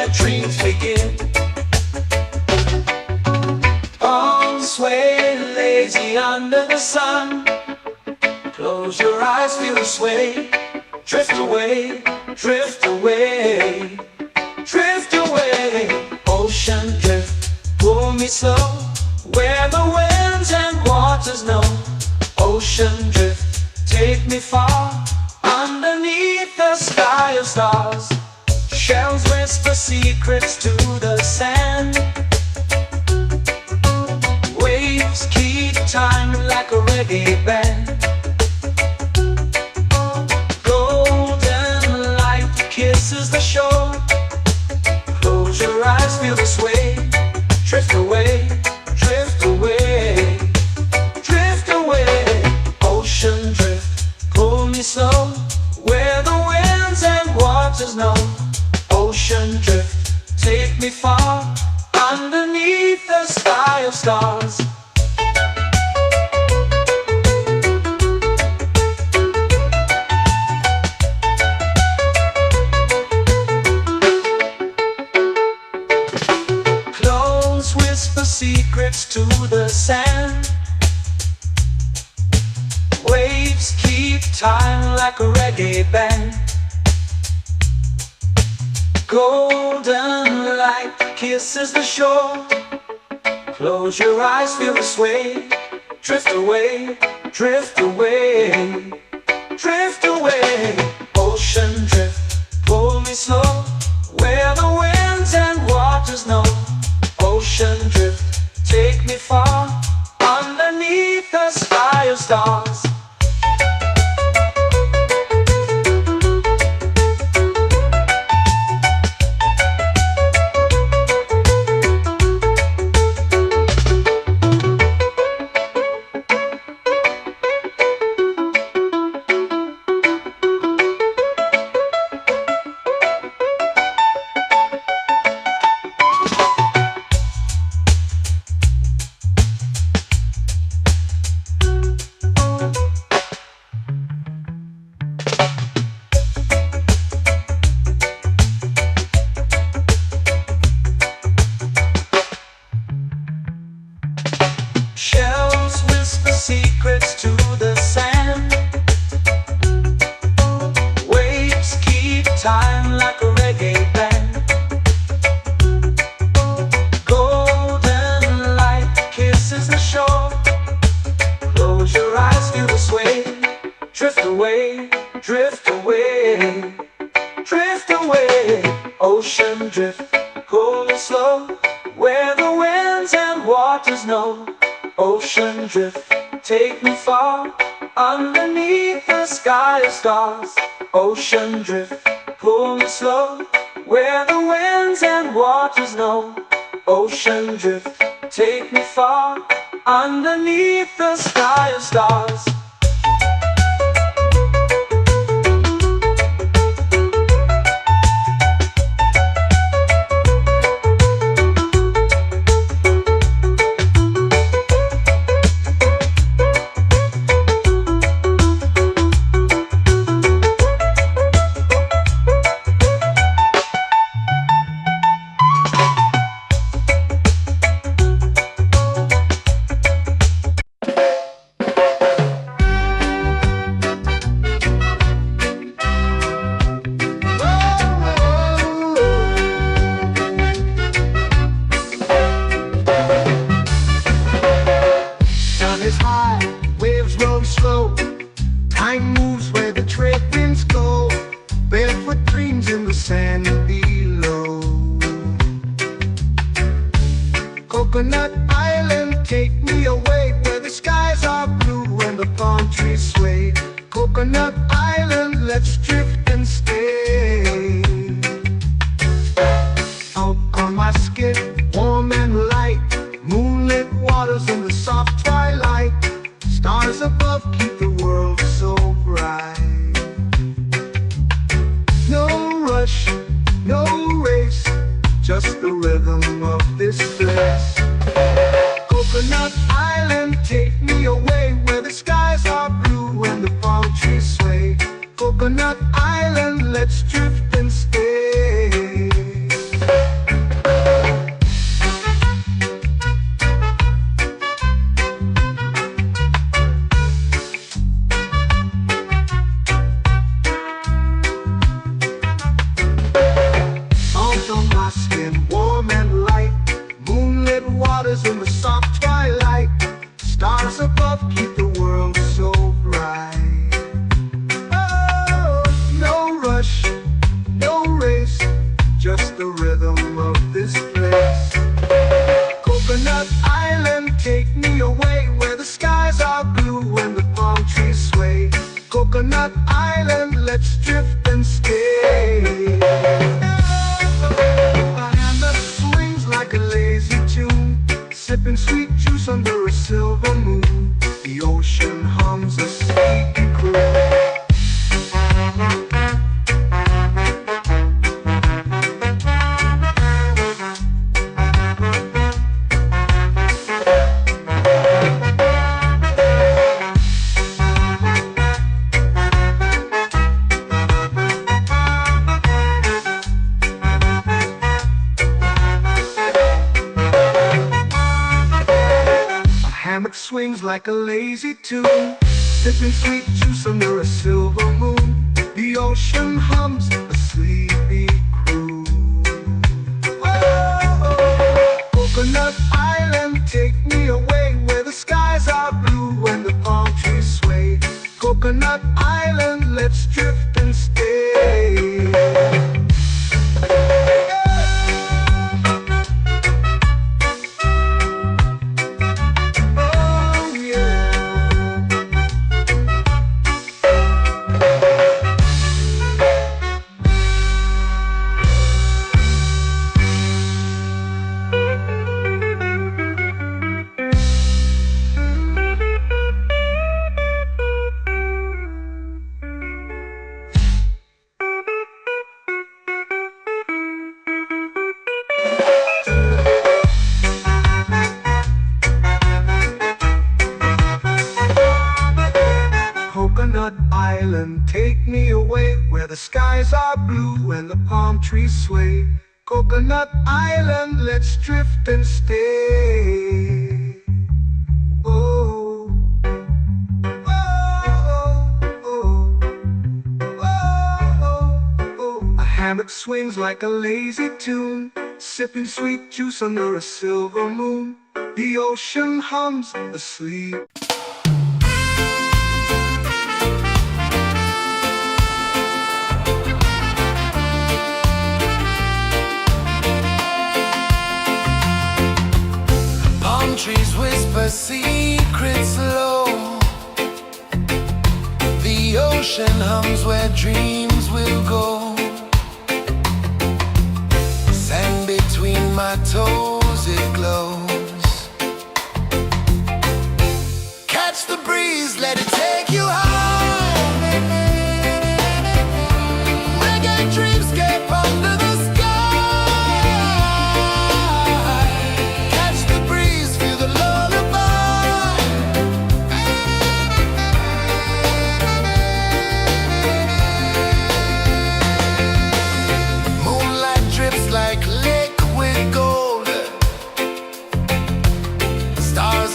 where dreams begin. Arms sway lazy under the sun. Close your eyes, feel the sway. Drift away, drift away, drift away. Ocean drift, pull me slow, where the winds and waters know. Ocean drift, take me far, underneath the sky of stars. Shells whisper secrets to the sand. Waves keep time like a reggae band. Golden light kisses the shore. Close your eyes, feel the sway. Drift away, drift away, drift away. Ocean drift, pull me slow, where the winds and waters know. Ocean drift, take me far, underneath the sky of stars. Clones whisper secrets to the sand. Waves keep time like a reggae band. Golden light kisses the shore. Close your eyes, feel the sway. Drift away, drift away, drift away. Ocean drift, pull me slow, where the winds and waters know. Ocean drift, take me far, underneath the sky of stars. Shells whisper secrets to the sand. Waves keep time like a reggae band. Golden light kisses the shore. Close your eyes, feel the sway. Drift away, drift away, drift away. Ocean drift, pull me slow, where the winds and waters know. Ocean drift, take me far, underneath the sky of stars. Ocean drift, pull me slow, where the winds and waters know. Ocean drift, take me far, underneath the sky of stars. Coconut Island, take me away where the skies are blue and the palm trees sway. Coconut Island, let's drift and stay. Out on my skin, warm and light, moonlit waters in the soft twilight. Stars above keep the world so bright. No rush, no race, just the rhythm of this place. Coconut Island, take me away where the skies are blue and the palm trees sway. Coconut Island, let's drift and stay. Coconut Island, let's drift and stay. A hand that swings like a lazy tune, sipping sweet juice under a silver moon. The ocean hums a sleepy crew. Hammock swings like a lazy tune, sipping sweet juice under a silver moon. The ocean hums a sleepy crew. Whoa, Coconut Island, take me away where the skies are blue and the palm trees sway. Coconut Island, let's drift and stay. Coconut Island, take me away where the skies are blue and the palm trees sway. Coconut Island, let's drift and stay. Oh, oh, oh, oh, oh. A hammock swings like a lazy tune, sipping sweet juice under a silver moon. The ocean hums asleep. Trees whisper secrets low. The ocean hums where dreams will go. Sand between my toes, it glows. Catch the breeze, let it take you high. Reggae dreamscape under the sky.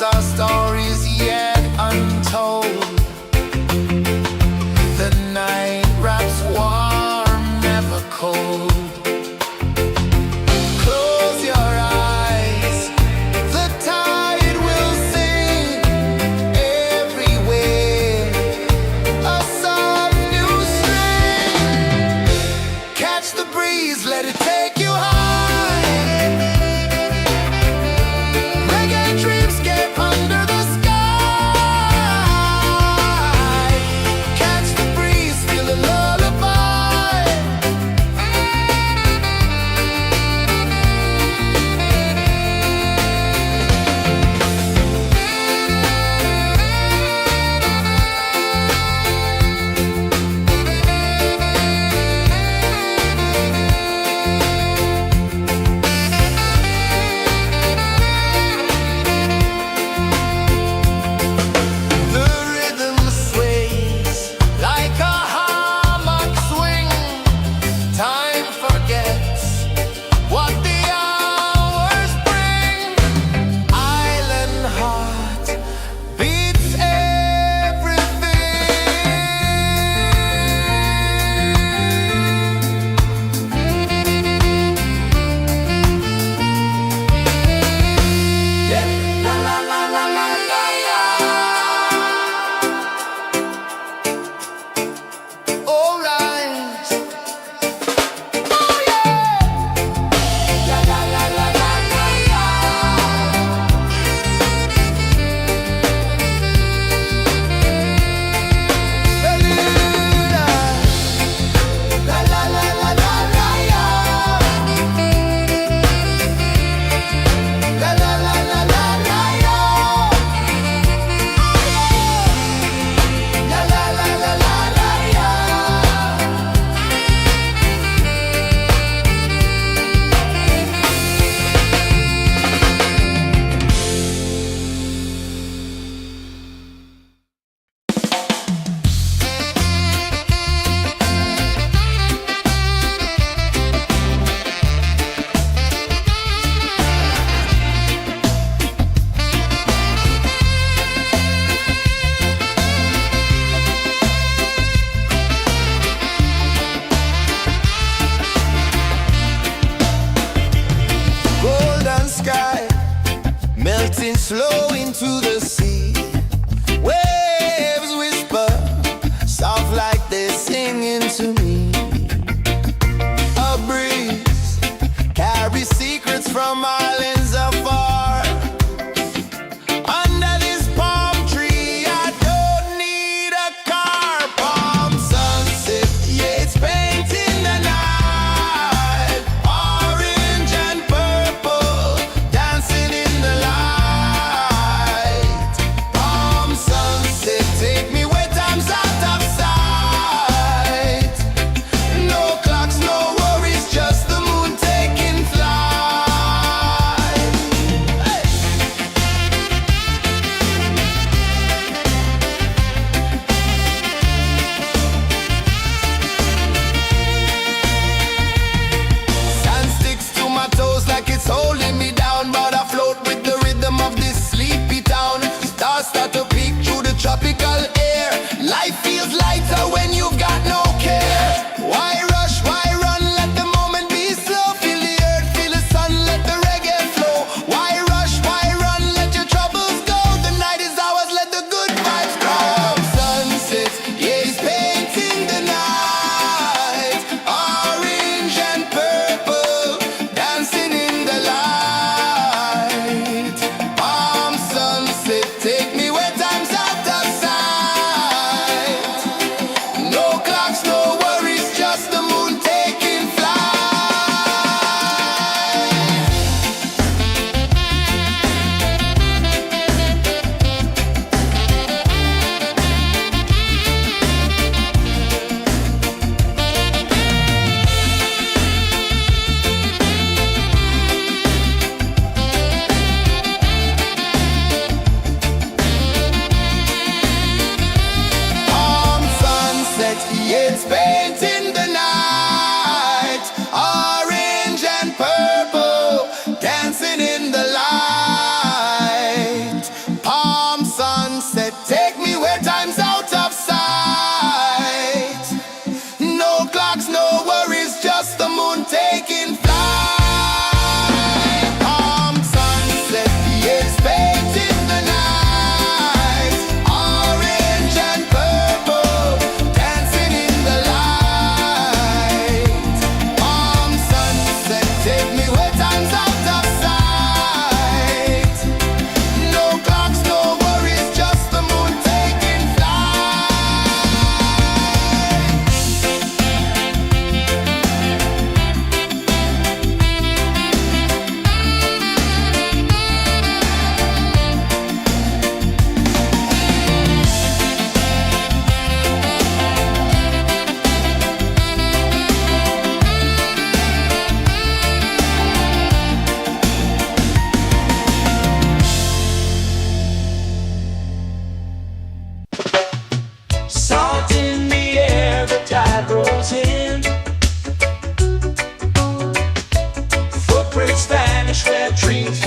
Our stories yet untold.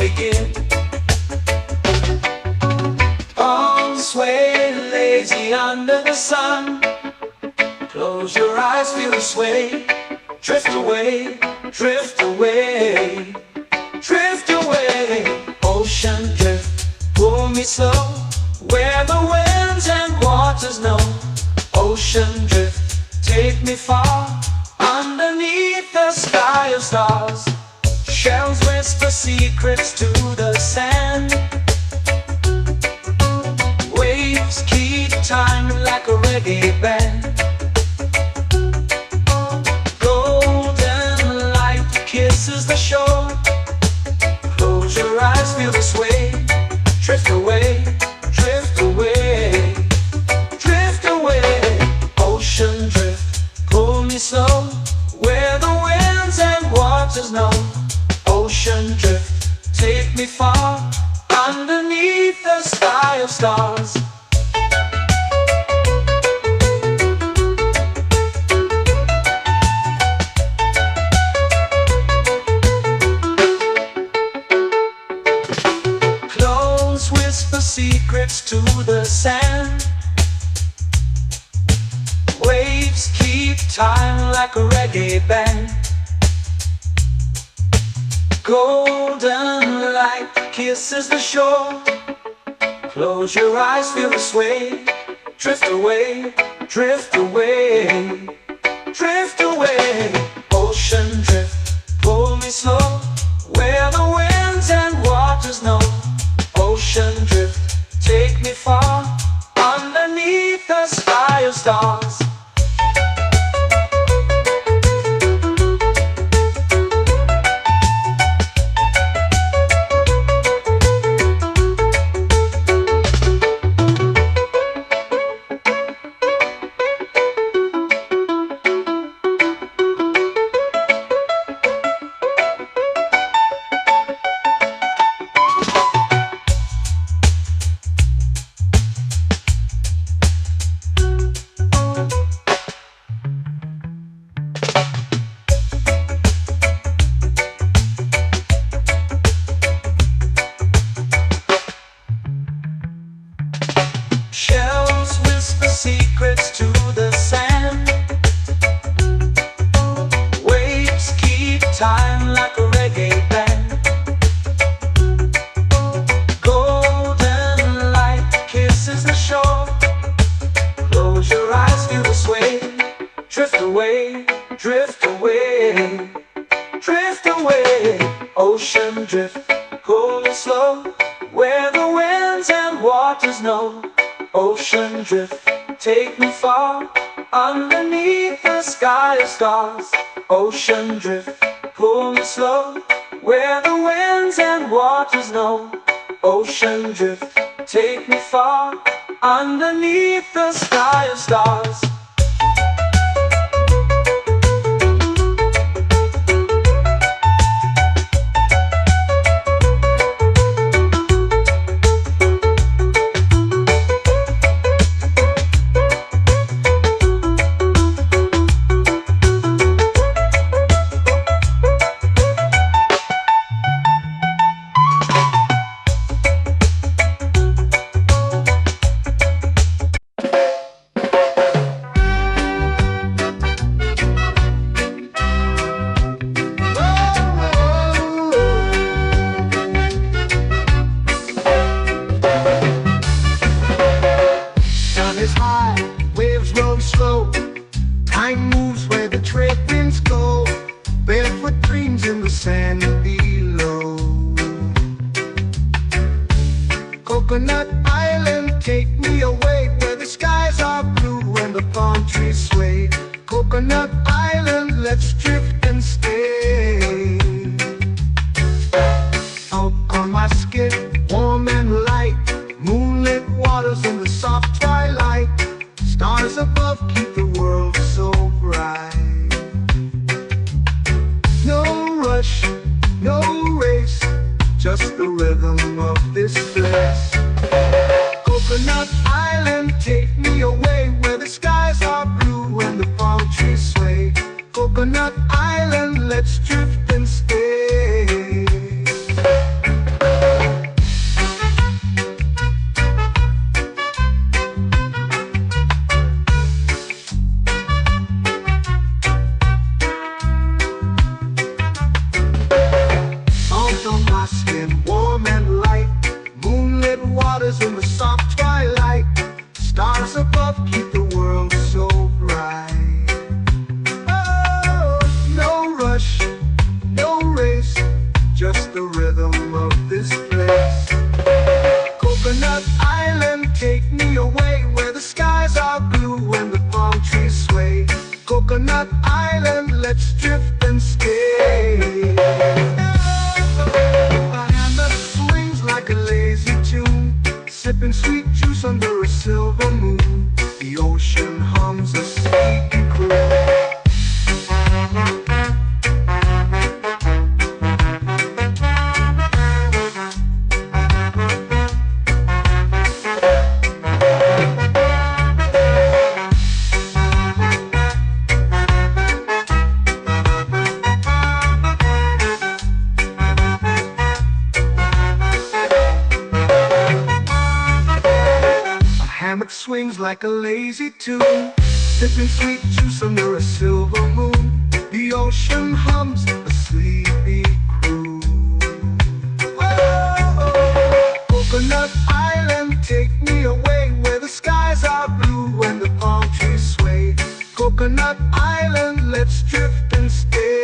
begin. Palms sway lazy under the sun. Close your eyes, feel the sway. Drift away, drift away, drift away. Ocean drift, pull me slow, where the winds and waters know. Ocean drift, take me far, underneath the sky of stars. Shells whisper secrets to the sand. Waves keep time like a reggae band. Golden light kisses the shore. Close your eyes, feel the sway. Drift away, drift away, drift away. Ocean drift, pull me slow, where the winds and waters know. Ocean drift, take me far, underneath the sky of stars. Close whisper secrets to the sand. Waves keep time like a reggae band. Golden light kisses the shore. Close your eyes, feel the sway. Drift away, drift away, drift away. Ocean drift, pull me slow, where the winds and waters know. Ocean drift, take me far, underneath the sky of stars. Shells whisper secrets to the sand. Waves keep time like a reggae band. Golden light kisses the shore. Close your eyes, feel the sway. Drift away, drift away, drift away. Ocean drift, pull me slow, where the winds and waters know. Ocean drift, take me far, underneath the sky of stars. Ocean drift, pull me slow, where the winds and waters know. Ocean drift, take me far, underneath the sky of stars. Coconut Island, take me away where the skies are blue and the palm trees sway. Coconut Island, let's drift and stay. Out on my skin, warm and light, moonlit waters in the soft twilight. Stars above keep the world so bright. No rush, no race, just the rhythm of this place. Coconut Island, take me away where the skies are blue and the palm trees sway. Coconut Island. stars above keep the world so bright. Oh, no rush, no race, just the rhythm of this place. Coconut Island, take me away where the skies are blue and the palm trees sway. Coconut Island, let's drift and stay. A hand that swings like a lazy tune, sipping sweet juice under a silver moon. The ocean hums a sleepy croon. Hammock swings like a lazy tune, sipping sweet juice under a silver moon. The ocean hums a sleepy croon. Oh, Coconut Island, take me away where the skies are blue and the palm trees sway. Coconut Island, let's drift and stay.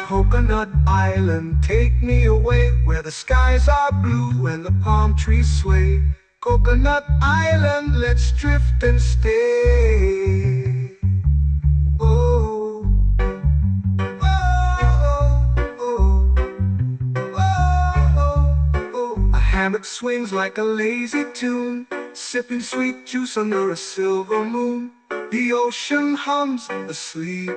Coconut Island, take me away where the skies are blue and the palm trees sway. Coconut Island, let's drift and stay. Oh, oh, oh, oh, oh. A hammock swings like a lazy tune, sipping sweet juice under a silver moon. The ocean hums asleep.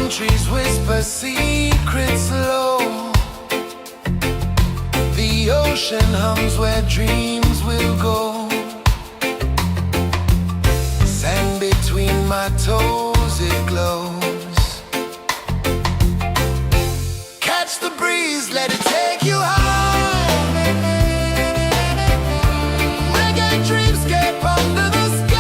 Trees whisper secrets low. The ocean hums where dreams will go. Sand between my toes, it glows. Catch the breeze, let it take you high. Reggae dreamscape under the sky.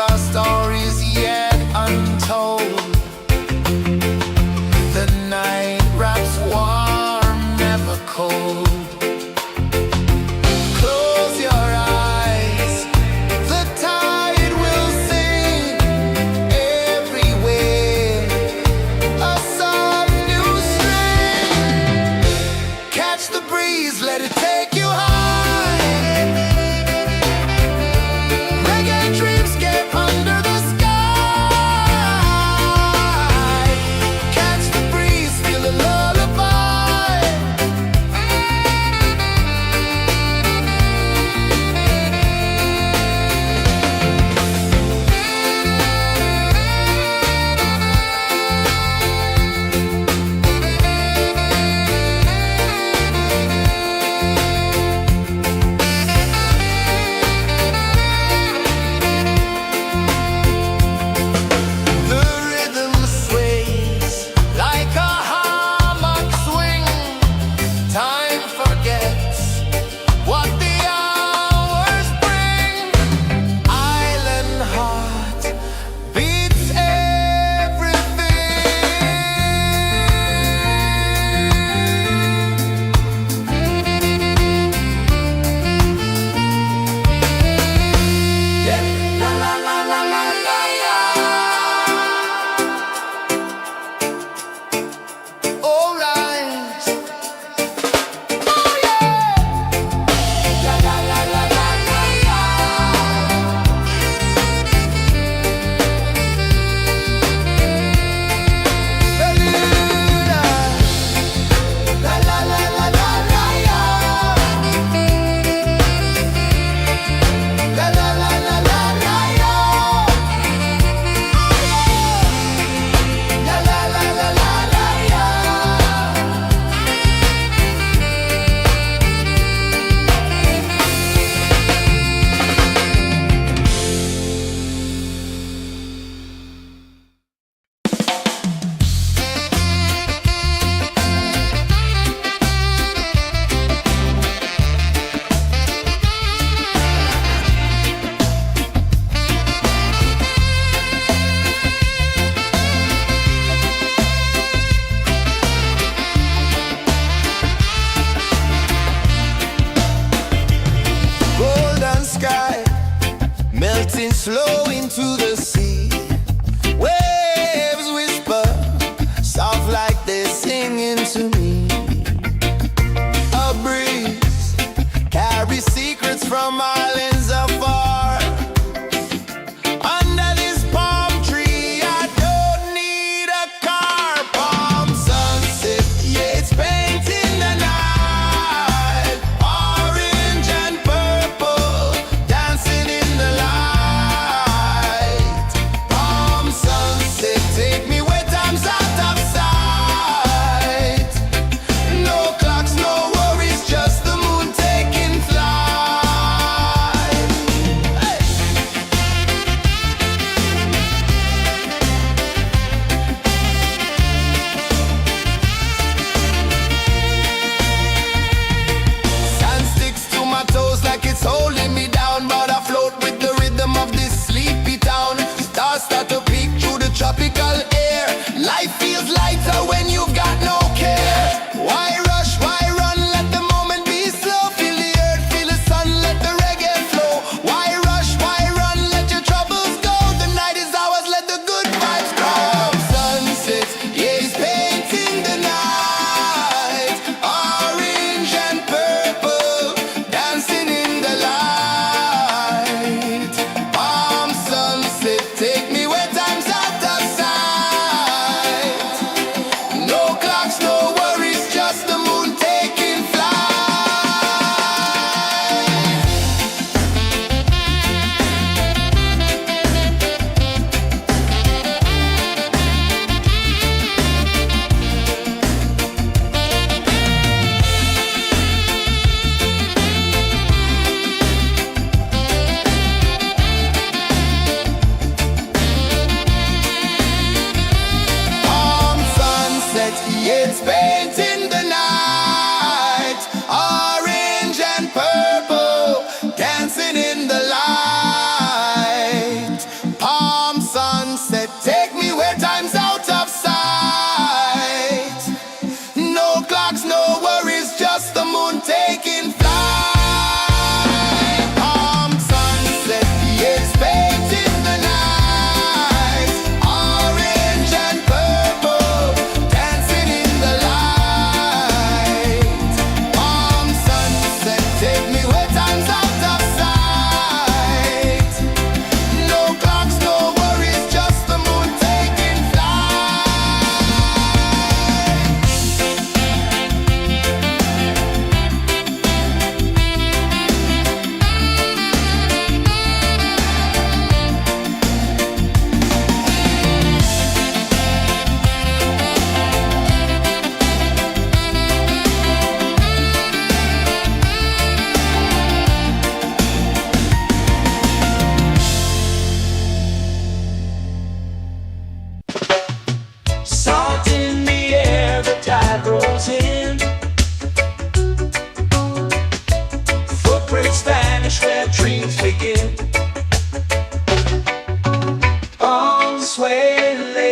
Our stories yet untold.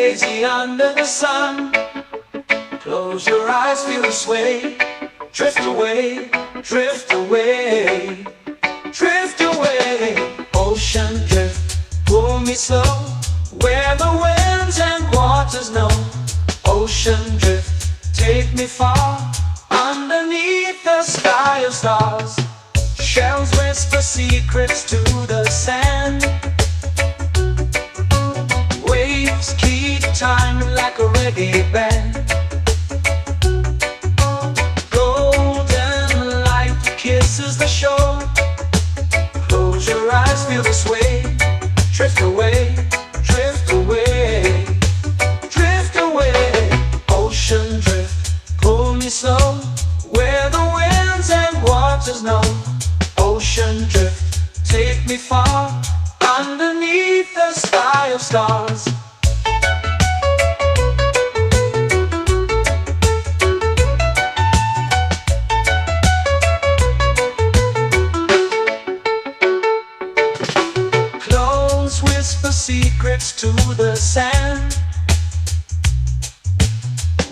lazy under the sun. Close your eyes, feel the sway. Drift away, drift away, drift away. Ocean drift, pull me slow, where the winds and waters know. Ocean drift, take me far, underneath the sky of stars. Shells whisper secrets to the sand. Waves keep time like a reggae band. Golden light kisses the shore. Close your eyes, feel the sway. Drift away, drift away, drift away. Ocean drift, pull me slow, where the winds and waters know. Ocean drift, take me far, underneath the sky of stars. Close whisper secrets to the sand.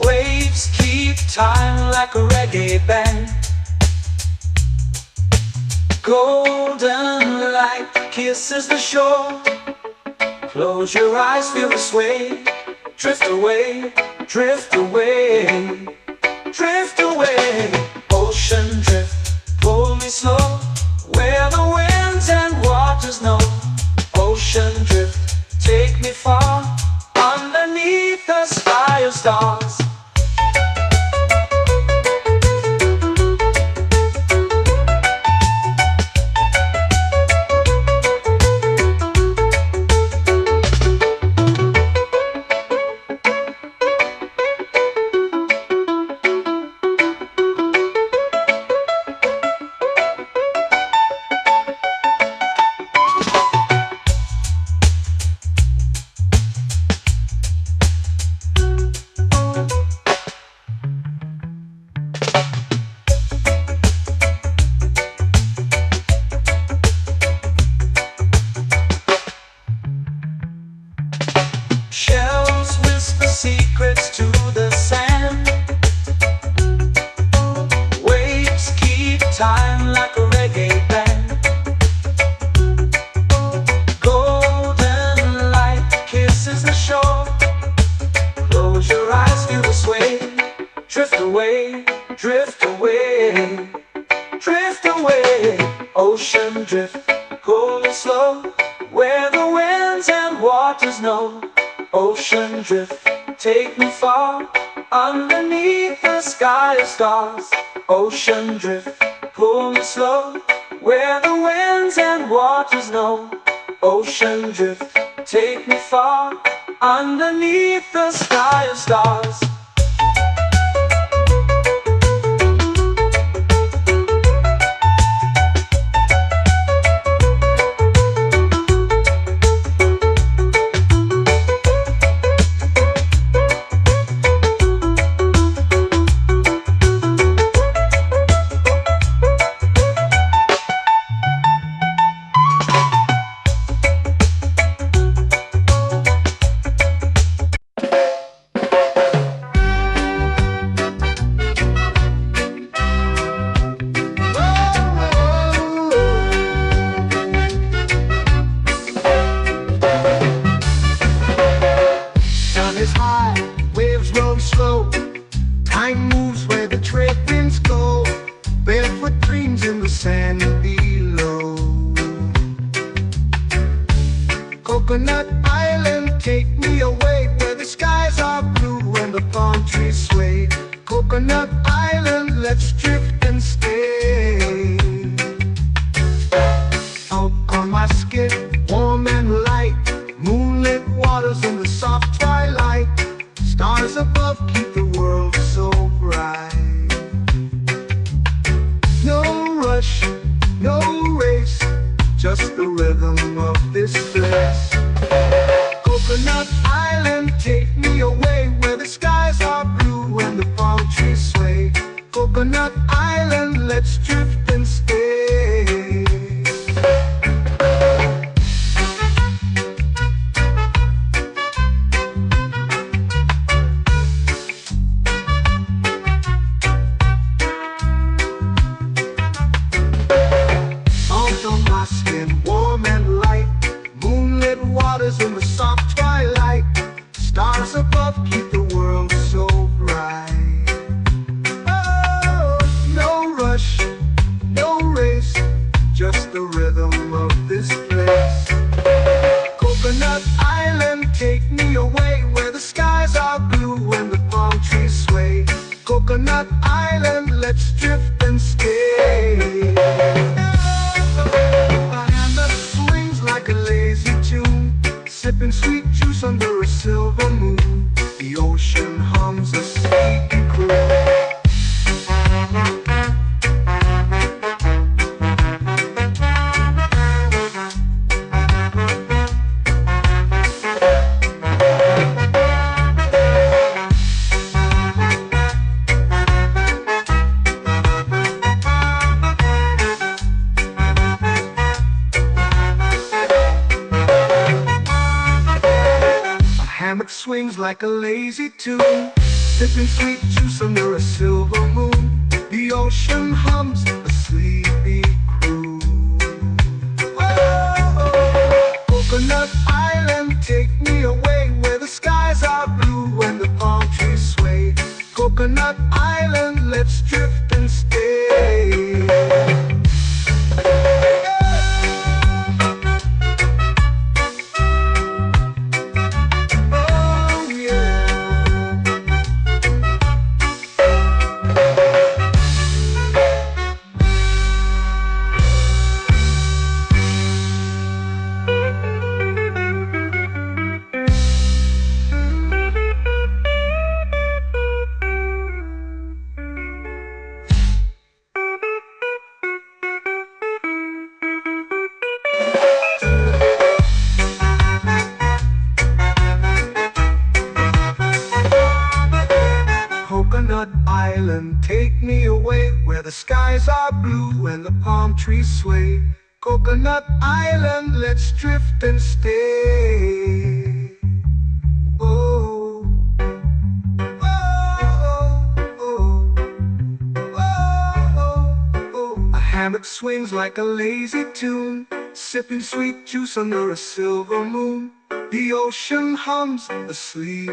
Waves keep time like a reggae band. Golden light kisses the shore. Close your eyes, feel the sway. Drift away, drift away, drift away. Ocean drift, pull me slow, where the winds and waters know. Ocean drift, take me far, underneath the sky of stars. Shells whisper secrets to the sand. Waves keep time like a reggae band. Golden light kisses the shore. Close your eyes, feel the sway. Drift away, drift away, drift away. Ocean drift, pull me slow, where the winds and waters know. Ocean drift, take me far, underneath the sky of stars. Ocean drift, pull me slow, where the winds and waters know. Ocean drift, take me far, underneath the sky of stars. Time moves where the trade winds go. Barefoot dreams in the sand below. Coconut Island, take me away, where the skies are blue and the palm trees sway. Coconut Island, let's drift and stay. Out on my skin, warm and light, moonlit waters in the soft twilight. Stars above keep the world so bright. No rush, no race, just the rhythm of this place. Coconut Island, take me away, where the skies are blue and the palm trees sway. Coconut Island, let's drift and stay. me away where the skies are blue and the palm trees sway. Coconut Island, let's drift and stay. A hand that swings like a lazy tune, sipping sweet juice under a silver moon. The ocean hums a sleepy croon. Hammock swings like a lazy tune, sipping sweet juice under a silver moon. The ocean hums a sleepy croon. Whoa. Coconut Island, take me away where the skies are blue and the palm trees sway. Coconut Island, let's drift and stay. Coconut Island, take me away where the skies are blue and the palm trees sway. Coconut Island, let's drift and stay. Oh, oh, oh, oh, oh. A hammock swings like a lazy tune, sipping sweet juice under a silver moon. The ocean hums asleep.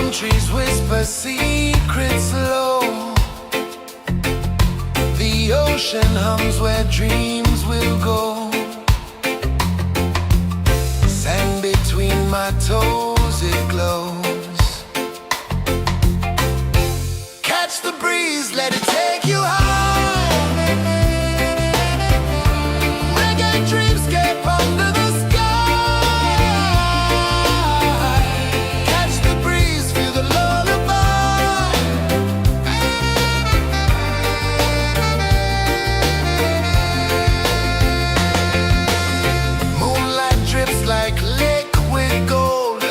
Trees whisper secrets low. The ocean hums where dreams will go. Sand between my toes, it glows. Catch the breeze, let it take you high. Reggae dreamscape under the sky. Like liquid gold,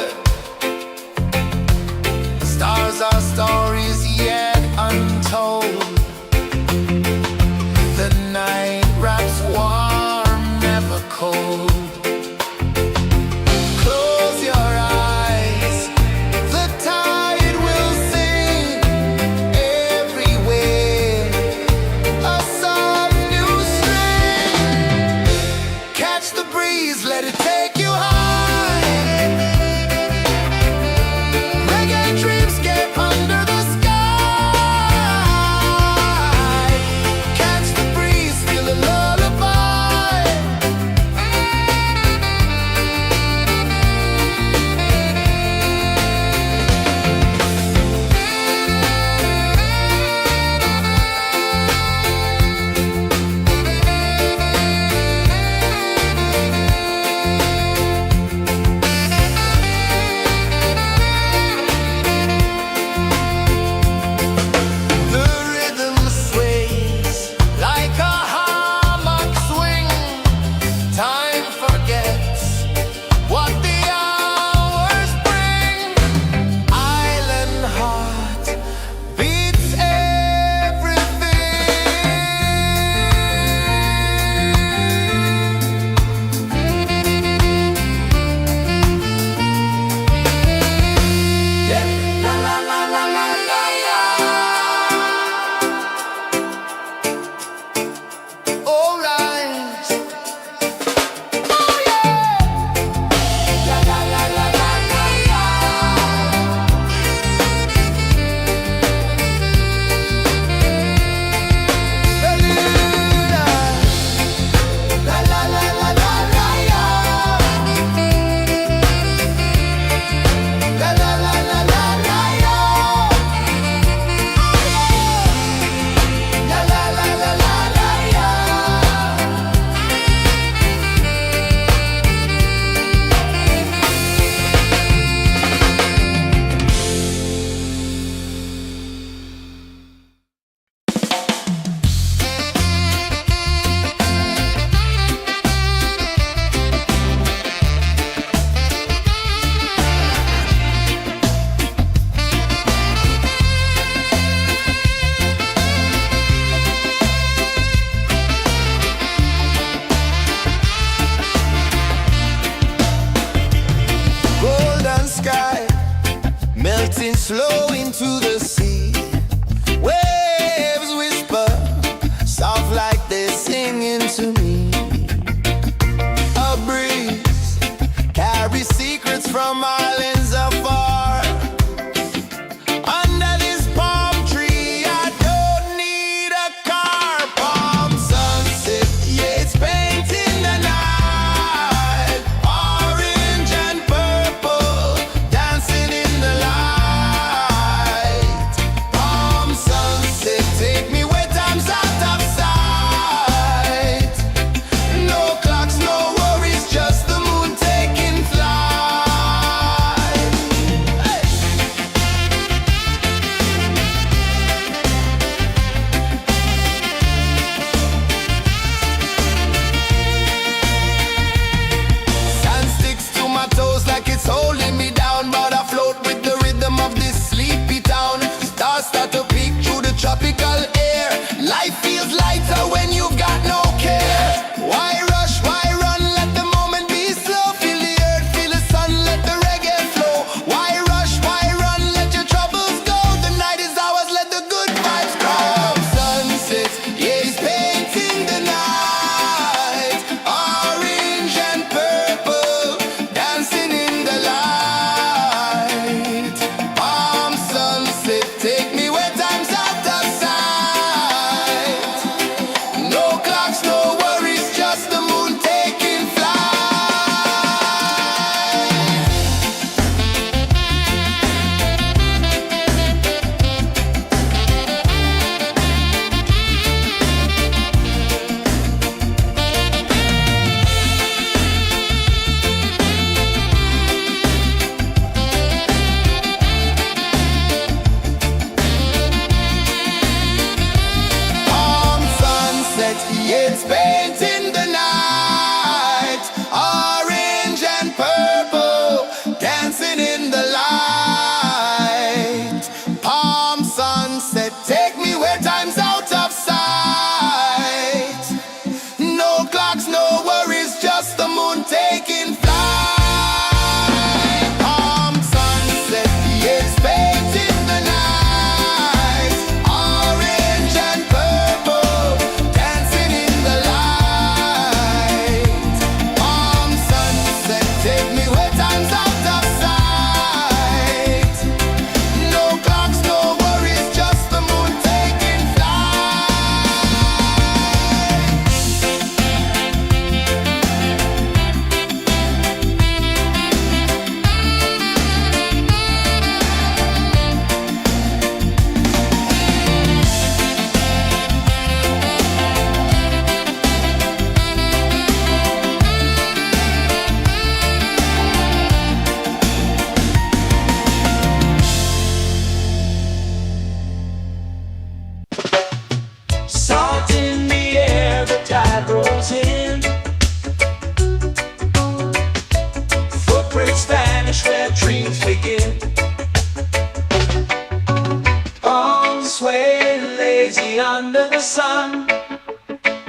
lazy under the sun.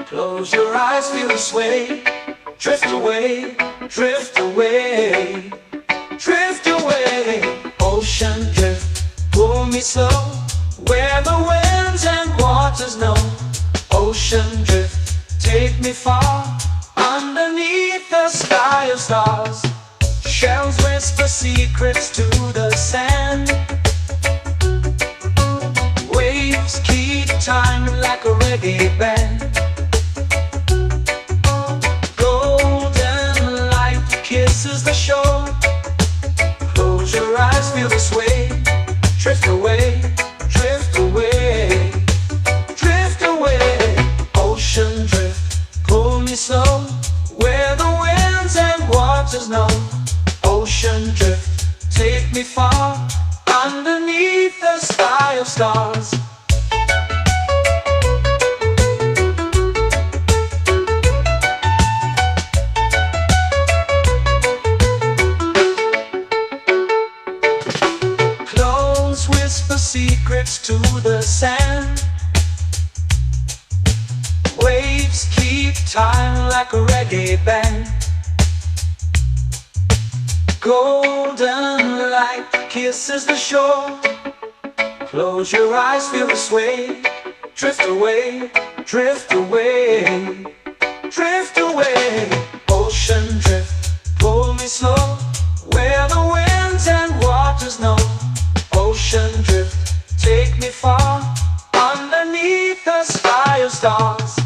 Close your eyes, feel the sway. Drift away, drift away, drift away. Ocean drift, pull me slow, where the winds and waters know. Ocean drift, take me far, underneath the sky of stars. Shells whisper secrets to the sand. Waves keep time like a reggae band. Golden light kisses the shore. Close your eyes, feel the sway. Drift away, drift away, drift away. Ocean drift, pull me slow, where the winds and waters know. Ocean drift, take me far, underneath the sky of stars. Close whisper secrets to the sand. Waves keep time like a reggae band. Golden light kisses the shore. Close your eyes, feel the sway. Drift away, drift away, drift away. Ocean drift, pull me slow, where the winds and waters know. Ocean drift, take me far, underneath the sky of stars.